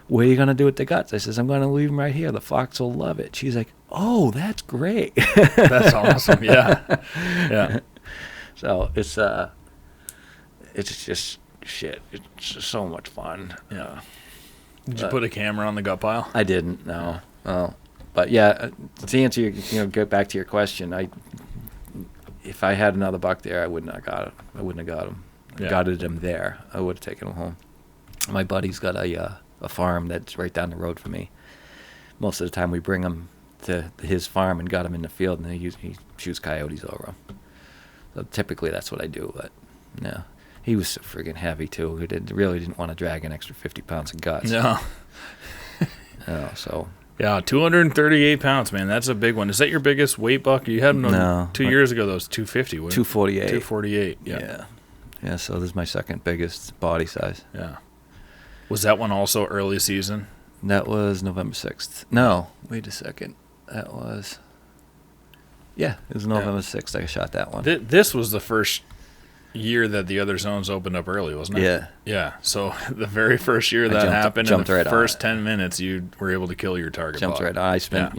what are you going to do with the guts? I says, I'm going to leave them right here. The fox will love it. She's like, oh, that's great. That's awesome. Yeah. Yeah. So it's just shit. It's just so much fun. Yeah. Did you put a camera on the gut pile? I didn't, no. But yeah, to answer your, get back to your question, if I had another buck there, I wouldn't have got him. I gutted him there. I would have taken him home. My buddy's got a farm that's right down the road from me. Most of the time we bring him to his farm and gut him in the field, and he shoots coyotes over him. So typically that's what I do, but no. He was so friggin' heavy, too. He really didn't want to drag an extra 50 pounds of guts. No. So... Yeah, 238 pounds, man. That's a big one. Is that your biggest weight buck? You had him 2 years ago. That was 250. 248. 248. Yeah. Yeah. So this is my second biggest body size. Yeah. Was that one also early season? That was November 6th. No, wait a second. That was. Yeah, it was November 6th. I shot that one. This was the first year that the other zones opened up early, wasn't it? Yeah. Yeah. So the very first year that happened, in the first 10 minutes, you were able to kill your target. Jumped buck. right on. I spent,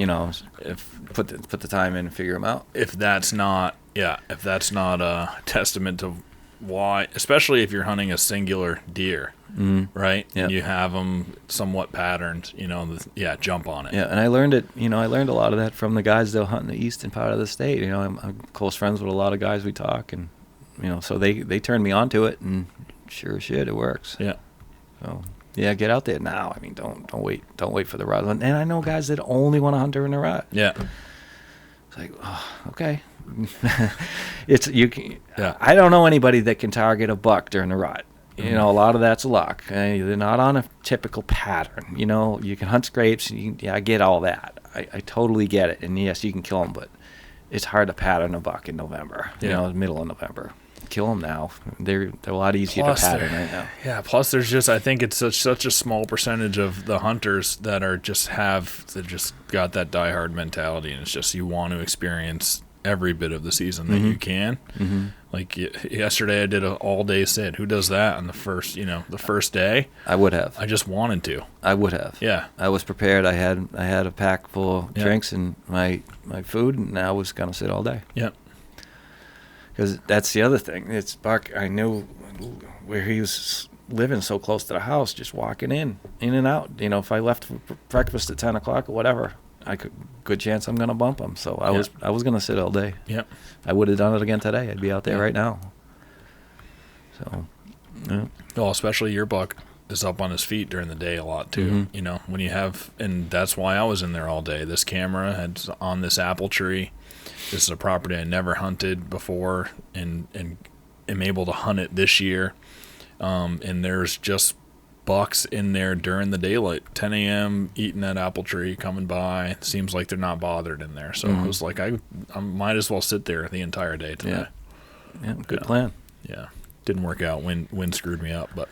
put the time in and figure them out. If that's not a testament to why, especially if you're hunting a singular deer, right? Yep. And you have them somewhat patterned, jump on it. Yeah, and I learned it. I learned a lot of that from the guys that hunt in the eastern part of the state. I'm close friends with a lot of guys we talk, and so they turned me on to it, and sure as shit, it works. Yeah. So yeah, get out there now. I mean, don't wait for the rut. And I know guys that only want to hunt during the rut. Yeah. It's like, oh, okay. It's you. Yeah. I don't know anybody that can target a buck during the rut. A lot of that's luck. They're not on a typical pattern. You can hunt scrapes. I get all that. I totally get it. And yes, you can kill them, but it's hard to pattern a buck in November. Middle of November. Kill them now. They're a lot easier to pattern right now. Yeah. Plus, there's I think it's such a small percentage of the hunters that just got that diehard mentality, and it's just you want to experience every bit of the season that you can. Mm-hmm. Like yesterday, I did an all-day sit. Who does that on the first day? I would have. I just wanted to. I would have. Yeah. I was prepared. I had a pack full of drinks and my food, and I was gonna sit all day. Yep. Because that's the other thing. It's Buck. I knew where he was living so close to the house, just walking in and out. If I left for breakfast at 10 o'clock or whatever, good chance I'm going to bump him. So I was going to sit all day. Yep. I would have done it again today. I'd be out there right now. So, yeah. Well, especially your buck is up on his feet during the day a lot too. Mm-hmm. When you have, and that's why I was in there all day. This camera had on this apple tree. This is a property I never hunted before, and am able to hunt it this year. And there's just bucks in there during the daylight, 10 a.m. eating that apple tree, coming by. It seems like they're not bothered in there. So I was like, I might as well sit there the entire day today. Yeah, good plan. Yeah, didn't work out. Wind screwed me up, but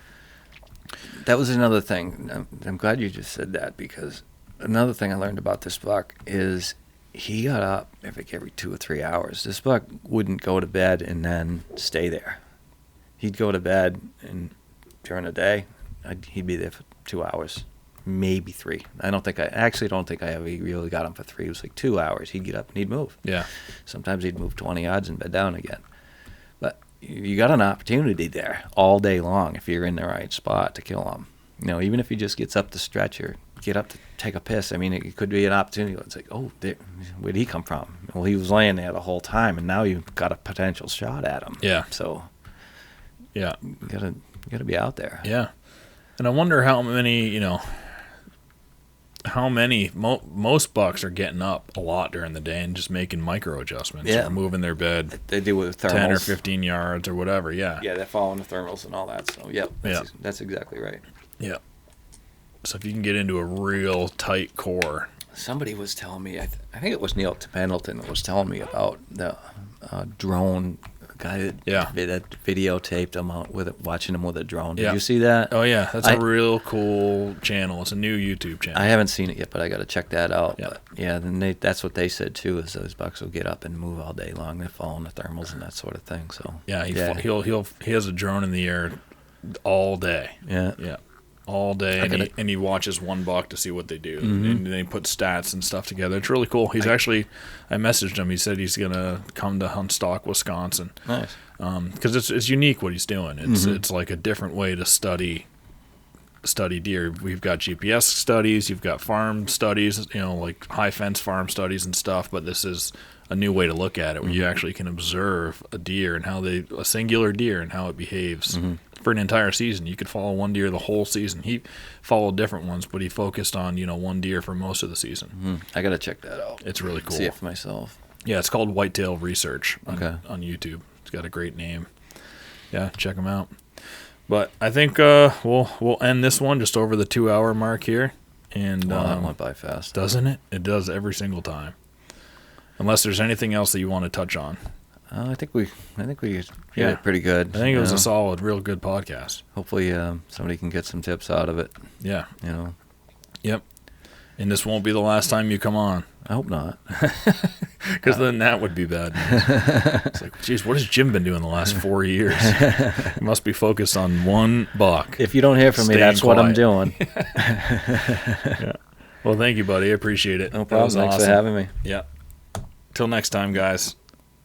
that was another thing. I'm glad you just said that, because another thing I learned about this buck is he got up every 2 or 3 hours. This buck wouldn't go to bed and then stay there. He'd go to bed, and during the day, he'd be there for 2 hours, maybe 3. I don't think I ever really got him for 3. It was like 2 hours. He'd get up and he'd move. yeah, Sometimes he'd move 20 yards and bed down again. But you got an opportunity there all day long if you're in the right spot to kill him. You know, even if he just gets up to stretch or get up to take a piss, I mean, it could be an opportunity. It's like, oh, where'd he come from? Well, he was laying there the whole time, and now you've got a potential shot at him. Yeah. So, yeah, you gotta be out there. yeah. And I wonder how many, most bucks are getting up a lot during the day and just making micro adjustments. Yeah. Or moving their bed They do with thermals. 10 or 15 yards or whatever. Yeah. Yeah, they're following the thermals and all that. So, that's exactly right. Yeah. So if you can get into a real tight core. Somebody was telling me, I think it was Neil Pendleton that was telling me about the drone guy that videotaped him out watching him with a drone. Did you see that? Oh, yeah. That's a real cool channel. It's a new YouTube channel. I haven't seen it yet, but I got to check that out. Yeah. But yeah, then that's what they said, too, is those bucks will get up and move all day long. They're following the thermals and that sort of thing. So Yeah, he has a drone in the air all day. Yeah. Yeah. All day, and he watches one buck to see what they do, and then he puts stats and stuff together. It's really cool. He's I messaged him. He said he's gonna come to Huntstock, Wisconsin. Nice. Because it's unique what he's doing. It's like a different way to study deer. We've got GPS studies, you've got farm studies, like high fence farm studies and stuff. But this is a new way to look at it, where you actually can observe a deer and a singular deer and how it behaves. For an entire season. You could follow one deer the whole season. He followed different ones, but he focused on, one deer for most of the season. I got to check that out. It's really cool. See it for myself. Yeah, it's called Whitetail Research on YouTube. It's got a great name. Yeah, check them out. But I think we'll end this one just over the 2-hour mark here. And that went by fast. Doesn't it? It does every single time. Unless there's anything else that you want to touch on. I think we hit it pretty good. I think it was a solid, real good podcast. Hopefully somebody can get some tips out of it. Yeah. Yep. And this won't be the last time you come on. I hope not. Because then that would be bad. It's like, geez, what has Jim been doing the last 4 years? He must be focused on one buck. If you don't hear from me, that's quiet. What I'm doing. Yeah. Well, thank you, buddy. I appreciate it. No problem. Thanks for having me. Yeah. Till next time, guys.